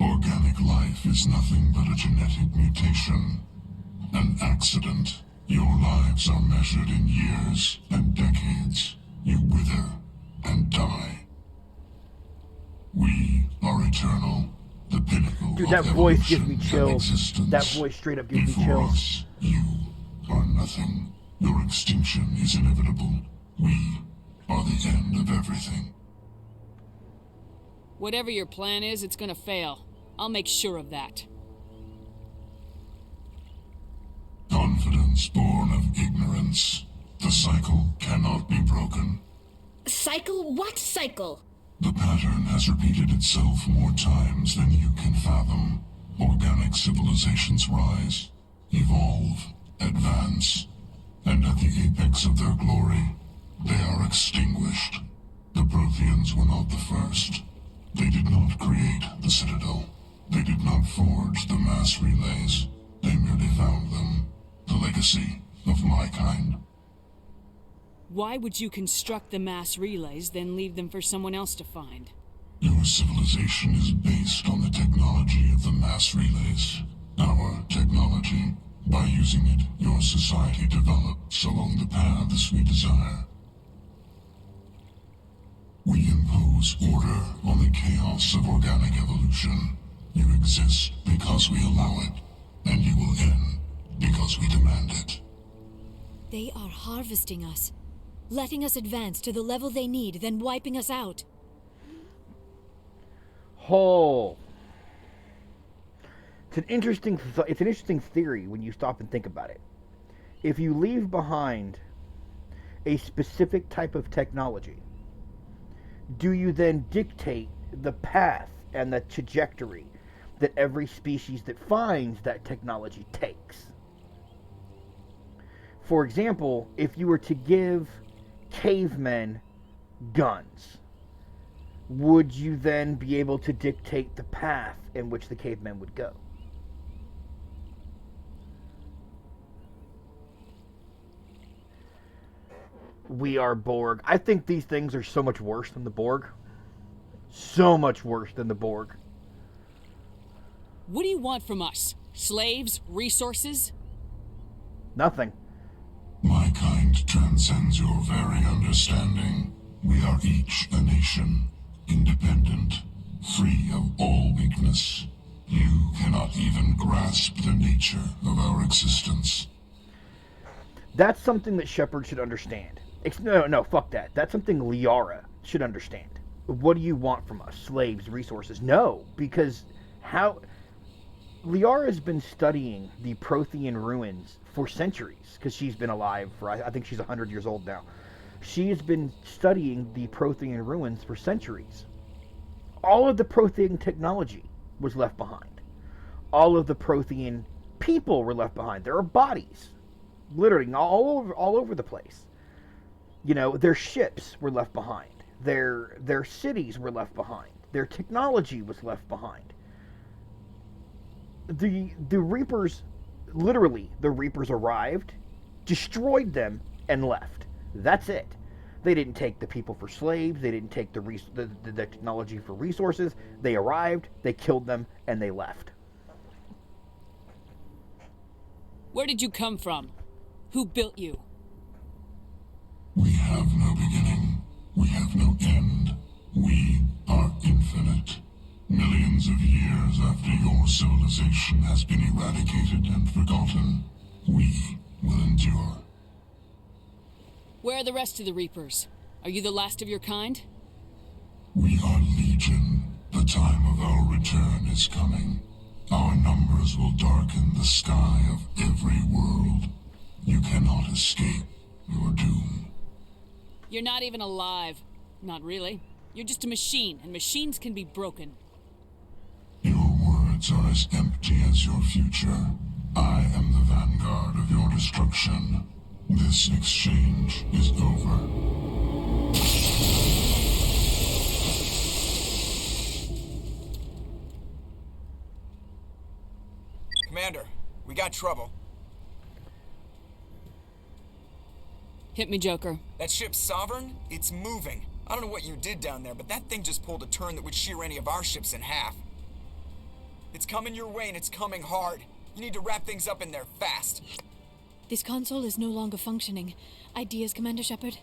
Organic life is nothing but a genetic mutation. An accident. Your lives are measured in years and decades. You wither and die. We are eternal. The pinnacle Dude, of that voice gives evolution me chills. and existence. That voice straight up gives me Before chills. us, you are nothing. Your extinction is inevitable. We are the end of everything. Whatever your plan is, it's gonna fail. I'll make sure of that. Confidence born of ignorance. The cycle cannot be broken. Cycle? What cycle? The pattern has repeated itself more times than you can fathom. Organic civilizations rise, evolve, advance, and at the apex of their glory, they are extinguished. The Protheans were not the first. They did not create the Citadel. They did not forge the mass relays. They merely found them. The legacy of my kind. Why would you construct the mass relays, then leave them for someone else to find? Your civilization is based on the technology of the mass relays. Our technology. By using it, your society develops along the paths we desire. We impose order on the chaos of organic evolution. You exist because we allow it, and you will end because we demand it. They are harvesting us, letting us advance to the level they need, then wiping us out. Oh. It's an interesting theory when you stop and think about it. If you leave behind a specific type of technology, do you then dictate the path and the trajectory that every species that finds that technology takes? For example, if you were to give cavemen guns, would you then be able to dictate the path in which the cavemen would go? We are Borg. I think these things are so much worse than the Borg. So much worse than the Borg. What do you want from us? Slaves? Resources? Nothing. My kind transcends your very understanding. We are each a nation, independent, free of all weakness. You cannot even grasp the nature of our existence. That's something that Shepard should understand. No, fuck that. That's something Liara should understand. What do you want from us? Slaves, resources? No, because how... Liara's been studying the Prothean ruins for centuries, because she's been alive for, I think she's 100 years old now. She has been studying the Prothean ruins for centuries. All of the Prothean technology was left behind. All of the Prothean people were left behind. There are bodies, literally all over the place. You know, their ships were left behind. Their cities were left behind. Their technology was left behind. The Reapers, literally, the Reapers arrived, destroyed them, and left. That's it. They didn't take the people for slaves. They didn't take the technology for resources. They arrived, they killed them, and they left. Where did you come from? Who built you? We have no beginning. We have no end. We are infinite. Millions of years after your civilization has been eradicated and forgotten, we will endure. Where are the rest of the Reapers? Are you the last of your kind? We are Legion. The time of our return is coming. Our numbers will darken the sky of every world. You cannot escape your doom. You're not even alive. Not really. You're just a machine, and machines can be broken. Your words are as empty as your future. I am the vanguard of your destruction. destruction. This exchange is over. Commander, we got trouble. Hit me, Joker. That ship Sovereign? It's moving. I don't know what you did down there, but that thing just pulled a turn that would shear any of our ships in half. It's coming your way, and it's coming hard. You need to wrap things up in there fast. This console is no longer functioning. Ideas, Commander Shepard?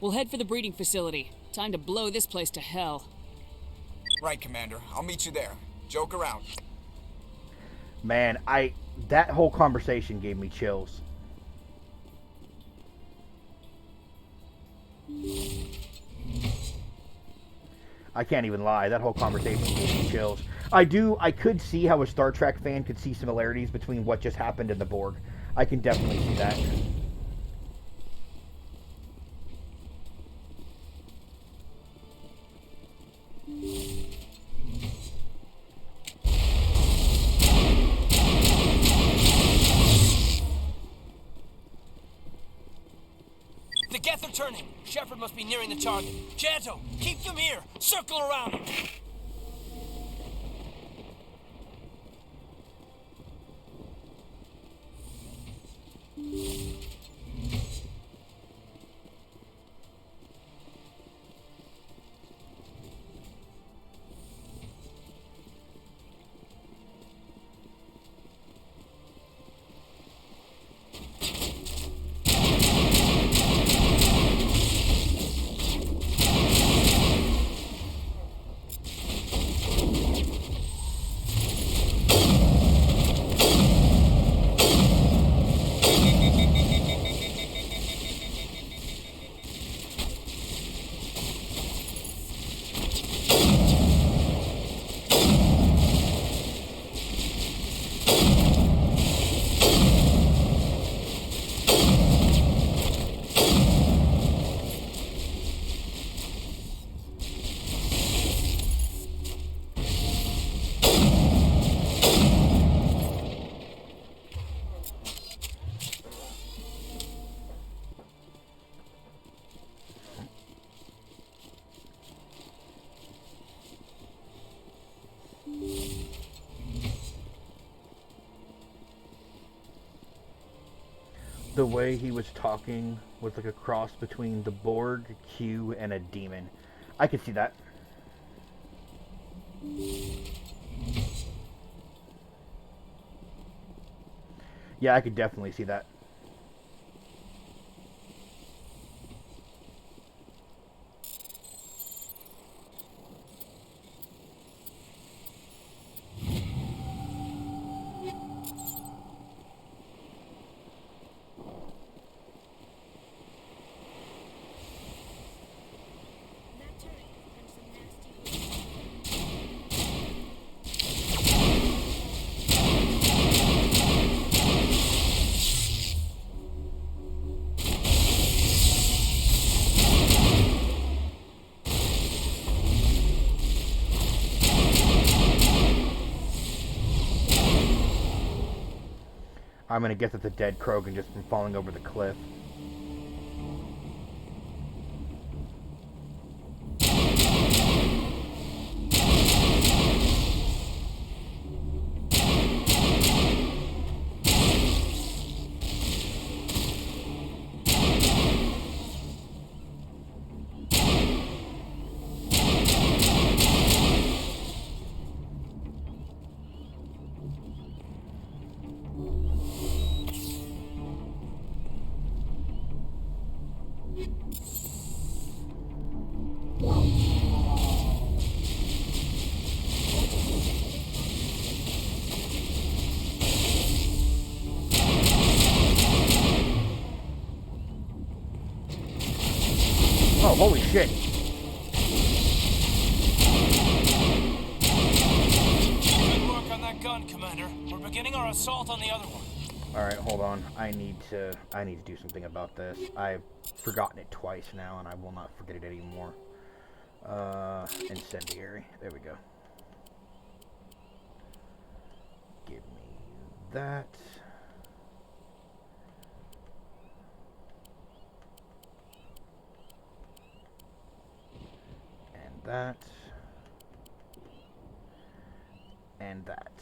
We'll head for the breeding facility. Time to blow this place to hell. Right, Commander. I'll meet you there. Joker out. Man, that whole conversation gave me chills. I can't even lie. That whole conversation gave me chills. I could see how a Star Trek fan could see similarities between what just happened and the Borg. I can definitely see that. The Geth are turning. Shepard must be nearing the target. Janto, keep them here. Circle around them. The way he was talking was like a cross between the Borg, Q, and a demon. I could see that. Yeah, I could definitely see that. I'm gonna guess it's a dead Krogan just from falling over the cliff. Oh, holy shit. Good work on that gun, Commander. We're beginning our assault on the other one. Alright, hold on. I need to do something about this. I've forgotten it twice now, and I will not forget it anymore. Incendiary. There we go. Give me that. that. And that.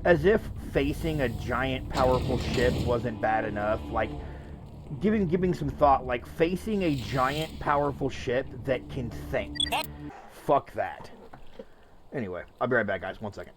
As if facing a giant, powerful ship wasn't bad enough, like, giving some thought, like, facing a giant, powerful ship that can think. Fuck that. Anyway, I'll be right back, guys. 1 second.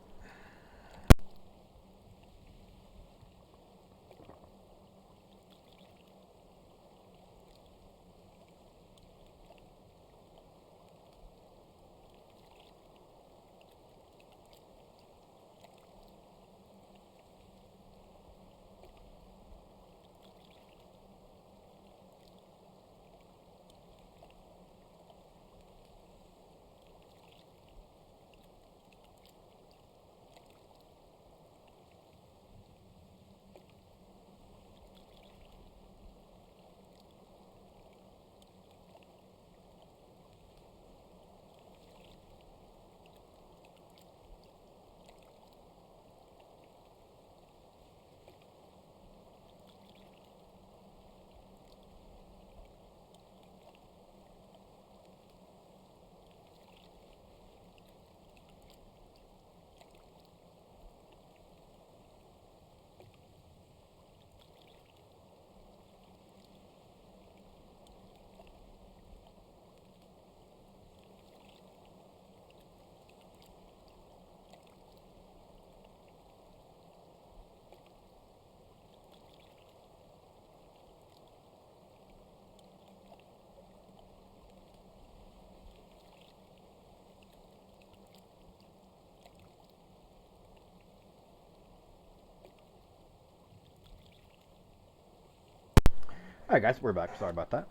Alright guys, we're back. Sorry about that.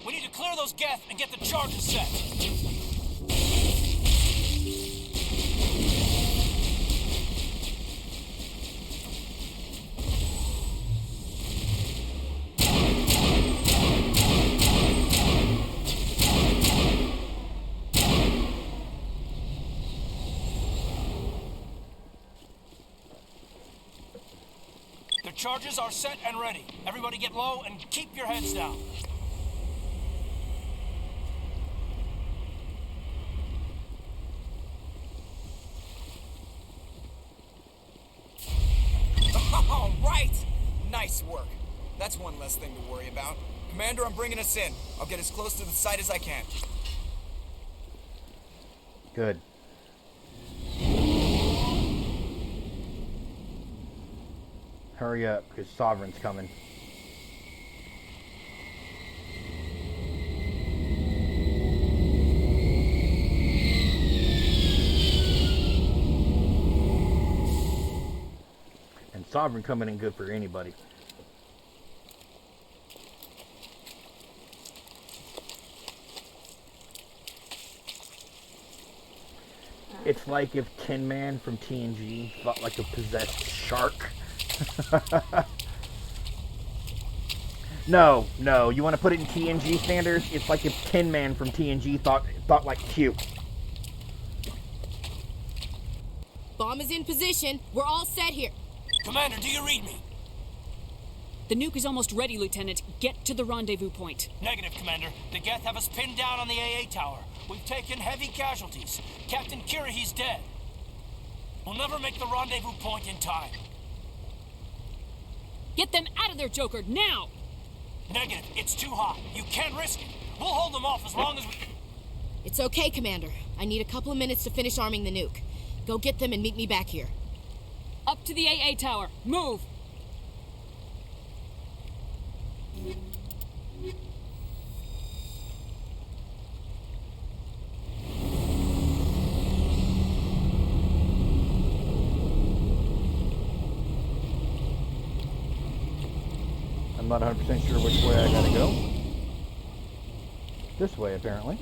We need to clear those Geth and get the charges set. The charges are set and ready. Everybody get low and keep your heads down. All right! Nice work. That's one less thing to worry about. Commander, I'm bringing us in. I'll get as close to the site as I can. Good. Hurry up, because Sovereign's coming. And Sovereign coming in good for anybody. It's like if Tin Man from TNG fought like a possessed shark. No, you want to put it in TNG standards? It's like if Tin Man from TNG thought like Q. Bomb is in position. We're all set here. Commander, do you read me? The nuke is almost ready, Lieutenant. Get to the rendezvous point. Negative, Commander. The Geth have us pinned down on the AA tower. We've taken heavy casualties. Captain Kirahi's dead. We'll never make the rendezvous point in time. Get them out of there, Joker, now! Negative. It's too hot. You can't risk it. We'll hold them off as long as we... It's okay, Commander. I need a couple of minutes to finish arming the nuke. Go get them and meet me back here. Up to the AA tower. Move! I'm not 100% sure which way I gotta go. This way, apparently.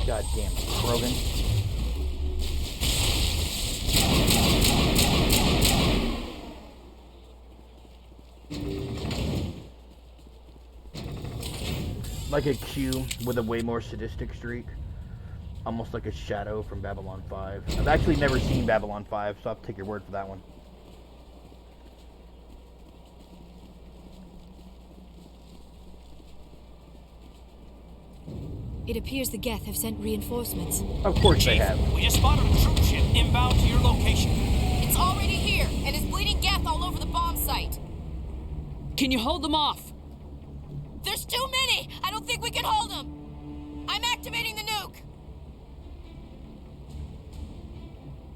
Goddamn Krogan. Like a Q with a way more sadistic streak. Almost like a Shadow from Babylon 5. I've actually never seen Babylon 5, so I'll take your word for that one. It appears the Geth have sent reinforcements. Of course they have. We just spotted a troop ship inbound to your location. It's already here, and is bleeding Geth all over the bomb site. Can you hold them off? There's too many! I don't think we can hold them! I'm activating the nuke!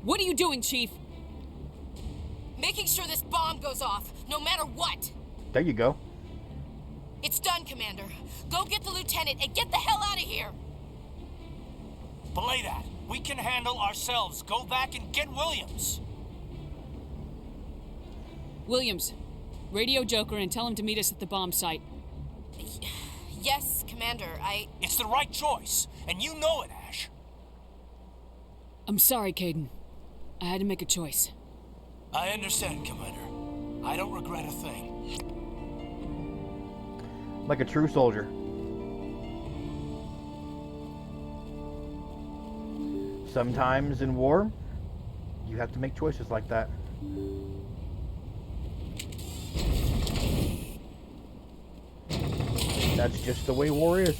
What are you doing, Chief? Making sure this bomb goes off, no matter what! There you go. It's done, Commander. Go get the lieutenant and get the hell out of here! Belay that. We can handle ourselves. Go back and get Williams. Williams, radio Joker and tell him to meet us at the bomb site. Yes, Commander, It's the right choice, and you know it, Ash. I'm sorry, Caden. I had to make a choice. I understand, Commander. I don't regret a thing. Like a true soldier. Sometimes in war, you have to make choices like that. That's just the way war is.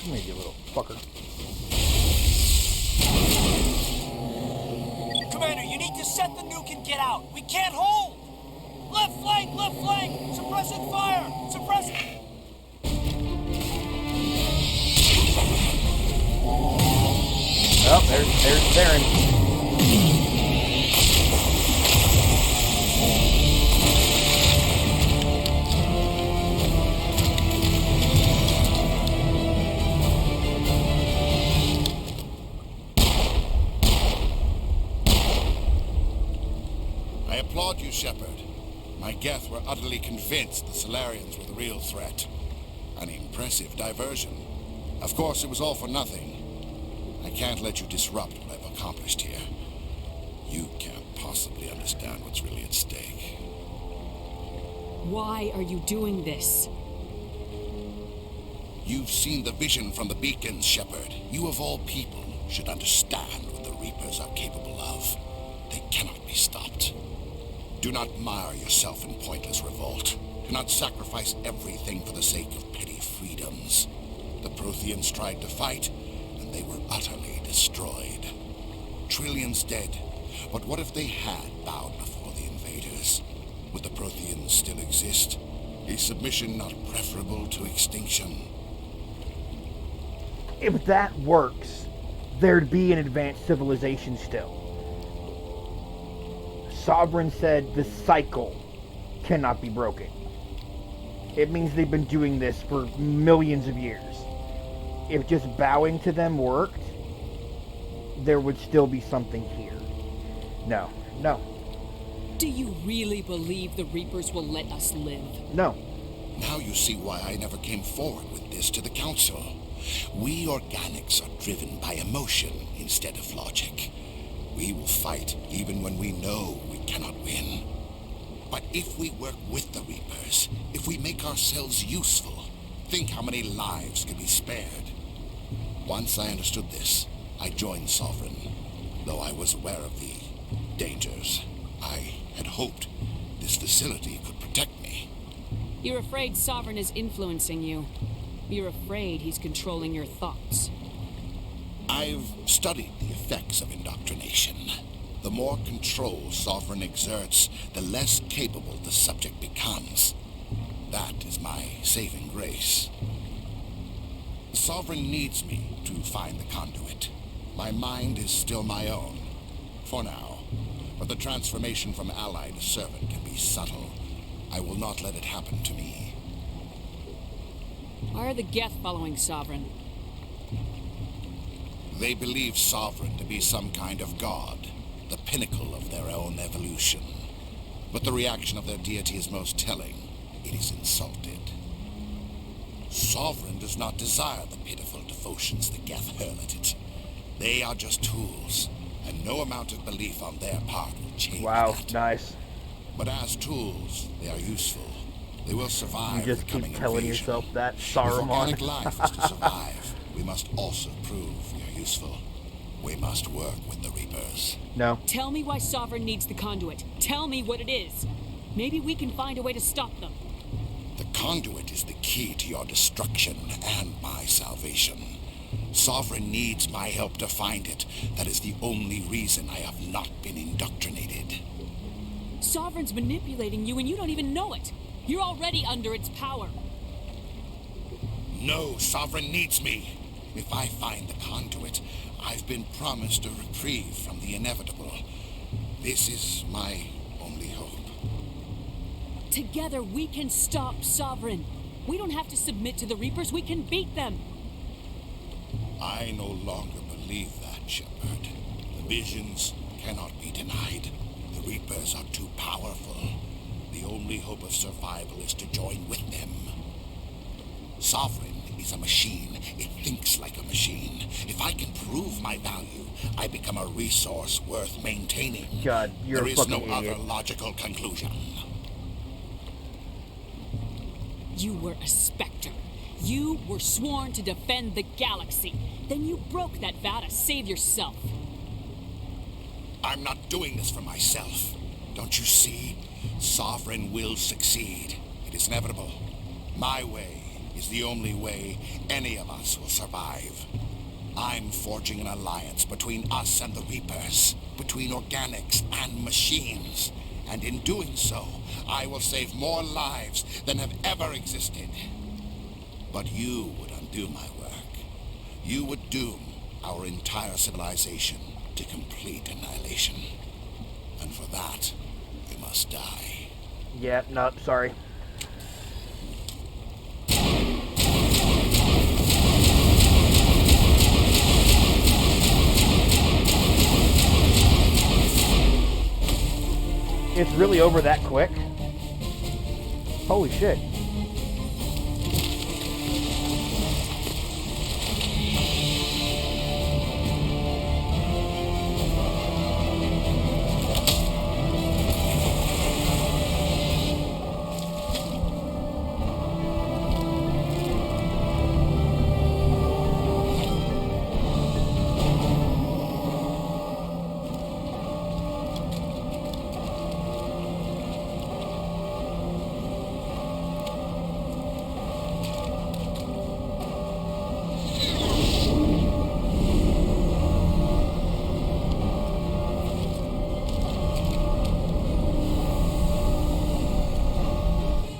Maybe a little fucker. Commander, you need to set the nuke and get out. We can't hold. Left flank, suppressing fire, suppressing. Oh, there's Saren. I applaud you, Shepard. My Geth were utterly convinced the Solarians were the real threat. An impressive diversion. Of course, it was all for nothing. I can't let you disrupt what I've accomplished here. You can't possibly understand what's really at stake. Why are you doing this? You've seen the vision from the beacons, Shepard. You of all people should understand what the Reapers are capable of. They cannot be stopped. Do not mire yourself in pointless revolt. Do not sacrifice everything for the sake of petty freedoms. The Protheans tried to fight, and they were utterly destroyed. Trillions dead. But what if they had bowed before the invaders? Would the Protheans still exist? Is submission not preferable to extinction? If that works, there'd be an advanced civilization still. Sovereign said the cycle cannot be broken. It means they've been doing this for millions of years. If just bowing to them worked, there would still be something here. No. Do you really believe the Reapers will let us live? No. Now you see why I never came forward with this to the Council. We organics are driven by emotion instead of logic. We will fight even when we know we cannot win. But if we work with the Reapers, if we make ourselves useful, think how many lives could be spared. Once I understood this, I joined Sovereign, though I was aware of the dangers. I had hoped this facility could protect me. You're afraid Sovereign is influencing you. You're afraid he's controlling your thoughts. I've studied the effects of indoctrination. The more control Sovereign exerts, the less capable the subject becomes. That is my saving grace. Sovereign needs me to find the conduit. My mind is still my own, for now. But the transformation from ally to servant can be subtle. I will not let it happen to me. Why are the Geth following Sovereign? They believe Sovereign to be some kind of god, the pinnacle of their own evolution. But the reaction of their deity is most telling. It is insulted. Sovereign does not desire the pitiful devotions the Geth hurl at it. They are just tools, and no amount of belief on their part will change that. Nice. But as tools, they are useful. They will survive. You just the coming keep telling invasion. yourself that, If Saruman. organic life is to survive, we must also prove we are useful. We must work with the Reapers. No. Tell me why Sovereign needs the conduit. Tell me what it is. Maybe we can find a way to stop them. The conduit is the key to your destruction and my salvation. Sovereign needs my help to find it. That is the only reason I have not been indoctrinated. Sovereign's manipulating you and you don't even know it. You're already under its power. No, Sovereign needs me. If I find the conduit, I've been promised a reprieve from the inevitable. This is my only hope. Together we can stop Sovereign. We don't have to submit to the Reapers, we can beat them. I no longer believe that, Shepard. The visions cannot be denied. The Reapers are too powerful. The only hope of survival is to join with them. Sovereign is a machine. It thinks like a machine. If I can prove my value, I become a resource worth maintaining. God, you're there a is fucking no idiot. other logical conclusion. You were a Spectre. You were sworn to defend the galaxy. Then you broke that vow to save yourself. I'm not doing this for myself. Don't you see? Sovereign will succeed. It is inevitable. My way is the only way any of us will survive. I'm forging an alliance between us and the Reapers, between organics and machines. And in doing so, I will save more lives than have ever existed. But you would undo my work. You would doom our entire civilization to complete annihilation. And for that, we must die. Yeah, no, sorry. It's really over that quick? Holy shit.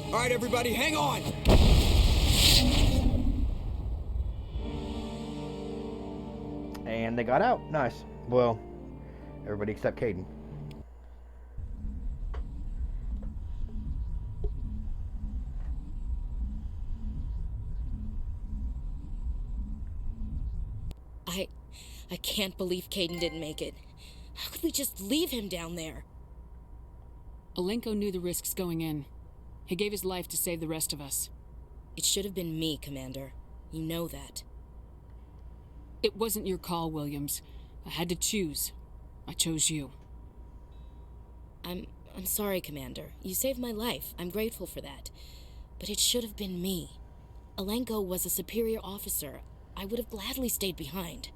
All right, everybody, hang on. And they got out. Nice. Well, everybody except Caden. I can't believe Caden didn't make it. How could we just leave him down there? Alenko knew the risks going in. He gave his life to save the rest of us. It should have been me, Commander. You know that. It wasn't your call, Williams. I had to choose. I chose you. I'm sorry, Commander. You saved my life. I'm grateful for that. But it should have been me. Alenko was a superior officer. I would have gladly stayed behind.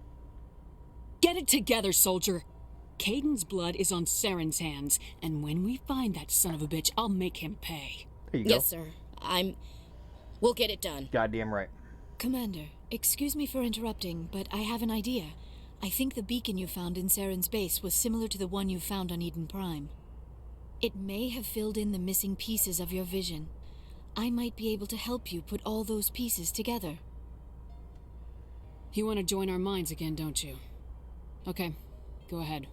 Get it together, soldier! Caden's blood is on Saren's hands, and when we find that son of a bitch, I'll make him pay. There you go. Yes, sir. We'll get it done. Goddamn right. Commander, excuse me for interrupting, but I have an idea. I think the beacon you found in Saren's base was similar to the one you found on Eden Prime. It may have filled in the missing pieces of your vision. I might be able to help you put all those pieces together. You want to join our minds again, don't you? Okay, go ahead.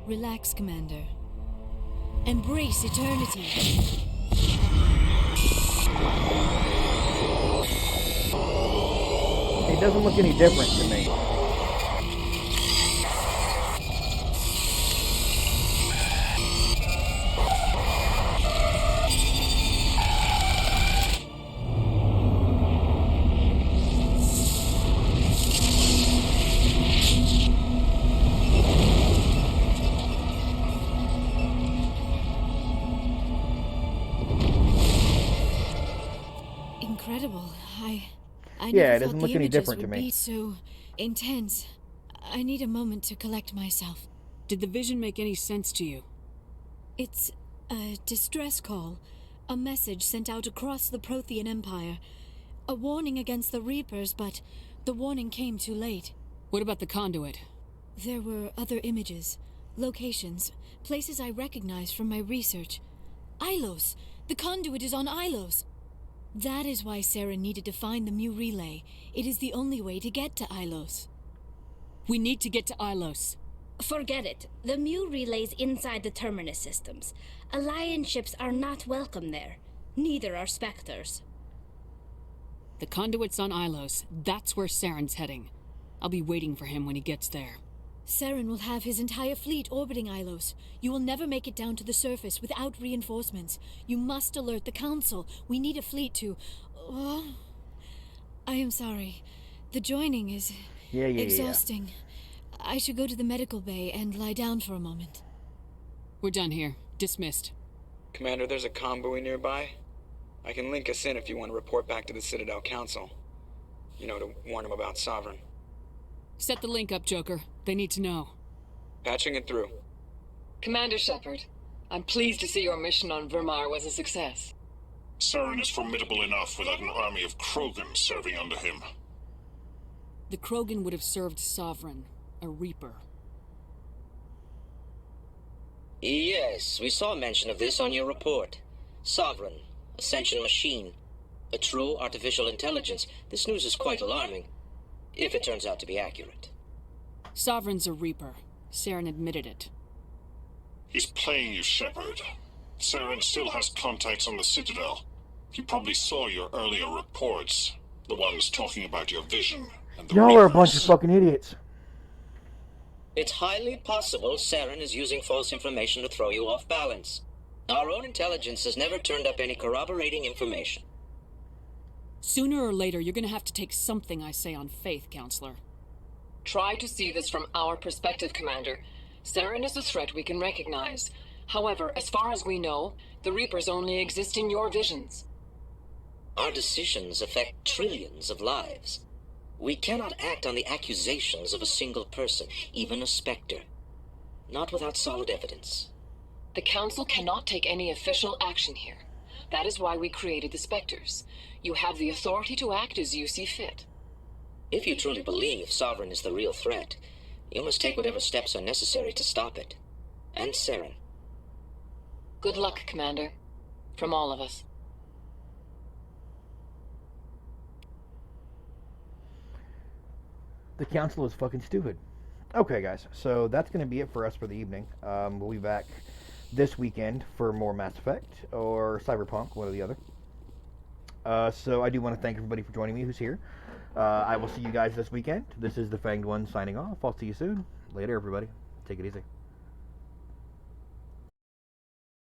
Relax, Commander. Embrace eternity. It doesn't look any different to me. Incredible. I Yeah, never it doesn't thought look the any images different to would me. be so intense. I need a moment to collect myself. Did the vision make any sense to you? It's a distress call. A message sent out across the Prothean Empire. A warning against the Reapers, but the warning came too late. What about the conduit? There were other images, locations, places I recognized from my research. Ilos! The conduit is on Ilos! That is why Saren needed to find the Mu relay. It is the only way to get to Ilos. We need to get to Ilos. Forget it. The Mu relay's inside the Terminus systems. Alliance ships are not welcome there. Neither are Spectres. The conduit's on Ilos. That's where Saren's heading. I'll be waiting for him when he gets there. Saren will have his entire fleet orbiting Ilos. You will never make it down to the surface without reinforcements. You must alert the Council. We need a fleet to... Oh, I am sorry. The joining is exhausting. I should go to the medical bay and lie down for a moment. We're done here. Dismissed. Commander, there's a convoy nearby. I can link us in if you want to report back to the Citadel Council. You know, to warn them about Sovereign. Set the link up, Joker. They need to know. Patching it through. Commander Shepard, I'm pleased to see your mission on Virmire was a success. Saren is formidable enough without an army of Krogan serving under him. The Krogan would have served Sovereign, a Reaper. Yes, we saw mention of this on your report. Sovereign, a sentient machine, a true artificial intelligence. This news is quite alarming, if it turns out to be accurate. Sovereign's a Reaper. Saren admitted it. He's playing you, Shepard. Saren still has contacts on the Citadel. He probably saw your earlier reports. The ones talking about your vision and the Y'all are a bunch of fucking idiots. It's highly possible Saren is using false information to throw you off balance. Our own intelligence has never turned up any corroborating information. Sooner or later, you're gonna have to take something I say on faith, Counselor. Try to see this from our perspective, Commander. Saren is a threat we can recognize. However, as far as we know, the Reapers only exist in your visions. Our decisions affect trillions of lives. We cannot act on the accusations of a single person, even a Spectre. Not without solid evidence. The Council cannot take any official action here. That is why we created the Spectres. You have the authority to act as you see fit. If you truly believe Sovereign is the real threat, you must take whatever steps are necessary to stop it. And Saren. Good luck, Commander. From all of us. The Council is fucking stupid. Okay, guys, so that's going to be it for us for the evening. We'll be back this weekend for more Mass Effect or Cyberpunk, one or the other. So I do want to thank everybody for joining me who's here. I will see you guys this weekend. This is the Fanged One signing off. I'll see you soon. Later, everybody. Take it easy.